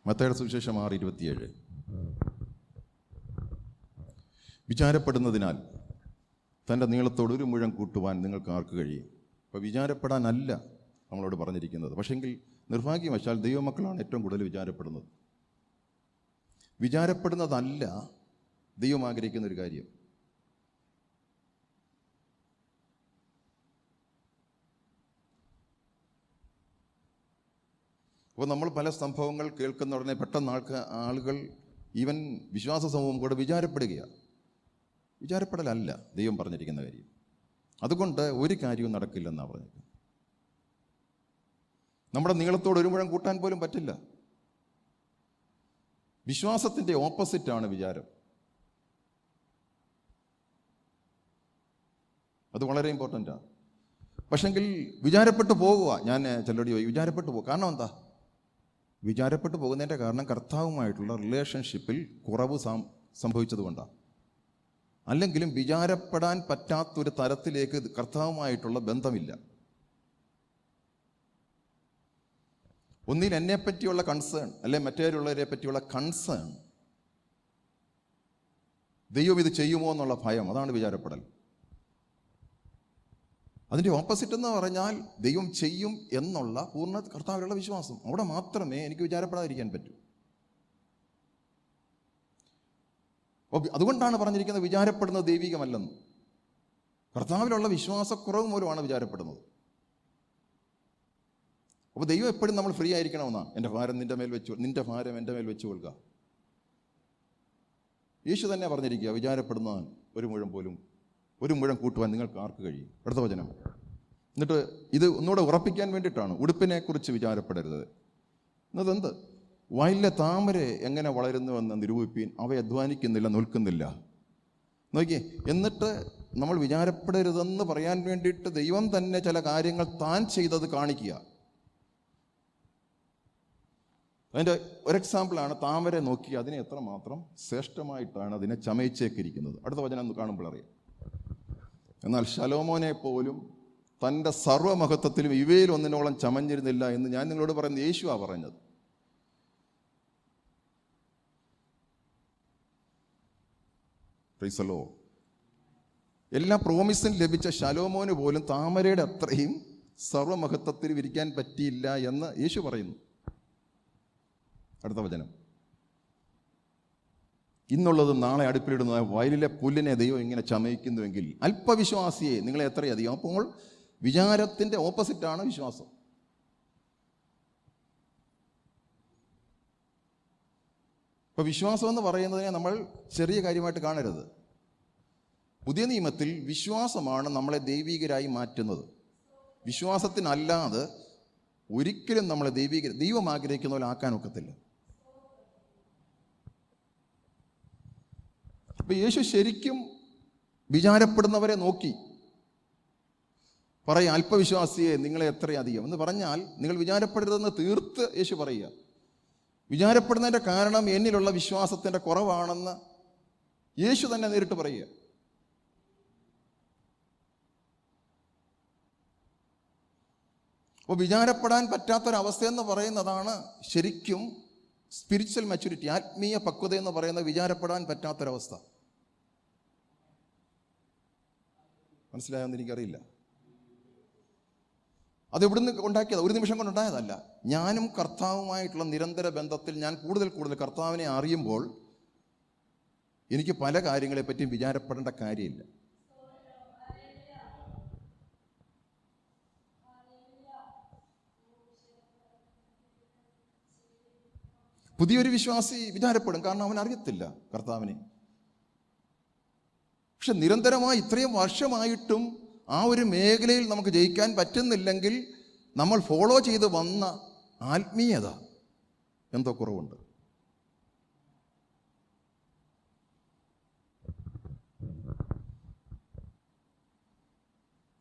മത്തായിയുടെ സുവിശേഷം 6:27. വിചാരപ്പെടുന്നതിനാൽ തൻ്റെ നീളത്തോട് ഒരു മുഴം കൂട്ടുവാൻ നിങ്ങൾക്ക് ആർക്ക് കഴിയും? അപ്പോൾ വിചാരപ്പെടാനല്ല നമ്മളോട് പറഞ്ഞിരിക്കുന്നത്. പക്ഷെങ്കിൽ നിർഭാഗ്യവശാൽ ദൈവമക്കളാണ് ഏറ്റവും കൂടുതൽ വിചാരപ്പെടുന്നത്. വിചാരപ്പെടുന്നതല്ല ദൈവം ആഗ്രഹിക്കുന്ന ഒരു കാര്യം. അപ്പോൾ നമ്മൾ പല സംഭവങ്ങൾ കേൾക്കുന്ന ഉടനെ പെട്ടെന്ന് ആളുകൾ ഈവൻ വിശ്വാസ സമൂഹം കൂടെ വിചാരപ്പെടുകയാണ്. വിചാരപ്പെടലല്ല ദൈവം പറഞ്ഞിരിക്കുന്ന കാര്യം. അതുകൊണ്ട് ഒരു കാര്യവും നടക്കില്ലെന്നാണ് പറഞ്ഞിരിക്കുന്നത്. നമ്മുടെ നീളത്തോട് ഒരു മുഴം കൂട്ടാൻ പോലും പറ്റില്ല. വിശ്വാസത്തിൻ്റെ ഓപ്പോസിറ്റാണ് വിചാരം. അത് വളരെ ഇമ്പോർട്ടൻ്റാണ്. പക്ഷെങ്കിൽ വിചാരപ്പെട്ടു പോകുക. ഞാൻ ചിലരോട് ചോദിക്കും, വിചാരപ്പെട്ടു പോകുക കാരണം എന്താ? വിചാരപ്പെട്ടു പോകുന്നതിൻ്റെ കാരണം കർത്താവുമായിട്ടുള്ള റിലേഷൻഷിപ്പിൽ കുറവ് സംഭവിച്ചത് കൊണ്ടാണ്. അല്ലെങ്കിലും വിചാരപ്പെടാൻ പറ്റാത്തൊരു തരത്തിലേക്ക് കർത്താവുമായിട്ടുള്ള ബന്ധമില്ല. ഒന്നിൽ എന്നെപ്പറ്റിയുള്ള കൺസേൺ, അല്ലെ മറ്റേവരുള്ളവരെ പറ്റിയുള്ള കൺസേൺ, ദൈവം ഇത് ചെയ്യുമോ എന്നുള്ള ഭയം, അതാണ് വിചാരപ്പെടൽ. അതിൻ്റെ ഓപ്പോസിറ്റ് എന്ന് പറഞ്ഞാൽ ദൈവം ചെയ്യും എന്നുള്ള പൂർണ്ണ കർത്താവിലുള്ള വിശ്വാസം. അവിടെ മാത്രമേ എനിക്ക് വിചാരപ്പെടാതിരിക്കാൻ പറ്റൂ. അതുകൊണ്ടാണ് പറഞ്ഞിരിക്കുന്നത് വിചാരപ്പെടുന്നത് ദൈവികമല്ലെന്ന്. കർത്താവിലുള്ള വിശ്വാസക്കുറവ് മൂലമാണ് വിചാരപ്പെടുന്നത്. അപ്പോൾ ദൈവം എപ്പോഴും നമ്മൾ ഫ്രീ ആയിരിക്കണമെന്നാണ്. എൻ്റെ ഭാരം നിൻ്റെ മേൽ വെച്ചു, നിൻ്റെ ഭാരം എൻ്റെ മേൽ വെച്ചു കൊള്ളുക. യേശു തന്നെ പറഞ്ഞിരിക്കുക, വിചാരപ്പെടുന്നവൻ ഒരു മുഴം കൂട്ടുവാൻ നിങ്ങൾക്ക് ആർക്ക് കഴിയും? അടുത്ത വചനം. എന്നിട്ട് ഇത് ഒന്നുകൂടെ ഉറപ്പിക്കാൻ വേണ്ടിയിട്ടാണ്. ഉടുപ്പിനെ കുറിച്ച് വിചാരപ്പെടരുത്. എന്നതെന്ത്? വയലിലെ താമര എങ്ങനെ വളരുന്നുവെന്ന് നിരൂപിപ്പീൻ, അവ അധ്വാനിക്കുന്നില്ല, നിൽക്കുന്നില്ല. നോക്കിയേ, എന്നിട്ട് നമ്മൾ വിചാരപ്പെടരുതെന്ന് പറയാൻ വേണ്ടിയിട്ട് ദൈവം തന്നെ ചില കാര്യങ്ങൾ താൻ ചെയ്തത് കാണിക്കുക. അതിൻ്റെ ഒരു എക്സാമ്പിളാണ് താമര. നോക്കി അതിനെ എത്രമാത്രം ശ്രേഷ്ഠമായിട്ടാണ് അതിനെ ചമയിച്ചേക്കിരിക്കുന്നത്. അടുത്ത വചനം കാണുമ്പോൾ അറിയാം. എന്നാൽ ശലോമോനെ പോലും തൻ്റെ സർവ്വമഹത്വത്തിലും ഇവയിൽ ഒന്നിനോളം ചമഞ്ഞിരുന്നില്ല എന്ന് ഞാൻ നിങ്ങളോട് പറയുന്നത് യേശുവാണ് പറഞ്ഞത്. Praise the Lord. എല്ലാ പ്രോമിസും ലഭിച്ച ശലോമോന് പോലും താമരയുടെ അത്രയും സർവ്വമഹത്വത്തിൽ ഇരിക്കാൻ പറ്റിയില്ല എന്ന് യേശു പറയുന്നു. അടുത്ത വചനം. ഇന്നുള്ളത് നാളെ അടുപ്പിലിടുന്ന വയലിലെ പുല്ലിനെ ദൈവം ഇങ്ങനെ ചമയിക്കുന്നുവെങ്കിൽ അല്പവിശ്വാസിയെ നിങ്ങളെ എത്രയധികം. അപ്പോൾ വിചാരത്തിൻ്റെ ഓപ്പോസിറ്റാണ് വിശ്വാസം. ഇപ്പോൾ വിശ്വാസം എന്ന് പറയുന്നതിനെ നമ്മൾ ചെറിയ കാര്യമായിട്ട് കാണരുത്. പുതിയ നിയമത്തിൽ വിശ്വാസമാണ് നമ്മളെ ദൈവികരായി മാറ്റുന്നത്. വിശ്വാസത്തിനല്ലാതെ ഒരിക്കലും നമ്മളെ ദൈവം ആഗ്രഹിക്കുന്ന പോലെ ആക്കാൻ ഒക്കത്തില്ല. അപ്പോൾ യേശു ശരിക്കും വിചാരപ്പെടുന്നവരെ നോക്കി പറയുക, അല്പവിശ്വാസിയെ നിങ്ങളെ എത്രയധികം എന്ന് പറഞ്ഞാൽ നിങ്ങൾ വിചാരപ്പെടരുതെന്ന് തീർത്ത് യേശു പറയുക. വിചാരപ്പെടുന്നതിൻ്റെ കാരണം എന്നിലുള്ള വിശ്വാസത്തിൻ്റെ കുറവാണെന്ന് യേശു തന്നെ നേരിട്ട് പറയുക. അപ്പോൾ വിചാരപ്പെടാൻ പറ്റാത്തൊരവസ്ഥയെന്ന് പറയുന്നതാണ് ശരിക്കും സ്പിരിച്വൽ മെച്യൂരിറ്റി, ആത്മീയ പക്വത എന്ന് പറയുന്നത്. വിചാരപ്പെടാൻ പറ്റാത്തൊരവസ്ഥ. മനസ്സിലായെന്ന് എനിക്കറിയില്ല. അത് എവിടുന്ന് ഉണ്ടാക്കിയത്? ഒരു നിമിഷം കൊണ്ടുണ്ടായതല്ല. ഞാനും കർത്താവുമായിട്ടുള്ള നിരന്തര ബന്ധത്തിൽ ഞാൻ കൂടുതൽ കർത്താവിനെ അറിയുമ്പോൾ എനിക്ക് പല കാര്യങ്ങളെപ്പറ്റിയും വിചാരപ്പെടേണ്ട കാര്യമില്ല. പുതിയൊരു വിശ്വാസി വിചാരപ്പെടും, കാരണം അവൻ അറിയത്തില്ല കർത്താവിനെ. പക്ഷെ നിരന്തരമായി ഇത്രയും വർഷമായിട്ടും ആ ഒരു മേഖലയിൽ നമുക്ക് ജയിക്കാൻ പറ്റുന്നില്ലെങ്കിൽ നമ്മൾ ഫോളോ ചെയ്ത് വന്ന ആത്മീയത എന്തോ കുറവുണ്ട്.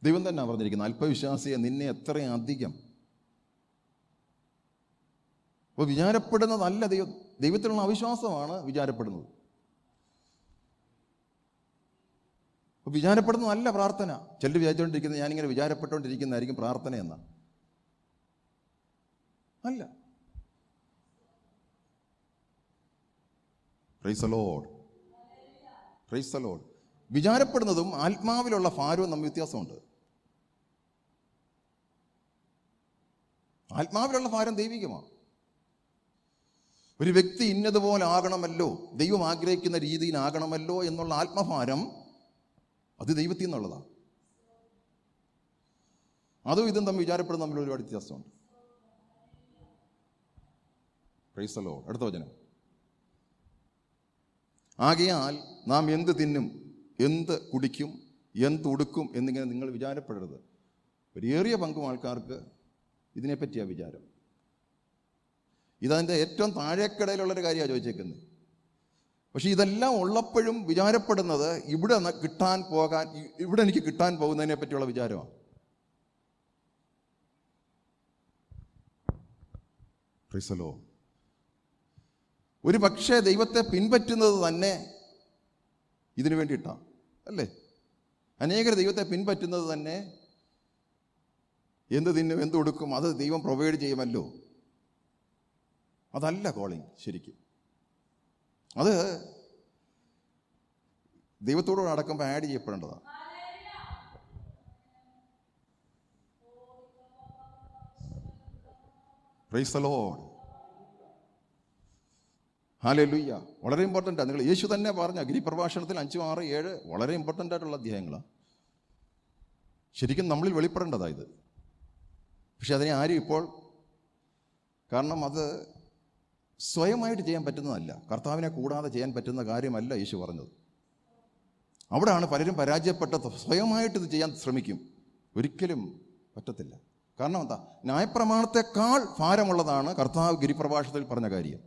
ദൈവം തന്നെ പറഞ്ഞിരിക്കുന്നത്, അല്പവിശ്വാസിയെ നിന്നെ എത്രയും അധികം. അപ്പോൾ വിചാരപ്പെടുന്നതല്ല ദൈവത്തിലുള്ള അവിശ്വാസമാണ് വിചാരപ്പെടുന്നത്. അപ്പോൾ വിചാരപ്പെടുന്നതല്ല പ്രാർത്ഥന. ചിലർ വിചാരിച്ചുകൊണ്ടിരിക്കുന്നത് ഞാനിങ്ങനെ വിചാരപ്പെട്ടുകൊണ്ടിരിക്കുന്നതായിരിക്കും പ്രാർത്ഥന എന്നാണ്. അല്ല. Praise the Lord. Praise the Lord. വിചാരപ്പെടുന്നതും ആത്മാവിലുള്ള ഭാരവും തമ്മിൽ വ്യത്യാസമുണ്ട്. ആത്മാവിലുള്ള ഭാരം ദൈവികമാണ്. ഒരു വ്യക്തി ഇന്നതുപോലെ ആകണമല്ലോ, ദൈവം ആഗ്രഹിക്കുന്ന രീതിയിലാകണമല്ലോ എന്നുള്ള ആത്മഭാരം അത് ദൈവത്തിൽ നിന്നുള്ളതാണ്. അതും ഇതും തമ്മിൽ വിചാരപ്പെടുന്ന തമ്മിൽ ഒരുപാട് വ്യത്യാസമുണ്ട്. Price the Lord. അടുത്ത വചനം. ആകയാൽ നാം എന്ത് തിന്നും, എന്ത് കുടിക്കും, എന്തുടുക്കും എന്നിങ്ങനെ നിങ്ങൾ വിചാരപ്പെടരുത്. ഒരു ഏറിയ പങ്കും ആൾക്കാർക്ക് ഇതിനെപ്പറ്റിയാണ് വിചാരം. ഇതതിൻ്റെ ഏറ്റവും താഴേക്കടയിലുള്ളൊരു കാര്യമാണ് ചോദിച്ചേക്കുന്നത്. പക്ഷെ ഇതെല്ലാം ഉള്ളപ്പോഴും വിചാരപ്പെടുന്നത് ഇവിടെ എനിക്ക് കിട്ടാൻ പോകുന്നതിനെ പറ്റിയുള്ള വിചാരമാണ്. Price the Lord. ഒരു പക്ഷേ ദൈവത്തെ പിൻപറ്റുന്നത് തന്നെ ഇതിനു വേണ്ടിയിട്ടാണ്, അല്ലേ? അനേകർ ദൈവത്തെ പിൻപറ്റുന്നത് തന്നെ എന്ത് തിന്നും എന്ത് കൊടുക്കും അത് ദൈവം പ്രൊവൈഡ് ചെയ്യുമല്ലോ. അതല്ല കോളിങ്. ശരിക്കും അത് ദൈവത്തോട് അടക്കുമ്പോൾ ആഡ് ചെയ്യപ്പെടേണ്ടതാണ്. Praise the Lord. ഹല്ലേലൂയ. വളരെ ഇമ്പോർട്ടൻ്റാണ്. നിങ്ങൾ യേശു തന്നെ പറഞ്ഞ ഗിരിപ്രഭാഷണത്തിൽ 5, 6, 7 വളരെ ഇമ്പോർട്ടൻ്റ് ആയിട്ടുള്ള അധ്യായങ്ങളാണ്. ശരിക്കും നമ്മളിൽ വെളിപ്പെടേണ്ടതാണ് ഇത്. പക്ഷെ അതിനെ ആരും ഇപ്പോൾ, കാരണം അത് സ്വയമായിട്ട് ചെയ്യാൻ പറ്റുന്നതല്ല, കർത്താവിനെ കൂടാതെ ചെയ്യാൻ പറ്റുന്ന കാര്യമല്ല യേശു പറഞ്ഞത്. അവിടെയാണ് പലരും പരാജയപ്പെട്ടത്. സ്വയമായിട്ട് ഇത് ചെയ്യാൻ ശ്രമിക്കും, ഒരിക്കലും പറ്റത്തില്ല. കാരണം എന്താ? ന്യായപ്രമാണത്തെക്കാൾ ഭാരമുള്ളതാണ് കർത്താവ് ഗിരിപ്രഭാഷണത്തിൽ പറഞ്ഞ കാര്യം.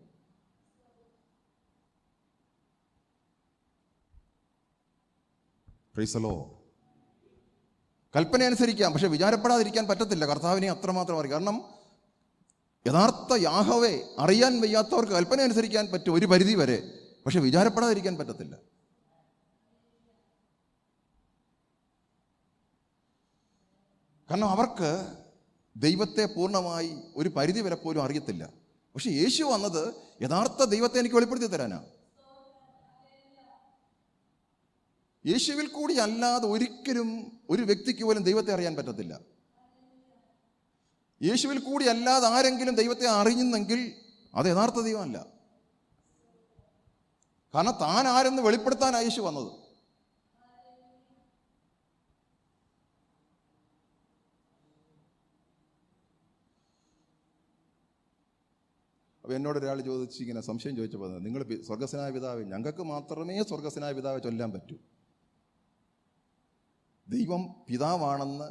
Praise the Lord. കൽപ്പന അനുസരിക്കാം, പക്ഷെ വിചാരപ്പെടാതിരിക്കാൻ പറ്റത്തില്ല. കർത്താവിനെ അത്രമാത്രം അറിയാം. കാരണം യഥാർത്ഥ യാഹവേ അറിയാൻ വയ്യാത്തവർക്ക് കൽപ്പന അനുസരിക്കാൻ പറ്റും ഒരു പരിധി വരെ, പക്ഷെ വിചാരപ്പെടാതിരിക്കാൻ പറ്റത്തില്ല. കാരണം അവർക്ക് ദൈവത്തെ പൂർണ്ണമായി ഒരു പരിധി വരെ പോലും അറിയത്തില്ല. പക്ഷെ യേശു വന്നത് യഥാർത്ഥ ദൈവത്തെ എനിക്ക് വെളിപ്പെടുത്തി തരാനാണ്. യേശുവിൽ കൂടി അല്ലാതെ ഒരിക്കലും ഒരു വ്യക്തിക്ക് പോലും ദൈവത്തെ അറിയാൻ പറ്റത്തില്ല. യേശുവിൽ കൂടി അല്ലാതെ ആരെങ്കിലും ദൈവത്തെ അറിയുന്നെങ്കിൽ അത് യഥാർത്ഥ ദൈവമല്ല. കാരണം താൻ ആരെന്ന് വെളിപ്പെടുത്താനാണ് യേശു വന്നത്. അപ്പോൾ എന്നോടൊരാൾ ചോദിച്ച് ഇങ്ങനെ സംശയം ചോദിച്ചപ്പോൾ, നിങ്ങൾ സ്വർഗസ്വനായ പിതാവേ, ഞങ്ങൾക്ക് മാത്രമേ സ്വർഗസ്വനായ പിതാവെ ചൊല്ലാൻ പറ്റൂ. ദൈവം പിതാവാണെന്ന്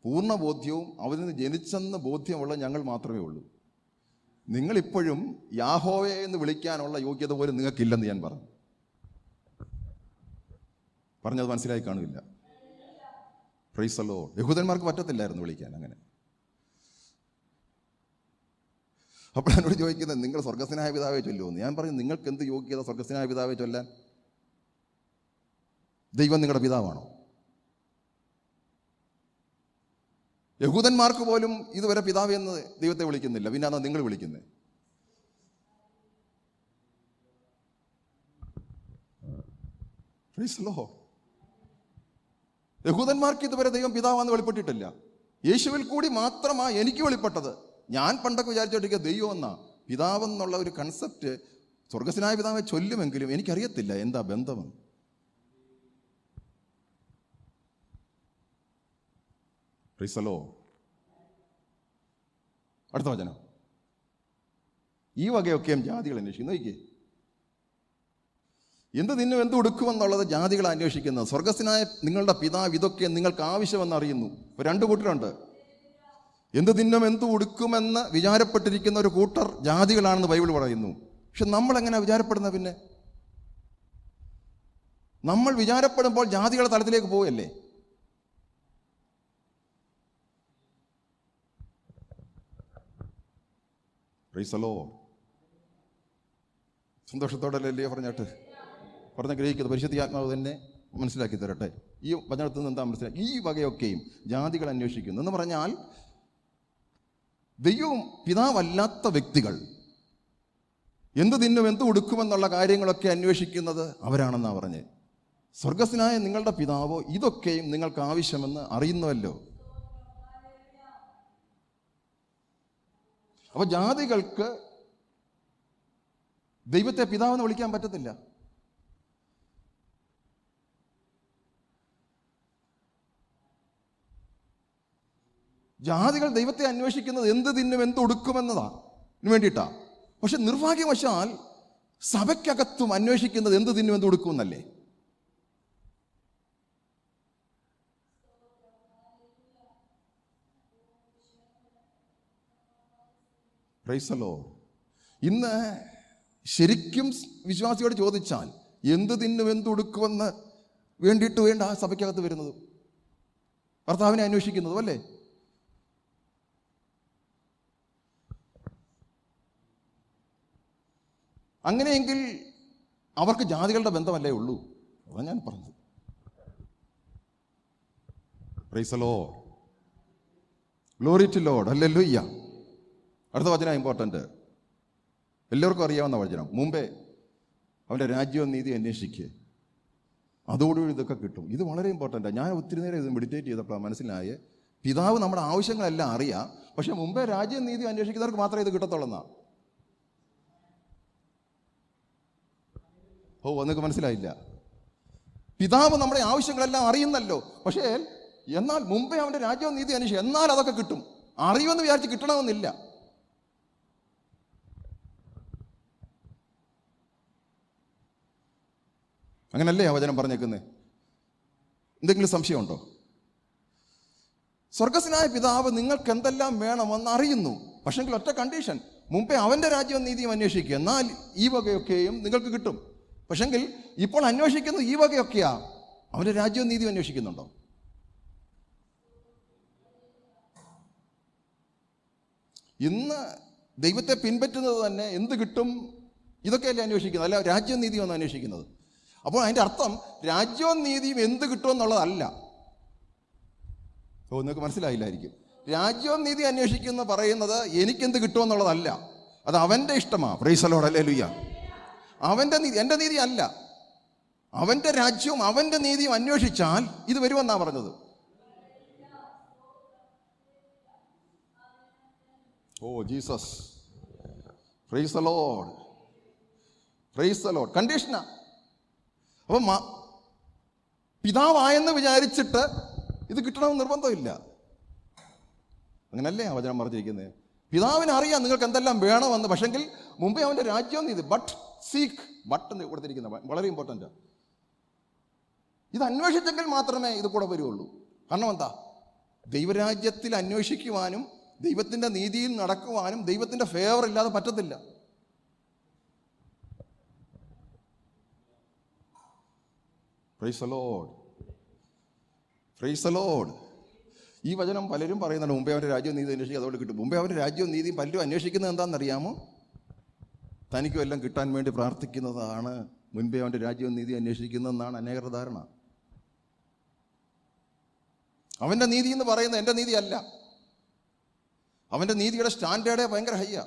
പൂർണ്ണ ബോധ്യവും അവരിൽ നിന്ന് ജനിച്ചെന്ന് ബോധ്യമുള്ള ഞങ്ങൾ മാത്രമേ ഉള്ളൂ. നിങ്ങളിപ്പോഴും യാഹോവേ എന്ന് വിളിക്കാനുള്ള യോഗ്യത പോലും നിങ്ങൾക്കില്ലെന്ന് ഞാൻ പറഞ്ഞത് മനസ്സിലായി കാണില്ല. Praise the Lord. യഹൂദന്മാർക്ക് പറ്റത്തില്ലായിരുന്നു വിളിക്കാൻ അങ്ങനെ. അപ്പോൾ എന്നോട് ചോദിക്കുന്നത്, നിങ്ങൾ സ്വർഗസ്വനായ പിതാവെ ചൊല്ലുമെന്ന്. ഞാൻ പറയും, നിങ്ങൾക്ക് എന്ത് യോഗ്യത സ്വർഗസ്വനായ പിതാവെ ചൊല്ലാൻ? ദൈവം നിങ്ങളുടെ പിതാവാണോ? യഹൂദന്മാർക്ക് പോലും ഇതുവരെ പിതാവ് എന്ന് ദൈവത്തെ വിളിക്കുന്നില്ല, പിന്നെ അതാ നിങ്ങൾ വിളിക്കുന്നത്. Praise the Lord. യഹൂദന്മാർക്ക് ഇതുവരെ ദൈവം പിതാവാന്ന് വെളിപ്പെട്ടിട്ടില്ല. യേശുവിൽ കൂടി മാത്രമാണ് എനിക്ക് വെളിപ്പെട്ടത്. ഞാൻ പണ്ടൊക്കെ വിചാരിച്ചോണ്ടിരിക്കുക ദൈവം എന്നാ. പിതാവെന്നുള്ള ഒരു കൺസെപ്റ്റ് സ്വർഗസ്വനായ പിതാവെ ചൊല്ലുമെങ്കിലും എനിക്കറിയത്തില്ല എന്താ ബന്ധമെന്ന്. Price the Lord. അടുത്ത വചനം. ഈ വകയൊക്കെയും ജാതികൾ അന്വേഷിക്കുന്നു. നോക്കിക്കേ, എന്ത് തിന്നും എന്ത് ഉടുക്കുമെന്നുള്ളത് ജാതികൾ അന്വേഷിക്കുന്നത്. സ്വർഗസ്വനായ നിങ്ങളുടെ പിതാവ് ഇതൊക്കെ നിങ്ങൾക്ക് ആവശ്യമെന്ന് അറിയുന്നു. ഇപ്പോൾ 2 കൂട്ടരുണ്ട്. എന്ത് തിന്നും എന്ത് ഉടുക്കുമെന്ന് വിചാരപ്പെട്ടിരിക്കുന്ന ഒരു കൂട്ടർ ജാതികളാണെന്ന് ബൈബിൾ പറയുന്നു. പക്ഷെ നമ്മളെങ്ങനെ വിചാരപ്പെടുന്നത്? പിന്നെ നമ്മൾ വിചാരപ്പെടുമ്പോൾ ജാതികളുടെ തലത്തിലേക്ക് പോവുകയല്ലേ? Praise the Lord. സന്തോഷത്തോടല്ലേ പറഞ്ഞ ഗ്രഹിക്കുന്നത്? പരിശുദ്ധ ആത്മാവ് തന്നെ മനസ്സിലാക്കി തരട്ടെ. ഈ വചനത്തിൽ നിന്ന് എന്താ മനസ്സിലാക്കി? ഈ വകയൊക്കെയും ജാതികൾ അന്വേഷിക്കുന്നു എന്ന് പറഞ്ഞാൽ ദൈവവും പിതാവല്ലാത്ത വ്യക്തികൾ എന്ത് തിന്നും എന്ത് ഉടുക്കുമെന്നുള്ള കാര്യങ്ങളൊക്കെ അന്വേഷിക്കുന്നത് അവരാണെന്നാണ് പറഞ്ഞ്. സ്വർഗസ്വനായ നിങ്ങളുടെ പിതാവോ ഇതൊക്കെയും നിങ്ങൾക്ക് ആവശ്യമെന്ന് അറിയുന്നുവല്ലോ. അപ്പോൾ ജാതികൾക്ക് ദൈവത്തെ പിതാവെന്ന് വിളിക്കാൻ പറ്റത്തില്ല. ജാതികൾ ദൈവത്തെ അന്വേഷിക്കുന്നത് എന്ത് തിന്നും എന്ത് ഉടുക്കുമെന്നതാണ് വേണ്ടിയിട്ടാ. പക്ഷെ നിർഭാഗ്യവശാൽ സഭയ്ക്കകത്തും അന്വേഷിക്കുന്നത് എന്ത് തിന്നും എന്ത് ഉടുക്കുമെന്നല്ലേ. Price the Lord. ഇന്ന് ശരിക്കും വിശ്വാസിയോട് ചോദിച്ചാൽ എന്ത് തിന്നും എന്ത് ഉടുക്കുമെന്ന് വേണ്ടിയിട്ട് വേണ്ട ആ സഭയ്ക്കകത്ത് വരുന്നത്, ഭർത്താവിനെ അന്വേഷിക്കുന്നതും അല്ലേ. അങ്ങനെയെങ്കിൽ അവർക്ക് ജാതികളുടെ ബന്ധമല്ലേ ഉള്ളൂ. അതാണ് ഞാൻ പറഞ്ഞത്. Praise the Lord. Glory to Lord. Hallelujah. അടുത്ത വചനം ഇമ്പോർട്ടൻ്റ്, എല്ലാവർക്കും അറിയാവുന്ന വചനം. മുമ്പേ അവൻ്റെ രാജ്യവും നീതി അന്വേഷിക്കുക, അതോടുകൂടി ഇതൊക്കെ കിട്ടും. ഇത് വളരെ ഇമ്പോർട്ടൻ്റാണ്. ഞാൻ ഒത്തിരി നേരം ഇത് മെഡിറ്റേറ്റ് ചെയ്തപ്പോൾ മനസ്സിലായ പിതാവ് നമ്മുടെ ആവശ്യങ്ങളെല്ലാം അറിയാം, പക്ഷെ മുമ്പേ രാജ്യവും നീതി അന്വേഷിക്കുന്നവർക്ക് മാത്രമേ ഇത് കിട്ടത്തുള്ളെന്നാണ്. നിങ്ങൾക്ക് മനസ്സിലായില്ല. പിതാവ് നമ്മുടെ ആവശ്യങ്ങളെല്ലാം അറിയുന്നല്ലോ, പക്ഷേ എന്നാൽ മുമ്പേ അവൻ്റെ രാജ്യവും നീതി അന്വേഷിക്കും, എന്നാൽ അതൊക്കെ കിട്ടും. അറിയുമെന്ന് വിചാരിച്ച് കിട്ടണമെന്നില്ല. അങ്ങനല്ലേ ആ വചനം പറഞ്ഞേക്കുന്നത്? എന്തെങ്കിലും സംശയമുണ്ടോ? സ്വർഗസ്വനായ പിതാവ് നിങ്ങൾക്ക് എന്തെല്ലാം വേണമെന്ന് അറിയുന്നു, പക്ഷെങ്കിൽ ഒറ്റ കണ്ടീഷൻ, മുമ്പേ അവൻ്റെ രാജ്യവും നീതിയും അന്വേഷിക്കുക, എന്നാൽ ഈ വകയൊക്കെയും നിങ്ങൾക്ക് കിട്ടും. പക്ഷെങ്കിൽ ഇപ്പോൾ അന്വേഷിക്കുന്നത് ഈ വകയൊക്കെയാ, അവൻ്റെ രാജ്യവും നീതിയും അന്വേഷിക്കുന്നുണ്ടോ? ഇന്ന് ദൈവത്തെ പിൻപറ്റുന്നത് തന്നെ എന്ത് കിട്ടും ഇതൊക്കെയല്ലേ അന്വേഷിക്കുന്നത്, അല്ല രാജ്യവും നീതിയും ഒന്നും അന്വേഷിക്കുന്നത്. അപ്പോൾ അതിൻ്റെ അർത്ഥം രാജ്യവും നീതിയും എന്ത് കിട്ടുമെന്നുള്ളതല്ല. നിങ്ങൾക്ക് മനസ്സിലായില്ലായിരിക്കും. രാജ്യവും നീതി അന്വേഷിക്കുന്ന പറയുന്നത് എനിക്കെന്ത് കിട്ടുമെന്നുള്ളതല്ല, അത് അവൻ്റെ ഇഷ്ടമാണ്. Price the Lord. ഹല്ലേലൂയ. അവൻ്റെ നീതി, എൻ്റെ നീതി അല്ല. അവൻ്റെ രാജ്യവും അവൻ്റെ നീതിയും അന്വേഷിച്ചാൽ ഇത് വരുമെന്നാണ് പറഞ്ഞത്. Jesus. Praise the Lord. Praise the Lord. കണ്ടീഷനാ. അപ്പം പിതാവായെന്ന് വിചാരിച്ചിട്ട് ഇത് കിട്ടണമെന്ന് നിർബന്ധമില്ല. അങ്ങനല്ലേ ആ വചനം പറഞ്ഞിരിക്കുന്നത്? പിതാവിനെ അറിയാം നിങ്ങൾക്ക് എന്തെല്ലാം വേണമെന്ന്, പക്ഷെങ്കിൽ മുമ്പേ അവൻ്റെ രാജ്യവും നീതി, ബട്ട് സീക്ക്, ബട്ട് എന്ന് കൊടുത്തിരിക്കുന്നത് വളരെ ഇമ്പോർട്ടൻ്റ്. ഇത് അന്വേഷിച്ചെങ്കിൽ മാത്രമേ ഇത് കൂടെ വരുള്ളൂ. കാരണം എന്താ? ദൈവരാജ്യത്തിൽ അന്വേഷിക്കുവാനും ദൈവത്തിൻ്റെ നീതിയിൽ നടക്കുവാനും ദൈവത്തിൻ്റെ ഫേവർ ഇല്ലാതെ പറ്റത്തില്ല. Price the Lord. Praise the Lord. ഈ വചനം പലരും പറയുന്നുണ്ട്, മുമ്പേ അവൻ്റെ രാജ്യവും നീതി അന്വേഷിക്കുക അതോടെ കിട്ടും. മുമ്പേ അവൻ്റെ രാജ്യവും നീതിയും പലരും അന്വേഷിക്കുന്നത് എന്താണെന്നറിയാമോ? തനിക്കും എല്ലാം കിട്ടാൻ വേണ്ടി പ്രാർത്ഥിക്കുന്നതാണ് മുൻപേ അവൻ്റെ രാജ്യവും നീതി അന്വേഷിക്കുന്നതെന്നാണ് അനേകരുടെ ധാരണ. അവൻ്റെ നീതി എന്ന് പറയുന്നത് എൻ്റെ നീതി അല്ല. അവൻ്റെ നീതിയുടെ സ്റ്റാൻഡേർഡേ ഭയങ്കര ഹൈയാ.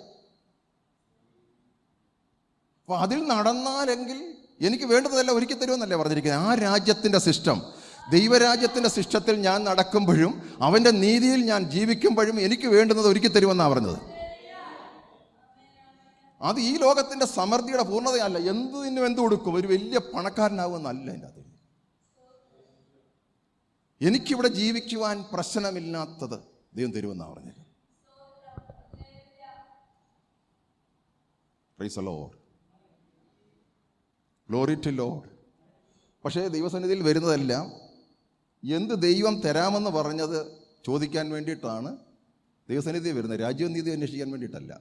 അപ്പോൾ അതിൽ നടന്നാലെങ്കിൽ എനിക്ക് വേണ്ടതെല്ലാം ഒരുക്കി തരുമെന്നല്ലേ പറഞ്ഞിരിക്കുന്നത്. ആ രാജ്യത്തിൻ്റെ സിസ്റ്റം, ദൈവരാജ്യത്തിൻ്റെ സിസ്റ്റത്തിൽ ഞാൻ നടക്കുമ്പോഴും അവൻ്റെ നീതിയിൽ ഞാൻ ജീവിക്കുമ്പോഴും എനിക്ക് വേണ്ടുന്നത് ഒരുക്കി തരുമെന്നാണ് പറഞ്ഞത്. അത് ഈ ലോകത്തിൻ്റെ സമൃദ്ധിയുടെ പൂർണ്ണതയല്ല. എന്തിനും എന്ത് കൊടുക്കും, ഒരു വലിയ പണക്കാരനാകുമെന്നല്ല എൻ്റെ അതിൽ. എനിക്കിവിടെ ജീവിക്കുവാൻ പ്രശ്നമില്ലാത്തത് ദൈവം തരുമെന്നാണ് പറഞ്ഞത്. Praise the Lord. Glory to Lord. പക്ഷേ ദൈവസന്നിധിയിൽ വരുന്നതെല്ലാം എന്ത് ദൈവം തരാമെന്ന് പറഞ്ഞത് ചോദിക്കാൻ വേണ്ടിയിട്ടാണ് ദൈവസന്നിധി വരുന്നത്, രാജ്യവും നീതി അന്വേഷിക്കാൻ വേണ്ടിയിട്ടല്ല.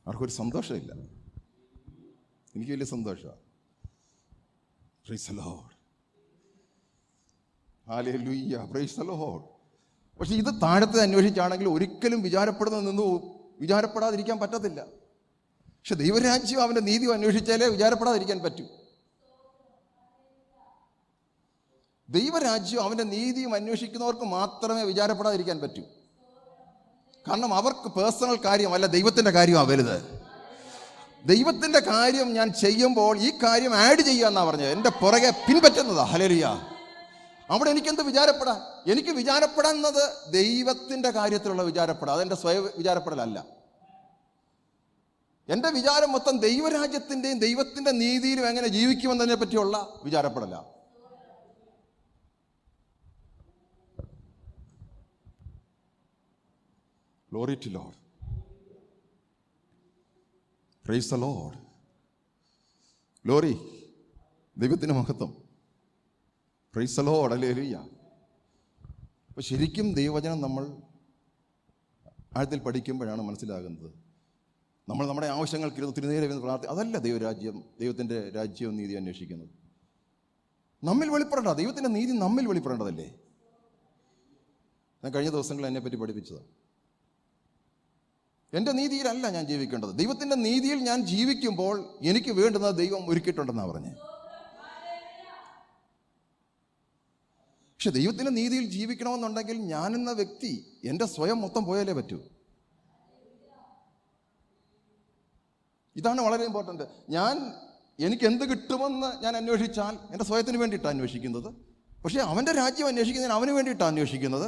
അവർക്കൊരു സന്തോഷമില്ല. എനിക്ക് വലിയ സന്തോഷമാണ്. Price the Lord. Hallelujah. Praise the lord. പക്ഷെ ഇത് താഴത്തെ അന്വേഷിച്ചാണെങ്കിൽ ഒരിക്കലും വിചാരപ്പെടാതിരിക്കാൻ പറ്റത്തില്ല. പക്ഷെ ദൈവരാജ്യം അവൻ്റെ നീതി അന്വേഷിച്ചാലേ വിചാരപ്പെടാതിരിക്കാൻ പറ്റൂ. ദൈവരാജ്യം അവൻ്റെ നീതിയും അന്വേഷിക്കുന്നവർക്ക് മാത്രമേ വിചാരപ്പെടാതിരിക്കാൻ പറ്റൂ. കാരണം അവർക്ക് പേഴ്സണൽ കാര്യമല്ല, ദൈവത്തിൻ്റെ കാര്യമാണ് വലുത്. ദൈവത്തിൻ്റെ കാര്യം ഞാൻ ചെയ്യുമ്പോൾ ഈ കാര്യം ആഡ് ചെയ്യാന്നാ പറഞ്ഞത്, എൻ്റെ പുറകെ പിൻപറ്റുന്നതാ. ഹല്ലേലൂയ. അവിടെ എനിക്കെന്ത് വിചാരപ്പെടാൻ? എനിക്ക് വിചാരപ്പെടാന്നത് ദൈവത്തിൻ്റെ കാര്യത്തിലുള്ള വിചാരപ്പെടാം, അതെൻ്റെ സ്വയം വിചാരപ്പെടലല്ല. എൻ്റെ വിചാരം മൊത്തം ദൈവരാജ്യത്തിൻ്റെയും ദൈവത്തിൻ്റെ നീതിയിലും എങ്ങനെ ജീവിക്കുമെന്നതിനെ പറ്റിയുള്ള വിചാരപ്പെടല. Glory to Lord. Praise the Lord. Glory. ദൈവത്തിന് മഹത്വം. Praise the Lord. ഹല്ലേലൂയ. അപ്പോൾ ശരിക്കും ദൈവവചനം നമ്മൾ ആഴത്തിൽ പഠിക്കുമ്പോഴാണ് മനസ്സിലാകുന്നത്. നമ്മൾ നമ്മുടെ ആവശ്യങ്ങൾക്ക് ഒത്തിരി നേരം അതല്ല ദൈവരാജ്യം, ദൈവത്തിൻ്റെ രാജ്യവും നീതി അന്വേഷിക്കുന്നത്. നമ്മിൽ വെളിപ്പെടേണ്ട ദൈവത്തിൻ്റെ നീതി നമ്മിൽ വെളിപ്പെടേണ്ടതല്ലേ? ഞാൻ കഴിഞ്ഞ ദിവസങ്ങളിൽ എന്നെപ്പറ്റി പഠിപ്പിച്ചത്, എൻ്റെ നീതിയിലല്ല ഞാൻ ജീവിക്കേണ്ടത്, ദൈവത്തിൻ്റെ നീതിയിൽ ഞാൻ ജീവിക്കുമ്പോൾ എനിക്ക് വേണ്ടുന്നത് ദൈവം ഒരുക്കിയിട്ടുണ്ടെന്നാണ് പറഞ്ഞത്. പക്ഷെ ദൈവത്തിൻ്റെ നീതിയിൽ ജീവിക്കണമെന്നുണ്ടെങ്കിൽ ഞാനെന്ന വ്യക്തി എൻ്റെ സ്വയം മൊത്തം പോയാലേ പറ്റൂ. ഇതാണ് വളരെ ഇമ്പോർട്ടൻ്റ്. എനിക്ക് എന്ത് കിട്ടുമെന്ന് ഞാൻ അന്വേഷിച്ചാൽ എൻ്റെ സ്വയത്തിന് വേണ്ടിയിട്ടാണ് അന്വേഷിക്കുന്നത്. പക്ഷേ അവൻ്റെ രാജ്യം അന്വേഷിക്കുന്നതിന് അവന് വേണ്ടിയിട്ടാണ് അന്വേഷിക്കുന്നത്,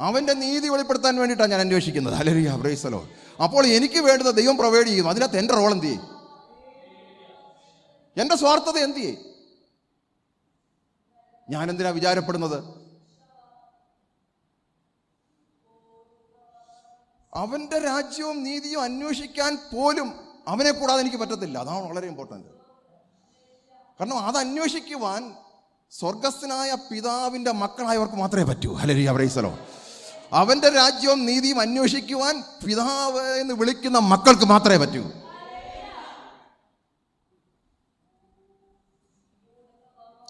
അവൻ്റെ നീതി വെളിപ്പെടുത്താൻ വേണ്ടിയിട്ടാണ് ഞാൻ അന്വേഷിക്കുന്നത്. ഹല്ലേലൂയ. Praise the Lord. അപ്പോൾ എനിക്ക് വേണ്ടുന്ന ദൈവം പ്രൊവൈഡ് ചെയ്യും. അതിനകത്ത് എൻ്റെ റോൾ എന്ത് ചെയ്യും? എൻ്റെ സ്വാർത്ഥത എന്ത് ചെയ്യും? ഞാൻ എന്തിനാ വിചാരപ്പെടുന്നത്? അവൻ്റെ രാജ്യവും നീതിയും അന്വേഷിക്കാൻ പോലും അവനെ കൂടാതെ എനിക്ക് പറ്റത്തില്ല. അതാണ് വളരെ ഇമ്പോർട്ടൻ്റ്. കാരണം അത് അന്വേഷിക്കുവാൻ സ്വർഗസ്ഥനായ പിതാവിൻ്റെ മക്കളായവർക്ക് മാത്രമേ പറ്റൂ. ഹല്ലേലൂയ. Praise the Lord. അവൻ്റെ രാജ്യവും നീതിയും അന്വേഷിക്കുവാൻ പിതാവ് എന്ന് വിളിക്കുന്ന മക്കൾക്ക് മാത്രമേ പറ്റൂ.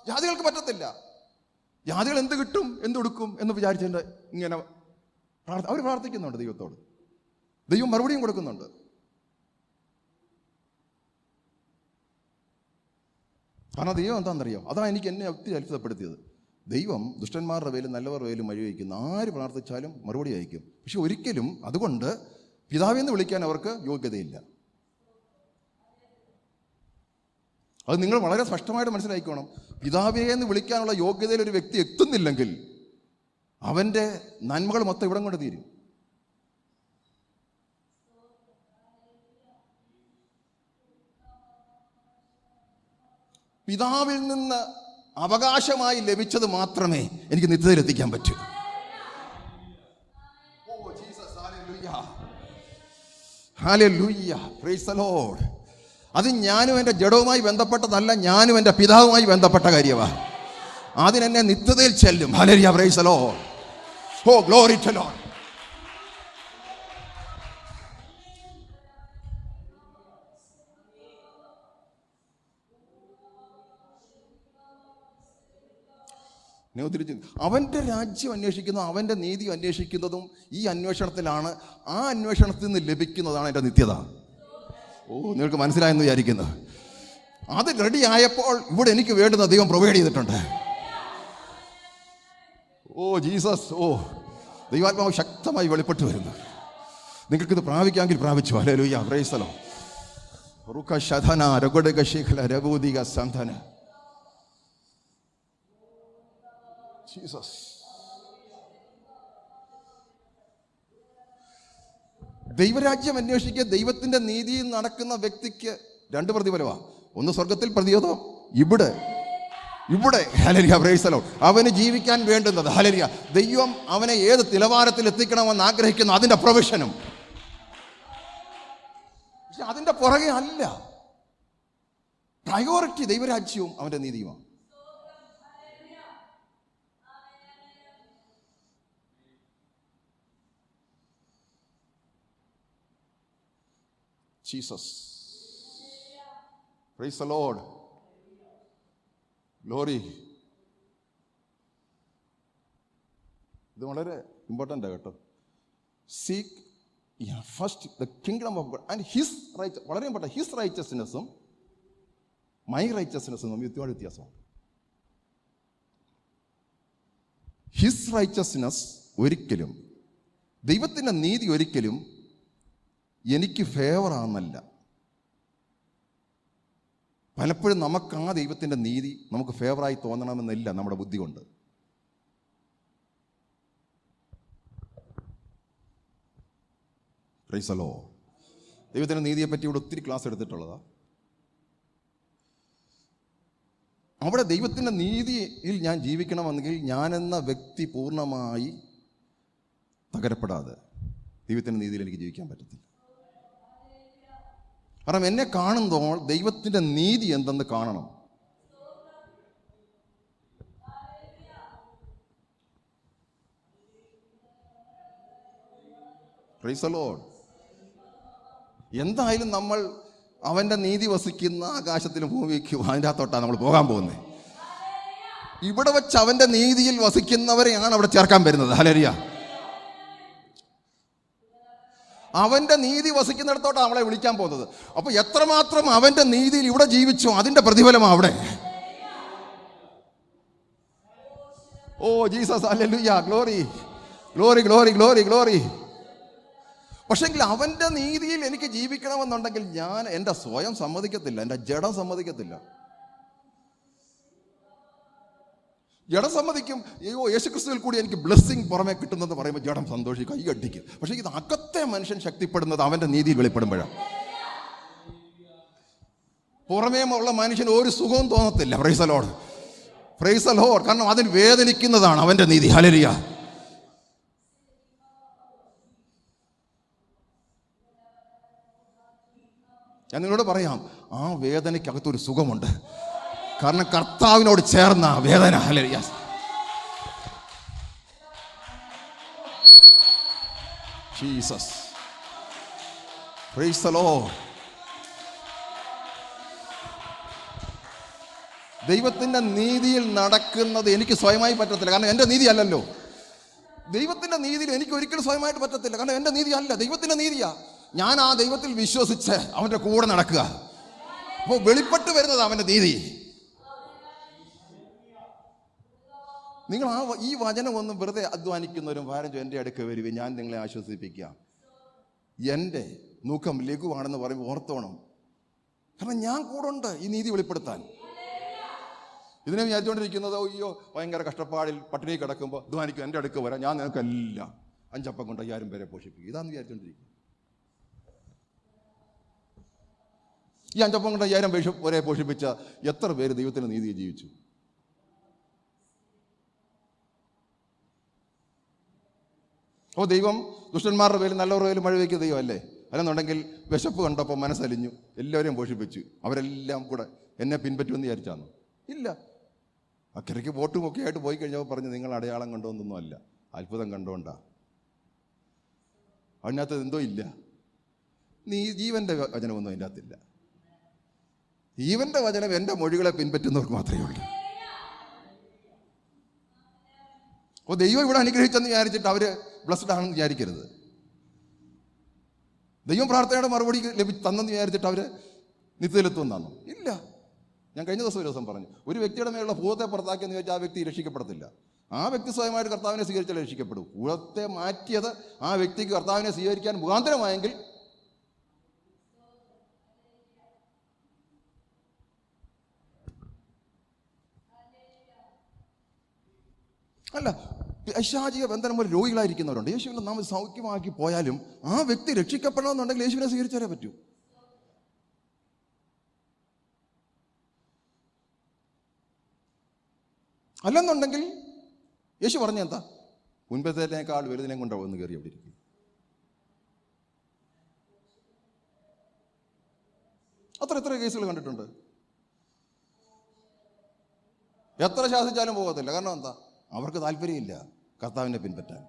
ജാതികൾക്ക് പറ്റത്തില്ല. ജാതികൾ എന്ത് കിട്ടും, എന്തൊടുക്കും എന്ന് വിചാരിച്ചിട്ട് ഇങ്ങനെ അവർ പ്രാർത്ഥിക്കുന്നുണ്ട് ദൈവത്തോട്, ദൈവം മറുപടിയും കൊടുക്കുന്നുണ്ട്. കാരണം ദൈവം എന്താണെന്നറിയാം, അതാണ് എന്നെ ഒത്തിരി അത്ഭുതപ്പെടുത്തിയത്. ദൈവം ദുഷ്ടന്മാരുടെ പേരും നല്ലവരുടെ പേരും വഴി വയ്ക്കുന്നു. ആര് പ്രാർത്ഥിച്ചാലും മറുപടി അയക്കും. പക്ഷെ ഒരിക്കലും അതുകൊണ്ട് പിതാവെന്ന് വിളിക്കാൻ അവർക്ക് യോഗ്യതയില്ല. അത് നിങ്ങൾ വളരെ സ്പഷ്ടമായിട്ട് മനസ്സിലാക്കിക്കോണം. പിതാവേ എന്ന് വിളിക്കാനുള്ള യോഗ്യതയിൽ ഒരു വ്യക്തി എത്തുന്നില്ലെങ്കിൽ അവൻ്റെ നന്മകൾ മൊത്തം ഇവിടം കൊണ്ട് തീരും. പിതാവിൽ നിന്ന് അവകാശമായി ലഭിച്ചത് മാത്രമേ എനിക്ക് നിത്യതയിലെത്തിക്കാൻ പറ്റൂ. ഹല്ലേലൂയ. Praise the Lord. അത് ഞാനും എൻ്റെ ജഡവുമായി ബന്ധപ്പെട്ടതല്ല, ഞാനും എൻ്റെ പിതാവുമായി ബന്ധപ്പെട്ട കാര്യമാണ്. അതിനെന്നെ നിത്യതയിൽ ചെല്ലും. Hallelujah. Praise the Lord. Oh glory to Lord. അവൻ്റെ രാജ്യം അന്വേഷിക്കുന്നതും അവൻ്റെ നീതി അന്വേഷിക്കുന്നതും ഈ അന്വേഷണത്തിലാണ്. ആ അന്വേഷണത്തിൽ നിന്ന് ലഭിക്കുന്നതാണ് എൻ്റെ നിത്യത. ഓ, നിങ്ങൾക്ക് മനസ്സിലായെന്ന് വിചാരിക്കുന്നു. അത് റെഡി ആയപ്പോൾ ഇവിടെ എനിക്ക് വേണ്ടുന്ന ദൈവം പ്രൊവൈഡ് ചെയ്തിട്ടുണ്ട്. Oh Jesus. ഓ, ദൈവാത്മാവ് ശക്തമായി വെളിപ്പെട്ട് വരുന്നു. നിങ്ങൾക്കിത് പ്രാപിക്കാമെങ്കിൽ പ്രാപിച്ചു. ഹല്ലേലൂയ. Praise the Lord. റുക ശധന രഗുഡക ശിഖല രബൂദിക സന്ധന. ജീസസ്. ദൈവരാജ്യം അന്വേഷിക്കുക, ദൈവത്തിൻ്റെ നീതിയിൽ നടക്കുന്ന വ്യക്തിക്ക് രണ്ട് പ്രതിഫലമാണ്. ഒന്ന് സ്വർഗത്തിൽ, പ്രതിഫലം ഇവിടെ. ഹല്ലേലൂയ. Praise the Lord. അവന് ജീവിക്കാൻ വേണ്ടുന്നത്, ഹല്ലേലൂയ, ദൈവം അവനെ ഏത് നിലവാരത്തിൽ എത്തിക്കണമെന്ന് ആഗ്രഹിക്കുന്നു അതിൻ്റെ പ്രൊവിഷനും. പക്ഷെ അതിൻ്റെ പുറകെ അല്ല പ്രയോറിറ്റി ദൈവരാജ്യവും അവൻ്റെ നീതിയുമാണ്. Jesus. Praise the Lord. Glory. ഇത് വളരെ ഇമ്പോർട്ടൻ്റ് ആണ് കേട്ടോ. Seek first the kingdom of God and his right. വളരെ ഇമ്പോർട്ടൻ്റ്. ഹിസ് റൈച്ചസ്നെസ്സും മൈ റൈച്ചസ്നെസ്സും തമ്മിൽ ഒരുപാട് വ്യത്യാസമാണ്. ഹിസ് റൈച്ചസ്നെസ് ഒരിക്കലും ദൈവത്തിൻ്റെ നീതി ഒരിക്കലും എനിക്ക് ഫേവറാണെന്നല്ല. പലപ്പോഴും നമുക്ക് ആ ദൈവത്തിൻ്റെ നീതി നമുക്ക് ഫേവറായി തോന്നണമെന്നില്ല നമ്മുടെ ബുദ്ധി കൊണ്ട്. Price the Lord. ദൈവത്തിൻ്റെ നീതിയെപ്പറ്റി ഇവിടെ ഒത്തിരി ക്ലാസ് എടുത്തിട്ടുള്ളതാണ്. അവിടെ ദൈവത്തിൻ്റെ നീതിയിൽ ഞാൻ ജീവിക്കണമെങ്കിൽ ഞാനെന്ന വ്യക്തി പൂർണ്ണമായി തകരപ്പെടാതെ ദൈവത്തിൻ്റെ നീതിയിൽ എനിക്ക് ജീവിക്കാൻ പറ്റത്തില്ല. കാരണം എന്നെ കാണുമ്പോൾ ദൈവത്തിൻ്റെ നീതി എന്തെന്ന് കാണണം. Price the Lord. എന്തായാലും നമ്മൾ അവൻ്റെ നീതി വസിക്കുന്ന ആകാശത്തിലും ഭൂമിക്കും അതിൻ്റെ അകത്തോട്ടാണ് നമ്മൾ പോകാൻ പോകുന്നത്. ഇവിടെ വെച്ച് അവൻ്റെ നീതിയിൽ വസിക്കുന്നവരെയാണ് അവിടെ ചേർക്കാൻ വരുന്നത്. ഹല്ലേലൂയ. അവൻ്റെ നീതി വസിക്കുന്നിടത്തോട്ടാണ് നമ്മളെ വിളിക്കാൻ പോകുന്നത്. അപ്പോൾ എത്രമാത്രം അവൻ്റെ നീതിയിൽ ഇവിടെ ജീവിച്ചോ അതിൻ്റെ പ്രതിഫലമാണ് അവിടെ. Oh Jesus, hallelujah, glory glory glory glory glory. പക്ഷെങ്കിൽ അവൻ്റെ നീതിയിൽ എനിക്ക് ജീവിക്കണമെന്നുണ്ടെങ്കിൽ ഞാൻ എൻ്റെ സ്വയം സമ്മതിക്കത്തില്ല, എൻ്റെ ജഡം സമ്മതിക്കത്തില്ല. ജഡം സമ്മതിക്കും, അയ്യോ യേശുക്രിസ്തുവിൽ കൂടി എനിക്ക് ബ്ലെസ്സിങ് പുറമെ കിട്ടുന്നെന്ന് പറയുമ്പോൾ ജഡം സന്തോഷിക്കും, കൈ അടിക്കും. പക്ഷേ ഇത് അകത്തെ മനുഷ്യൻ ശക്തിപ്പെടുന്നത് അവൻ്റെ നീതിയിൽ വെളിപ്പെടുമ്പോഴാണ്. പുറമേ ഉള്ള മനുഷ്യന് ഒരു സുഖവും തോന്നത്തില്ല. Price the Lord, praise the Lord. കാരണം അതിന് വേദനിക്കുന്നതാണ് അവൻ്റെ നീതി. ഹല്ലേലൂയ. ഞാൻ നിങ്ങളോട് പറയാം, ആ വേദനയ്ക്കകത്തൊരു സുഖമുണ്ട്. കാരണം കർത്താവിനോട് ചേർന്ന വേദന. Hallelujah. Jesus, praise the Lord. ദൈവത്തിൻ്റെ നീതിയിൽ നടക്കുന്നത് എനിക്ക് സ്വയമായി പറ്റത്തില്ല. കാരണം എൻ്റെ നീതി അല്ലല്ലോ. ദൈവത്തിൻ്റെ നീതിയിൽ എനിക്ക് ഒരിക്കലും സ്വയമായിട്ട് പറ്റത്തില്ല. കാരണം എൻ്റെ നീതി അല്ല, ദൈവത്തിൻ്റെ നീതിയാ. ഞാൻ ആ ദൈവത്തിൽ വിശ്വസിച്ച് അവൻ്റെ കൂടെ നടക്കുക. അപ്പോൾ വെളിപ്പെട്ട് വരുന്നത് അവൻ്റെ നീതി. നിങ്ങൾ ഈ വചനം ഒന്നും വെറുതെ അധ്വാനിക്കുന്നവരും ഭാരം എൻ്റെ അടുക്ക വരുവേ, ഞാൻ നിങ്ങളെ ആശ്വസിപ്പിക്കാം. എൻ്റെ മുഖം ലഘുവാണെന്ന് പറയുമ്പോൾ ഓർത്തോണം. കാരണം ഞാൻ കൂടെ ഉണ്ട് ഈ നീതി വെളിപ്പെടുത്താൻ. ഇതിനെ വിചാരിച്ചുകൊണ്ടിരിക്കുന്നത് അയ്യോ ഭയങ്കര കഷ്ടപ്പാടിൽ പട്ടിണി കിടക്കുമ്പോൾ അധ്വാനിക്കും, എൻ്റെ അടുക്ക വരാം, ഞാൻ നിനക്കെല്ലാം 5 അപ്പം കൊണ്ട് 5000 പേരെ പോഷിപ്പിക്കും. ഇതാന്ന് വിചാരിച്ചുകൊണ്ടിരിക്കും. ഈ 5 അപ്പം കൊണ്ട് 5000 പേരെ പോഷിപ്പിച്ച എത്ര പേര് ദൈവത്തിൻ്റെ നീതിയെ ജീവിച്ചു? അപ്പോൾ ദൈവം ദുഷ്ടന്മാരുടെ പേരിൽ നല്ലവരുടെ പേരിൽ മഴ വയ്ക്കുന്ന ദൈവമല്ലേ? അല്ലെന്നുണ്ടെങ്കിൽ വിശപ്പ് കണ്ടപ്പോൾ മനസ്സലിഞ്ഞു എല്ലാവരെയും പോഷിപ്പിച്ചു, അവരെല്ലാം കൂടെ എന്നെ പിൻപറ്റുമെന്ന് വിചാരിച്ചാന്നു? ഇല്ല. അക്കരയ്ക്ക് വോട്ടും ഒക്കെ ആയിട്ട് പോയി കഴിഞ്ഞപ്പോൾ പറഞ്ഞു നിങ്ങൾ അടയാളം കണ്ടോന്നൊന്നും അല്ല, അത്ഭുതം കണ്ടോണ്ടാ. അതിനകത്ത് എന്തോ ഇല്ല. ജീവൻ്റെ വചനമൊന്നും അതിൻ്റെ അകത്തില്ല. ജീവൻ്റെ വചനം എൻ്റെ മൊഴികളെ പിൻപറ്റുന്നവർക്ക് മാത്രമേ ഉള്ളൂ. അപ്പോൾ ദൈവം ഇവിടെ അനുഗ്രഹിച്ചെന്ന് വിചാരിച്ചിട്ട് അവർ ബ്ലസ്ഡ് ആണെന്ന് വിചാരിക്കരുത്. ദൈവം പ്രാർത്ഥനയുടെ മറുപടി തന്നെന്ന് വിചാരിച്ചിട്ട് അവർ നിത്യത്തിലെത്തും തന്നു? ഇല്ല. ഞാൻ കഴിഞ്ഞ ഒരു ദിവസം പറഞ്ഞു, ഒരു വ്യക്തിയുടെ മേലുള്ള ഭൂതത്തെ പുറത്താക്കിയെന്ന് ചോദിച്ചാൽ ആ വ്യക്തി രക്ഷിക്കപ്പെടത്തില്ല. ആ വ്യക്തി സ്വയമായിട്ട് കർത്താവിനെ സ്വീകരിച്ചാൽ രക്ഷിക്കപ്പെടും. ഭൂതത്തെ മാറ്റിയത് ആ വ്യക്തിക്ക് കർത്താവിനെ സ്വീകരിക്കാൻ മുഖാന്തരമായെങ്കിൽ അല്ല. പൈശാചിക ബന്ധനം പോലെ രോഗികളായിരിക്കുന്നവരുണ്ട്. യേശുവിനെ നാം സൗഖ്യമാക്കി പോയാലും ആ വ്യക്തി രക്ഷിക്കപ്പെടണമെന്നുണ്ടെങ്കിൽ യേശുവിനെ സ്വീകരിച്ചാലേ പറ്റൂ. അല്ലെന്നുണ്ടെങ്കിൽ യേശു പറഞ്ഞ എന്താ? മുൻപത്തേക്കാൾ വലുതിനെ കൊണ്ടാവും എന്ന് കയറി അവിടെ ഇരിക്കും. എത്ര കേസുകൾ കണ്ടിട്ടുണ്ട്. എത്ര ശാസിച്ചാലും പോകത്തില്ല. കാരണം എന്താ? അവർക്ക് താല്പര്യമില്ല കർത്താവിനെ പിൻപറ്റാൻ.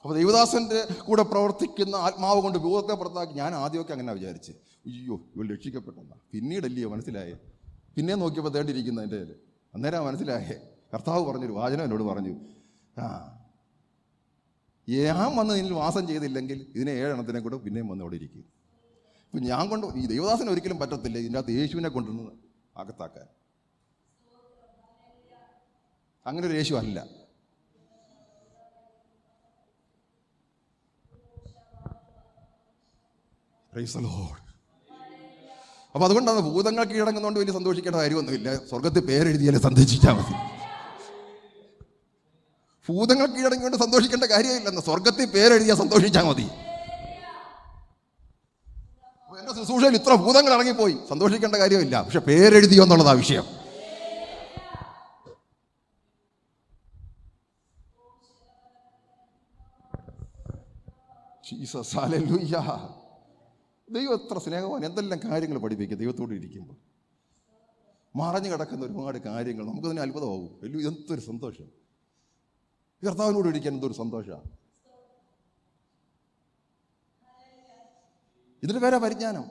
അപ്പോൾ ദൈവദാസൻ്റെ കൂടെ പ്രവർത്തിക്കുന്ന ആത്മാവ് കൊണ്ട് ഭൂതത്തെ പുറത്താക്കി. ഞാൻ ആദ്യമൊക്കെ അങ്ങനെ വിചാരിച്ച്, അയ്യോ ഇവൾ രക്ഷിക്കപ്പെട്ടെന്നാ. പിന്നീടല്ലയോ മനസ്സിലായേ. പിന്നെ നോക്കിയപ്പോൾ തേണ്ടിയിരിക്കുന്ന എൻ്റെ കയ്യിൽ. അന്നേരം മനസ്സിലായേ. കർത്താവ് പറഞ്ഞൊരു വാചനം എന്നോട് പറഞ്ഞു, ഞാൻ വന്ന് നിന്നിൽ വാസം ചെയ്തില്ലെങ്കിൽ ഇതിനെ 7 എണ്ണത്തിനെ കൂടെ പിന്നെയും വന്ന് അവിടെ ഇരിക്കും. ഇപ്പം ഞാൻ കൊണ്ട് ഈ ദൈവദാസന് ഒരിക്കലും പറ്റത്തില്ല ഇതിൻ്റെ അകത്ത് യേശുവിനെ കൊണ്ടുവന്ന് അകത്താക്കാൻ. അങ്ങനെ ഒരു യേശു അല്ല. Praise the Lord. അപ്പോൾ അതുകൊണ്ടാണ് ഭൂതങ്ങൾ കീഴടങ്ങുന്നതുകൊണ്ട് വലിയ സന്തോഷിക്കേണ്ട കാര്യമൊന്നുമില്ല. സ്വർഗത്തിൽ പേരെഴുതിയാലേ സന്തോഷിച്ചാൽ മതി. ഭൂതങ്ങൾ കീഴടങ്ങിക്കൊണ്ട് സന്തോഷിക്കേണ്ട കാര്യമില്ലെന്ന്, സ്വർഗത്തിൽ പേരെഴുതിയാൽ സന്തോഷിച്ചാൽ മതി. എൻ്റെ ശുശ്രൂഷയിൽ ഇത്ര ഭൂതങ്ങൾ ഇറങ്ങിപ്പോയി, സന്തോഷിക്കേണ്ട കാര്യമില്ല, പക്ഷെ പേരെഴുതിയോ എന്നുള്ളതാ വിഷയം. Jesus hallelujah. ദൈവം എത്ര സ്നേഹവാൻ, എന്തെല്ലാം കാര്യങ്ങൾ പഠിപ്പിക്കുക ദൈവത്തോട് ഇരിക്കുമ്പോൾ. മറഞ്ഞു കിടക്കുന്ന ഒരുപാട് കാര്യങ്ങൾ നമുക്ക് തന്നെ അത്ഭുതമാകും. എന്തൊരു സന്തോഷം, കർത്താവിനോട് ഇരിക്കാൻ എന്തൊരു സന്തോഷമാണ്. ഇതിന് വേറെ പരിജ്ഞാനം,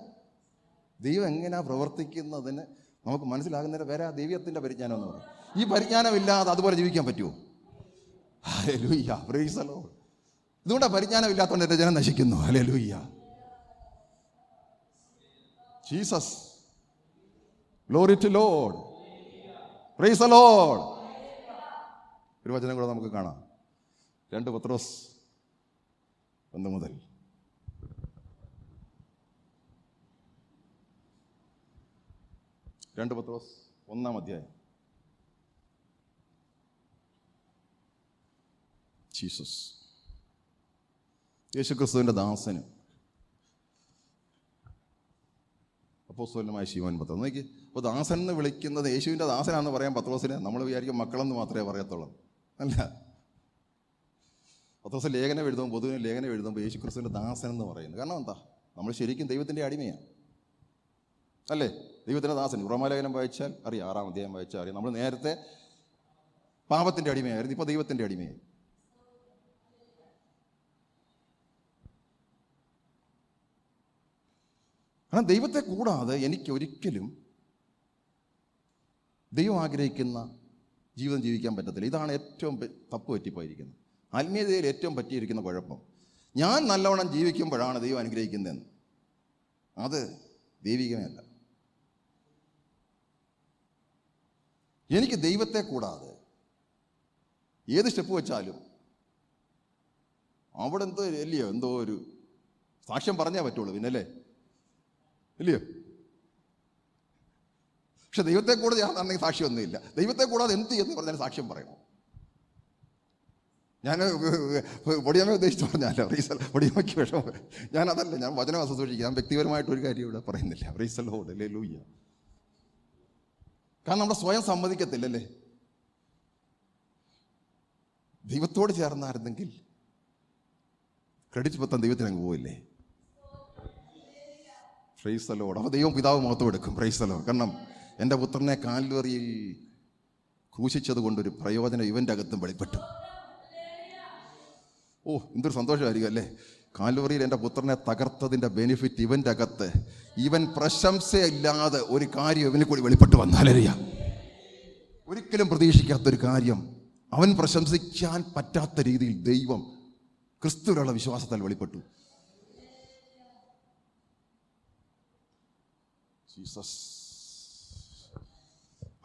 ദൈവം എങ്ങനെയാണ് പ്രവർത്തിക്കുന്നതിന് നമുക്ക് മനസ്സിലാകുന്നതിന് വേറെ ദൈവത്തിൻ്റെ പരിജ്ഞാനം എന്ന് പറയും. ഈ പരിജ്ഞാനമില്ലാതെ അതുപോലെ ജീവിക്കാൻ പറ്റുമോ? Hallelujah, praise the Lord. ഇതുകൊണ്ടാണ് പരിജ്ഞാനം ഇല്ലാത്തതുകൊണ്ട് എൻ്റെ ജനം നശിക്കുന്നു. Hallelujah, Jesus, glory to Lord, praise the Lord. ഒരു വചനം കൂടെ നമുക്ക് കാണാം. 2 പത്രോസ് 1 മുതൽ. പത്രോസ് 1-ാം അധ്യായം. ജീസസ്, യേശുക്രിസ്തുവിൻ്റെ ദാസന് അപ്പോസ്തലനായ ശിമോൻ പത്രോസ്. നോക്കി, അപ്പോൾ ദാസൻ എന്ന് വിളിക്കുന്നത് യേശുവിൻ്റെ ദാസനാണെന്ന് പറയാൻ പത്രോസിന് നമ്മൾ വിചാരിക്കും മക്കളെന്ന് മാത്രമേ പറയത്തുള്ളൂ. അല്ല, പത്രോസ് ലേഖനം എഴുതുമ്പോൾ, പൊതുവിന് ലേഖനം എഴുതുമ്പോൾ യേശുക്രിസ്തുവിൻ്റെ ദാസൻ എന്ന് പറയുന്നത് കാരണം എന്താ? നമ്മൾ ശരിക്കും ദൈവത്തിൻ്റെ അടിമയാണ്, അല്ലേ? ദൈവത്തിൻ്റെ ദാസൻ. റോമാലേഖനം വായിച്ചാൽ അറിയാം, 6-ാം അധ്യായം വായിച്ചാൽ അറിയാം. നമ്മൾ നേരത്തെ പാപത്തിൻ്റെ അടിമയായിരുന്നു, ഇപ്പോൾ ദൈവത്തിൻ്റെ അടിമയായി. കാരണം ദൈവത്തെ കൂടാതെ എനിക്ക് ഒരിക്കലും ദൈവം ആഗ്രഹിക്കുന്ന ജീവിതം ജീവിക്കാൻ പറ്റത്തില്ല. ഇതാണ് ഏറ്റവും തപ്പ് പറ്റിപ്പോയിരിക്കുന്നത്. ആത്മീയതയിൽ ഏറ്റവും പറ്റിയിരിക്കുന്ന കുഴപ്പം. ഞാൻ നല്ലവണ്ണം ജീവിക്കുമ്പോഴാണ് ദൈവം അനുഗ്രഹിക്കുന്നതെന്ന്. അത് ദൈവികമല്ല. എനിക്ക് ദൈവത്തെ കൂടാതെ ഏത് സ്റ്റെപ്പ് വെച്ചാലും അവിടെ എന്തോ ഒരു സാക്ഷ്യം പറഞ്ഞേ പറ്റുള്ളൂ, പിന്നല്ലേ, ഇല്ലയോ? പക്ഷെ ദൈവത്തെ കൂടെ ഞാനാണെങ്കിൽ സാക്ഷ്യമൊന്നുമില്ല. ദൈവത്തെ കൂടാതെ എന്ത് എന്ന് പറഞ്ഞാൽ സാക്ഷ്യം പറയണം. ഞാൻ പൊടിയമ്മ ഉദ്ദേശിച്ച് പറഞ്ഞല്ലോ, പൊടിയമ്മയ്ക്ക് വിഷമം. ഞാനതല്ല, ഞാൻ വചനം അസൂക്ഷിക്കുക. ഞാൻ വ്യക്തിപരമായിട്ടൊരു കാര്യം ഇവിടെ പറയുന്നില്ല. Price the Lord, hallelujah. കാരണം നമ്മുടെ സ്വയം സമ്മതിക്കത്തില്ലല്ലേ. ദൈവത്തോട് ചേർന്നായിരുന്നെങ്കിൽ ക്രെഡിറ്റ് പത്താൻ ദൈവത്തിന് അങ്ങ് പോവില്ലേ? Price the Lord. അപ്പോൾ ദൈവം പിതാവ് മഹത്വം എടുക്കും. Price the Lord. കാരണം എൻ്റെ പുത്രനെ കാൽവറിയിൽ ക്രൂശിച്ചത് കൊണ്ടൊരു പ്രയോജനം ഇവൻ്റെ അകത്തും വെളിപ്പെട്ടു. ഓ, എന്തൊരു സന്തോഷമായിരിക്കും അല്ലേ? കാൽവറിയിൽ എൻ്റെ പുത്രനെ തകർത്തതിൻ്റെ ബെനിഫിറ്റ് ഇവൻ്റെ അകത്ത്, ഇവൻ പ്രശംസയില്ലാതെ ഒരു കാര്യം ഇവനെ കൂടി വെളിപ്പെട്ട് വന്നാലറിയാം. ഒരിക്കലും പ്രതീക്ഷിക്കാത്തൊരു കാര്യം, അവൻ പ്രശംസിക്കാൻ പറ്റാത്ത രീതിയിൽ ദൈവം ക്രിസ്തുവിലുള്ള വിശ്വാസത്താൽ വെളിപ്പെട്ടു. ജീസസ്,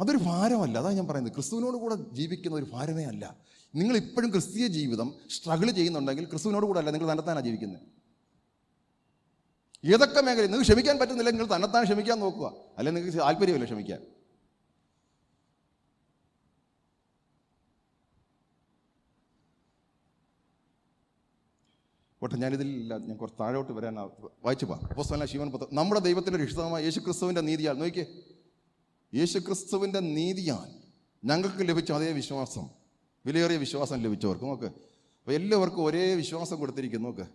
അതൊരു ഭാരമല്ല. അതാണ് ഞാൻ പറയുന്നത്. ക്രിസ്തുവിനോട് കൂടെ ജീവിക്കുന്ന ഒരു ഭാരമേ അല്ല. നിങ്ങൾ ഇപ്പോഴും ക്രിസ്തീയ ജീവിതം സ്ട്രഗിൾ ചെയ്യുന്നുണ്ടെങ്കിൽ ക്രിസ്തുവിനോട് കൂടെ അല്ല, നിങ്ങൾ തന്നെത്താനാണ് ജീവിക്കുന്നത്. ഏതൊക്കെ മേഖലയിൽ നിങ്ങൾക്ക് ക്ഷമിക്കാൻ പറ്റുന്നില്ല, നിങ്ങൾ തന്നെത്താൻ ക്ഷമിക്കാൻ നോക്കുക. അല്ലെങ്കിൽ നിങ്ങൾക്ക് താല്പര്യമില്ല ക്ഷമിക്കാൻ. പോട്ടെ, ഞാനിതിലില്ല, ഞാൻ കുറച്ച് താഴോട്ട് വരാൻ വായിച്ചു പോകാം. അപ്പോസ്തലനായ ശിമോൻ പത്രോസ്, നമ്മുടെ ദൈവത്തിൻ്റെ രക്ഷിതാവായ യേശുക്രിസ്തുവിൻ്റെ നീതിയാൽ, നോക്കിയേ, യേശുക്രിസ്തുവിൻ്റെ നീതിയാൽ ഞങ്ങൾക്ക് ലഭിച്ച അതേ വിശ്വാസം, വിലയേറിയ വിശ്വാസം ലഭിച്ചവർക്ക്, നോക്ക്, അപ്പോൾ എല്ലാവർക്കും ഒരേ വിശ്വാസം കൊടുത്തിരിക്കുന്നു. നോക്ക്,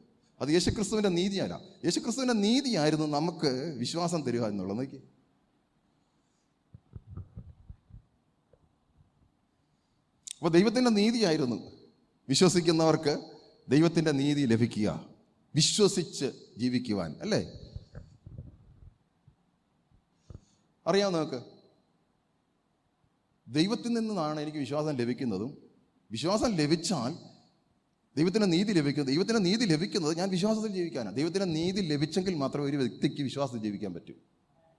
അത് യേശുക്രിസ്തുവിൻ്റെ നീതിയല്ല, യേശുക്രിസ്തുവിൻ്റെ നീതിയായിരുന്നു നമുക്ക് വിശ്വാസം തരിക എന്നുള്ളത്. നോക്കി, അപ്പോൾ ദൈവത്തിൻ്റെ നീതിയായിരുന്നു വിശ്വസിക്കുന്നവർക്ക് ദൈവത്തിൻ്റെ നീതി ലഭിക്കുക, വിശ്വസിച്ച് ജീവിക്കുവാൻ, അല്ലേ? അറിയാമോ നിങ്ങൾക്ക്? ദൈവത്തിൽ നിന്നാണ് എനിക്ക് വിശ്വാസം ലഭിക്കുന്നതും, വിശ്വാസം ലഭിച്ചാൽ ദൈവത്തിൻ്റെ നീതി ലഭിക്കുന്നത്. ദൈവത്തിൻ്റെ നീതി ലഭിക്കുന്നത് ഞാൻ വിശ്വാസത്തിൽ ജീവിക്കാനാണ്. ദൈവത്തിൻ്റെ നീതി ലഭിച്ചെങ്കിൽ മാത്രമേ ഒരു വ്യക്തിക്ക് വിശ്വാസത്തിൽ ജീവിക്കാൻ പറ്റൂ.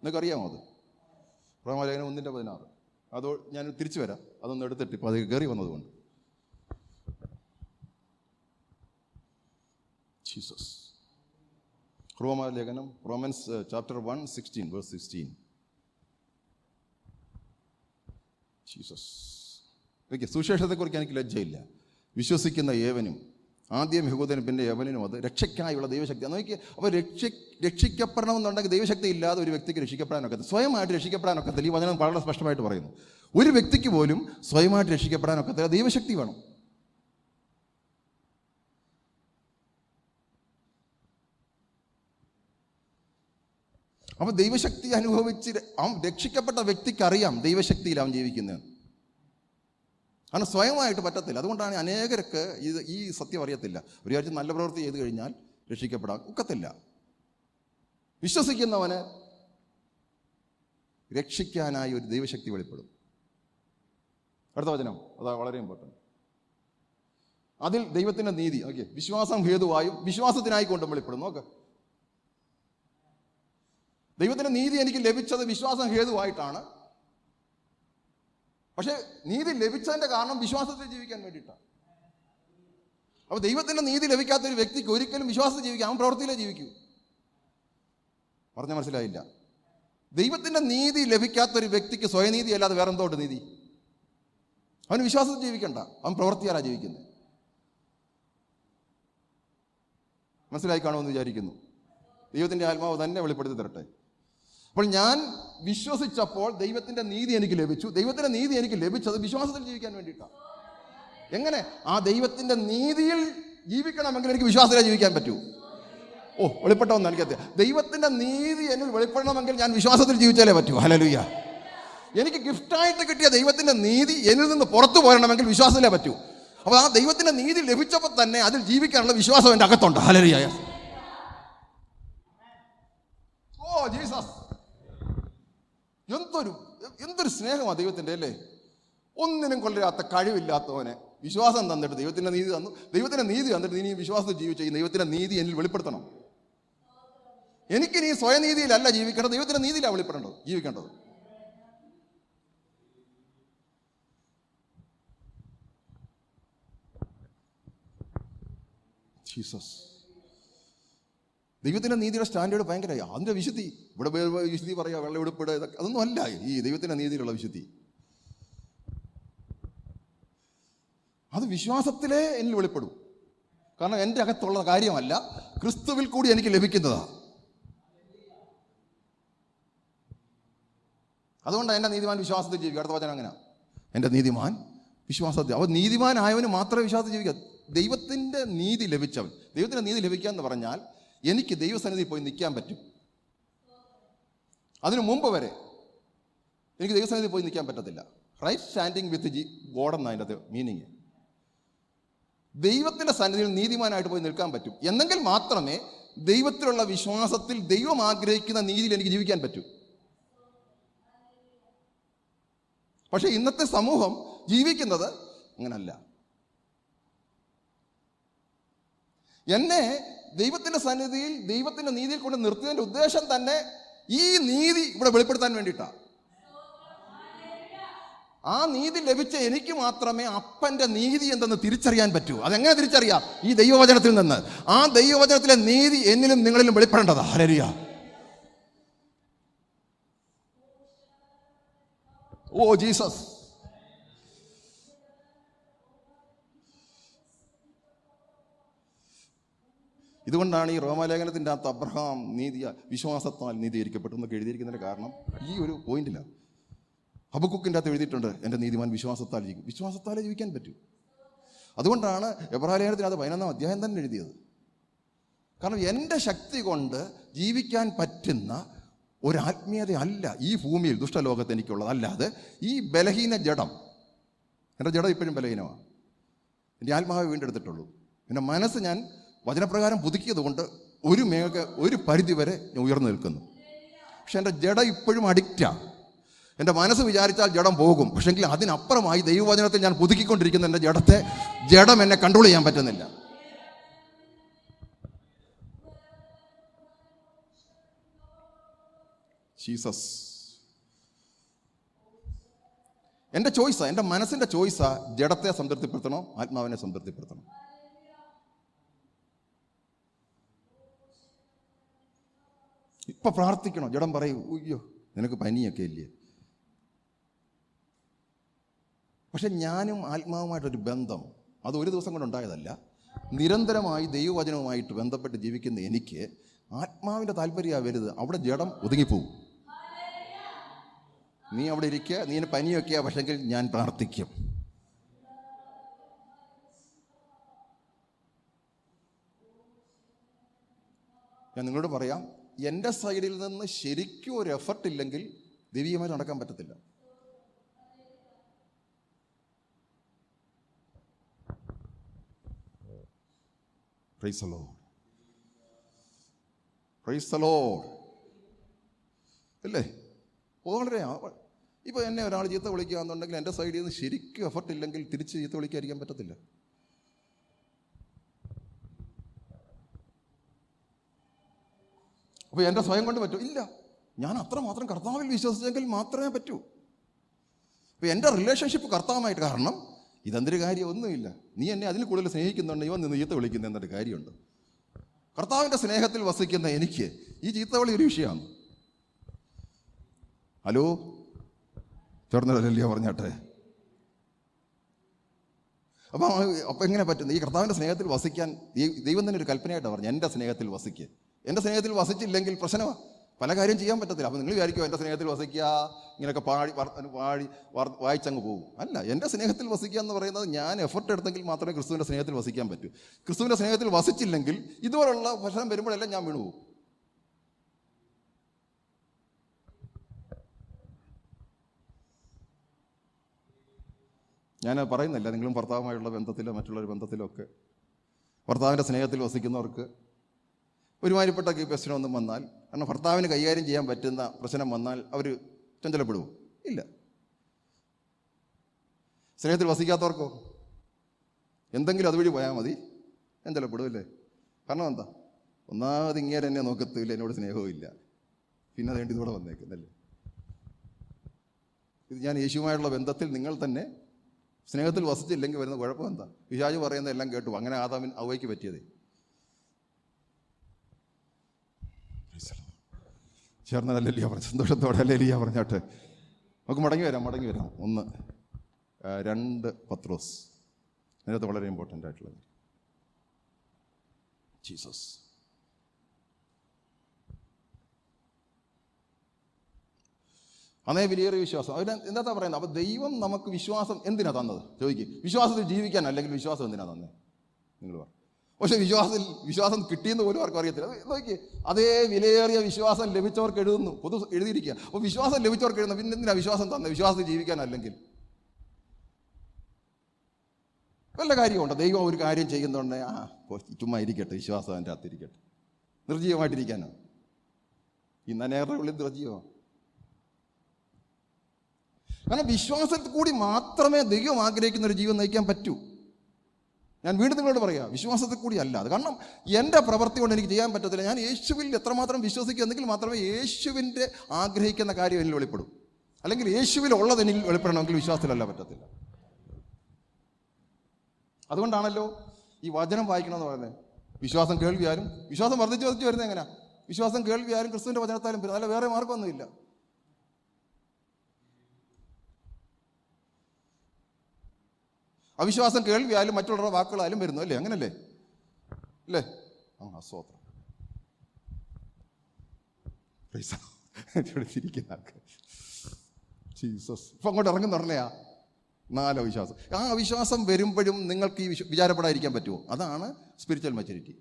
നിങ്ങൾക്കറിയാമോ അത്? റോമാലേഖനം 1:16. അതോ ഞാൻ തിരിച്ചു വരാം, അതൊന്നും എടുത്തിട്ട് ഇപ്പോൾ അത് കയറി വന്നതുകൊണ്ട്. ജീസസ്, റോമാലേഖനം, Romans chapter 1:16, verse 16. Jesus. Okay, സുവിശേഷത്തെക്കുറിച്ച് എനിക്ക് ലജ്ജയില്ല. വിശ്വസിക്കുന്ന ഏവനും, ആദ്യം യഹൂദനും പിന്നെ യവനും, അത് രക്ഷയ്ക്കായുള്ള ദൈവശക്തി. നോക്കി, അപ്പോൾ രക്ഷിക്കപ്പെടണമെന്നുണ്ടെങ്കിൽ ദൈവശക്തി ഇല്ലാതെ ഒരു വ്യക്തിക്ക് രക്ഷിക്കപ്പെടാനൊക്കത്തില്ല. സ്വയമായിട്ട് രക്ഷിക്കപ്പെടാനൊക്കത്തില്ല. ഈ വചനം വളരെ സ്പഷ്ടമായിട്ട് പറയുന്നു. ഒരു വ്യക്തിക്ക് പോലും സ്വയമായിട്ട് രക്ഷിക്കപ്പെടാനൊക്കത്തില്ല, ദൈവശക്തി വേണം. അപ്പോൾ ദൈവശക്തി അനുഭവിച്ച് രക്ഷിക്കപ്പെട്ട വ്യക്തിക്ക് അറിയാം ദൈവശക്തിയിൽ അവൻ ജീവിക്കുന്നത്. കാരണം സ്വയമായിട്ട് പറ്റത്തില്ല. അതുകൊണ്ടാണ് അനേകർക്ക് ഈ സത്യം അറിയത്തില്ല. ഒരു കാര്യം നല്ല പ്രവൃത്തി ചെയ്ത് കഴിഞ്ഞാൽ രക്ഷിക്കപ്പെടാൻ ഒക്കത്തില്ല. വിശ്വസിക്കുന്നവന് രക്ഷിക്കാനായി ഒരു ദൈവശക്തി വെളിപ്പെടും. അടുത്ത വചനം, അതാ വളരെ ഇമ്പോർട്ടൻറ്റ്. അതിൽ ദൈവത്തിൻ്റെ നീതി, ഓക്കെ, വിശ്വാസം ഹേതുവായും വിശ്വാസത്തിനായി കൊണ്ടും വെളിപ്പെടും. നോക്ക്, ദൈവത്തിൻ്റെ നീതി എനിക്ക് ലഭിച്ചത് വിശ്വാസം ഹേതുവായിട്ടാണ്. പക്ഷേ നീതി ലഭിച്ചതിൻ്റെ കാരണം വിശ്വാസത്തിൽ ജീവിക്കാൻ വേണ്ടിയിട്ടാണ്. അപ്പോൾ ദൈവത്തിൻ്റെ നീതി ലഭിക്കാത്തൊരു വ്യക്തിക്ക് ഒരിക്കലും വിശ്വാസത്തിൽ ജീവിക്കാം, അവൻ പ്രവൃത്തിയിലേ ജീവിക്കൂ. പറഞ്ഞാൽ മനസ്സിലായില്ല. ദൈവത്തിൻ്റെ നീതി ലഭിക്കാത്തൊരു വ്യക്തിക്ക് സ്വയനീതി അല്ലാതെ വേറെ എന്തോട്ട് നീതി? അവന് വിശ്വാസത്തിൽ ജീവിക്കണ്ട, അവൻ പ്രവൃത്തിയാലാണ് ജീവിക്കുന്നത്. മനസ്സിലായി കാണുമെന്ന് വിചാരിക്കുന്നു. ദൈവത്തിൻ്റെ ആത്മാവ് തന്നെ വെളിപ്പെടുത്തി തരട്ടെ. അപ്പോൾ ഞാൻ വിശ്വസിച്ചപ്പോൾ ദൈവത്തിൻ്റെ നീതി എനിക്ക് ലഭിച്ചു. ദൈവത്തിൻ്റെ നീതി എനിക്ക് ലഭിച്ചത് വിശ്വാസത്തിൽ ജീവിക്കാൻ വേണ്ടിയിട്ടാണ്. എങ്ങനെ? ആ ദൈവത്തിൻ്റെ നീതിയിൽ ജീവിക്കണമെങ്കിൽ എനിക്ക് വിശ്വാസത്തിലേ ജീവിക്കാൻ പറ്റൂ. വെളിപ്പെട്ടോന്ന് എനിക്കറിയാം. ദൈവത്തിൻ്റെ നീതി എന്നിൽ വെളിപ്പെടണമെങ്കിൽ ഞാൻ വിശ്വാസത്തിൽ ജീവിച്ചാലേ പറ്റൂ. ഹല്ലേലൂയ. എനിക്ക് ഗിഫ്റ്റായിട്ട് കിട്ടിയ ദൈവത്തിൻ്റെ നീതി എന്നിൽ നിന്ന് പുറത്തു പോരണമെങ്കിൽ വിശ്വാസത്തിലേ പറ്റൂ. അപ്പോൾ ആ ദൈവത്തിൻ്റെ നീതി ലഭിച്ചപ്പോൾ തന്നെ അതിൽ ജീവിക്കാനുള്ള വിശ്വാസം എൻ്റെ അകത്തുണ്ട്. ഹല്ലേലൂയ. ജീസസ്, എന്തൊരു സ്നേഹമാണ് ദൈവത്തിൻ്റെ, അല്ലേ? ഒന്നിനും കൊള്ളരാത്ത കഴിവില്ലാത്തവനെ വിശ്വാസം തന്നിട്ട് ദൈവത്തിൻ്റെ നീതി തന്നു. ദൈവത്തിൻ്റെ നീതി തന്നിട്ട് നീ വിശ്വാസത്തിൽ ജീവിച്ച ഈ ദൈവത്തിൻ്റെ നീതി എന്നിൽ വെളിപ്പെടുത്തണം. എനിക്ക് നീ സ്വയനീതിയിലല്ല ജീവിക്കേണ്ടത്, ദൈവത്തിൻ്റെ നീതിയിലാണ് വെളിപ്പെടേണ്ടത്, ജീവിക്കേണ്ടത്. ജീസസ്. ദൈവത്തിൻ്റെ നീതിയുടെ സ്റ്റാൻഡേർഡ് ഭയങ്കരമായി. അതിൻ്റെ വിശുദ്ധി, ഇവിടെ വിശുദ്ധി പറയുക, വെള്ളം ഉടുപ്പിട, ഇതൊക്കെ അതൊന്നും അല്ല ഈ ദൈവത്തിൻ്റെ നീതിയിലുള്ള വിശുദ്ധി. അത് വിശ്വാസത്തിലേ എന്നിൽ വെളിപ്പെടും. കാരണം എൻ്റെ അകത്തുള്ള കാര്യമല്ല, ക്രിസ്തുവിൽ കൂടി എനിക്ക് ലഭിക്കുന്നതാണ്. അതുകൊണ്ടാണ് എൻ്റെ നീതിമാൻ വിശ്വാസത്തിൽ ജീവിക്കുക. അടുത്ത വചനം അങ്ങനെ, എൻ്റെ നീതിമാൻ വിശ്വാസത്തിൽ. അപ്പോൾ നീതിമാനായവന് മാത്രമേ വിശ്വാസത്തിൽ ജീവിക്കുക. ദൈവത്തിൻ്റെ നീതി ലഭിച്ചവൻ, ദൈവത്തിൻ്റെ നീതി ലഭിക്കുക എന്ന് പറഞ്ഞാൽ എനിക്ക് ദൈവസന്നിധിയിൽ പോയി നിൽക്കാൻ പറ്റും. അതിനു മുമ്പ് വരെ എനിക്ക് ദൈവസന്നിധിയിൽ പോയി നിൽക്കാൻ പറ്റത്തില്ല. റൈറ്റ് സ്റ്റാൻഡിങ് വിത്ത് ഗോഡ് എന്നാണ് അതിൻ്റെ മീനിങ്. ദൈവത്തിൻ്റെ സന്നിധിയിൽ നീതിമാനായിട്ട് പോയി നിൽക്കാൻ പറ്റും. എന്നെങ്കിൽ മാത്രമേ ദൈവത്തിലുള്ള വിശ്വാസത്തിൽ ദൈവം ആഗ്രഹിക്കുന്ന നീതിയിൽ എനിക്ക് ജീവിക്കാൻ പറ്റൂ. പക്ഷേ ഇന്നത്തെ സമൂഹം ജീവിക്കുന്നത് അങ്ങനല്ല. എന്നെ ദൈവത്തിൻ്റെ സന്നിധിയിൽ ദൈവത്തിൻ്റെ നീതിയിൽ കൊണ്ട് നിർത്തിയതിൻ്റെ ഉദ്ദേശം തന്നെ ഈ നീതി ഇവിടെ വെളിപ്പെടുത്താൻ വേണ്ടിയിട്ടാണ്. ആ നീതി ലഭിച്ച എനിക്ക് മാത്രമേ അപ്പൻ്റെ നീതി എന്തെന്ന് തിരിച്ചറിയാൻ പറ്റൂ. അതെങ്ങനെ തിരിച്ചറിയാം? ഈ ദൈവവചനത്തിൽ നിന്ന്. ആ ദൈവവചനത്തിലെ നീതി എന്നിലും നിങ്ങളിലും വെളിപ്പെടേണ്ടതാ. ഹല്ലേലൂയ. ജീസസ്. ഇതുകൊണ്ടാണ് ഈ റോമാലേഖനത്തിൻ്റെ അകത്ത് അബ്രഹാം വിശ്വാസത്താൽ നീതീകരിക്കപ്പെട്ടു എന്നൊക്കെ എഴുതിയിരിക്കുന്നതിൻ്റെ കാരണം ഈ ഒരു പോയിന്റിലാണ്. ഹബക്കൂക്കിൻ്റെ അകത്ത് എഴുതിയിട്ടുണ്ട്, എൻ്റെ നീതിമാൻ വിശ്വാസത്താൽ ജീവിക്കും. വിശ്വാസത്താലേ ജീവിക്കാൻ പറ്റൂ. അതുകൊണ്ടാണ് എബ്രായലേഖനത്തിനകത്ത് 11-ാം അധ്യായം തന്നെ എഴുതിയത്. കാരണം എൻ്റെ ശക്തി കൊണ്ട് ജീവിക്കാൻ പറ്റുന്ന ഒരാത്മീയത അല്ല ഈ ഭൂമിയിൽ ദുഷ്ടലോകത്ത് എനിക്കുള്ളത്. അല്ലാതെ ഈ ബലഹീന ജഡം, എൻ്റെ ജഡം ഇപ്പോഴും ബലഹീനമാണ്. എൻ്റെ ആത്മാവെ വീണ്ടെടുത്തിട്ടുള്ളൂ. എൻ്റെ മനസ്സ് ഞാൻ വചനപ്രകാരം പുതുക്കിയത് കൊണ്ട് ഒരു പരിധി വരെ ഞാൻ ഉയർന്നു നിൽക്കുന്നു. പക്ഷെ എൻ്റെ ജഡം ഇപ്പോഴും അഡിക്റ്റാണ്. എൻ്റെ മനസ്സ് വിചാരിച്ചാൽ ജഡം പോകും. പക്ഷെങ്കിൽ അതിനപ്പുറമായി ദൈവവചനത്തിൽ ഞാൻ പുതുക്കിക്കൊണ്ടിരിക്കുന്ന എൻ്റെ ജഡം എന്നെ കൺട്രോൾ ചെയ്യാൻ പറ്റുന്നില്ല. ജീസസ്. എൻ്റെ ചോയ്സാ, എൻ്റെ മനസ്സിൻ്റെ ചോയ്സാ ജഡത്തെ സംതൃപ്തിപ്പെടുത്തണോ ആത്മാവിനെ സംതൃപ്തിപ്പെടുത്തണം. ഇപ്പം പ്രാർത്ഥിക്കണോ? ജഡം പറയൂ, അയ്യോ നിനക്ക് പനിയൊക്കെ ഇല്ലേ. പക്ഷെ ഞാനും ആത്മാവുമായിട്ടൊരു ബന്ധം അത് ഒരു ദിവസം കൊണ്ട് ഉണ്ടായതല്ല. നിരന്തരമായി ദൈവവചനവുമായിട്ട് ബന്ധപ്പെട്ട് ജീവിക്കുന്ന എനിക്ക് ആത്മാവിൻ്റെ താല്പര്യമാണ് വലുത്. അവിടെ ജഡം ഒതുങ്ങിപ്പോവും. നീ അവിടെ ഇരിക്കുക, നീ പനിയൊക്കെയാ, പക്ഷെങ്കിൽ ഞാൻ പ്രാർത്ഥിക്കും. ഞാൻ നിങ്ങളോട് പറയാം, എൻ്റെ സൈഡിൽ നിന്ന് ശരിക്കും ഒരു എഫർട്ട് ഇല്ലെങ്കിൽ ദൈവികമായി നടക്കാൻ പറ്റത്തില്ല. Price the Lord, praise the Lord. അല്ലേ? വളരെ ഇപ്പോൾ എന്നെ ഒരാൾ ചീത്ത വിളിക്കുക എന്നുണ്ടെങ്കിൽ എൻ്റെ സൈഡിൽ നിന്ന് ശരിക്കും എഫർട്ട് ഇല്ലെങ്കിൽ തിരിച്ച് ചീത്ത വിളിക്കാതിരിക്കാൻ പറ്റത്തില്ല. അപ്പോൾ എൻ്റെ സ്വയം കൊണ്ട് പറ്റൂ? ഇല്ല. ഞാൻ അത്രമാത്രം കർത്താവിൽ വിശ്വസിച്ചെങ്കിൽ മാത്രമേ പറ്റൂ. അപ്പോൾ എൻ്റെ റിലേഷൻഷിപ്പ് കർത്താവുമായിട്ട്, കാരണം ഇതെന്തൊരു കാര്യം ഒന്നുമില്ല. നീ എന്നെ അതിൽ കൂടുതൽ സ്നേഹിക്കുന്നുണ്ട്, ഇവൻ നിന്ന് ചീത്ത വിളിക്കുന്ന എന്നൊരു കാര്യമുണ്ട്. കർത്താവിൻ്റെ സ്നേഹത്തിൽ വസിക്കുന്ന എനിക്ക് ഈ ചീത്ത വിളി ഒരു വിഷയമാണ്. ഹലോ, ചേർന്നല്ലോ പറഞ്ഞാട്ടെ. അപ്പം എങ്ങനെ പറ്റുന്നു ഈ കർത്താവിൻ്റെ സ്നേഹത്തിൽ വസിക്കാൻ? ദൈവം തന്നെ ഒരു കൽപ്പനയായിട്ടാണ് പറഞ്ഞു, എൻ്റെ സ്നേഹത്തിൽ വസിക്കുക. എൻ്റെ സ്നേഹത്തിൽ വസിച്ചില്ലെങ്കിൽ പ്രശ്നമാണ്, പല കാര്യം ചെയ്യാൻ പറ്റത്തില്ല. അപ്പോൾ നിങ്ങൾ വിചാരിക്കുമോ എൻ്റെ സ്നേഹത്തിൽ വസിക്കുക ഇങ്ങനെയൊക്കെ പാടി വായിച്ചങ്ങ് പോകും. അല്ല, എൻ്റെ സ്നേഹത്തിൽ വസിക്കുക എന്ന് പറയുന്നത് ഞാൻ എഫർട്ട് എടുത്തെങ്കിൽ മാത്രമേ ക്രിസ്തുവിൻ്റെ സ്നേഹത്തിൽ വസിക്കാൻ പറ്റൂ. ക്രിസ്തുവിൻ്റെ സ്നേഹത്തിൽ വസിച്ചില്ലെങ്കിൽ ഇതുപോലുള്ള പ്രശ്നം വരുമ്പോഴെല്ലാം ഞാൻ വീണുപോകും. ഞാൻ പറയുന്നില്ല, നിങ്ങളും ഭർത്താവുമായുള്ള ബന്ധത്തിലോ മറ്റുള്ളൊരു ബന്ധത്തിലോ ഒക്കെ ഭർത്താവിൻ്റെ സ്നേഹത്തിൽ വസിക്കുന്നവർക്ക് ഒരുമാതിരിപ്പെട്ട പ്രശ്നമൊന്നും വന്നാൽ, കാരണം ഭർത്താവിന് കൈകാര്യം ചെയ്യാൻ പറ്റുന്ന പ്രശ്നം വന്നാൽ അവർ ചഞ്ചലപ്പെടുമോ? ഇല്ല. സ്നേഹത്തിൽ വസിക്കാത്തവർക്കോ എന്തെങ്കിലും അതുവഴി പോയാൽ മതി, ചഞ്ചലപ്പെടും. അല്ലേ? കാരണം എന്താ? ഒന്നാമത് ഇങ്ങനെ എന്നെ നോക്കത്തില്ല, എന്നോട് സ്നേഹവും ഇല്ല, പിന്നെ അതേണ്ടി ഇതോടെ വന്നേക്കുന്നല്ലേ. ഇത് ഞാൻ യേശുവുമായുള്ള ബന്ധത്തിൽ നിങ്ങൾ തന്നെ സ്നേഹത്തിൽ വസിച്ചില്ലെങ്കിൽ വരുന്ന കുഴപ്പം എന്താ? പിശാച് പറയുന്ന എല്ലാം കേട്ടു. അങ്ങനെ ആദാമിൻ ഹവ്വയ്ക്ക് പറ്റിയത്. ചേർന്നതല്ലേ പറഞ്ഞു, സന്തോഷത്തോടെ അല്ലേലിയ പറഞ്ഞാട്ടെ. നമുക്ക് മടങ്ങി വരാം. 1-2 പത്രോസ്, അതിനകത്ത് വളരെ ഇമ്പോർട്ടൻ്റ് ആയിട്ടുള്ളത് ജീസസ്. അതേ വിലയേറിയ വിശ്വാസം. അതിന് എന്താ പറയുന്നത്? അപ്പോൾ ദൈവം നമുക്ക് വിശ്വാസം എന്തിനാ തന്നത് ചോദിക്കും. വിശ്വാസത്തിൽ ജീവിക്കാൻ, അല്ലെങ്കിൽ വിശ്വാസം എന്തിനാ തന്നെ നിങ്ങൾ പറ. പക്ഷേ വിശ്വാസം കിട്ടിയെന്ന് പോലും ആർക്കും അറിയത്തില്ല. നോക്കി, അതേ വിലയേറിയ വിശ്വാസം ലഭിച്ചവർക്ക് എഴുതുന്നു, എഴുതിയിരിക്കുക. അപ്പോൾ വിശ്വാസം ലഭിച്ചവർക്ക് എഴുതുന്നു. പിന്നെ എന്തിനാ വിശ്വാസം തന്നെ? വിശ്വാസത്തിൽ ജീവിക്കാൻ, അല്ലെങ്കിൽ വല്ല കാര്യമുണ്ടോ? ദൈവം ഒരു കാര്യം ചെയ്യുന്നുണ്ട്, ചുമ്മാ ഇരിക്കട്ടെ, വിശ്വാസം എൻ്റെ അകത്തിരിക്കട്ടെ, നിർജ്ജീവമായിട്ടിരിക്കാനോ? ഈ നനേറുടെ ഉള്ളിൽ നിർജ്ജീവമാണ്. കാരണം വിശ്വാസത്തിൽ കൂടി മാത്രമേ ദൈവം ആഗ്രഹിക്കുന്ന ഒരു ജീവൻ നയിക്കാൻ പറ്റൂ. ഞാൻ വീണ്ടും നിങ്ങളോട് പറയാം, വിശ്വാസത്തിൽ കൂടി അല്ല അത്. കാരണം എൻ്റെ പ്രവൃത്തി കൊണ്ട് എനിക്ക് ചെയ്യാൻ പറ്റത്തില്ല. ഞാൻ യേശുവിൽ എത്രമാത്രം വിശ്വസിക്കുന്നെങ്കിൽ മാത്രമേ യേശുവിൻ്റെ ആഗ്രഹിക്കുന്ന കാര്യം എന്നിൽ വെളിപ്പെടും. അല്ലെങ്കിൽ യേശുവിൽ ഉള്ളത് എന്നിൽ വെളിപ്പെടണമെങ്കിൽ വിശ്വാസത്തിലല്ല, പറ്റത്തില്ല. അതുകൊണ്ടാണല്ലോ ഈ വചനം വായിക്കണമെന്ന് പറയുന്നത്. വിശ്വാസം കേൾവിയാലും, വിശ്വാസം വർദ്ധിച്ചു വരുന്നത് എങ്ങനെയാ? വിശ്വാസം കേൾവിയാലും ക്രിസ്തുവിൻ്റെ വചനത്താലും. പിന്നെ അല്ല, വേറെ മാർഗമൊന്നുമില്ല. അവിശ്വാസം കേൾവിയാലും മറ്റുള്ളവരുടെ വാക്കുകളായാലും വരുന്നു. അല്ലേ? അങ്ങനല്ലേ? അല്ലേ? സ്തോത്രം. ജീസസ്. ഇപ്പം അങ്ങോട്ട് ഇറങ്ങുന്ന പറഞ്ഞാ 4 അവിശ്വാസം. ആ അവിശ്വാസം വരുമ്പോഴും നിങ്ങൾക്ക് ഈ വിചാരപ്പെടാതിരിക്കാൻ പറ്റുമോ? അതാണ് സ്പിരിച്വൽ മെച്യൂരിറ്റി.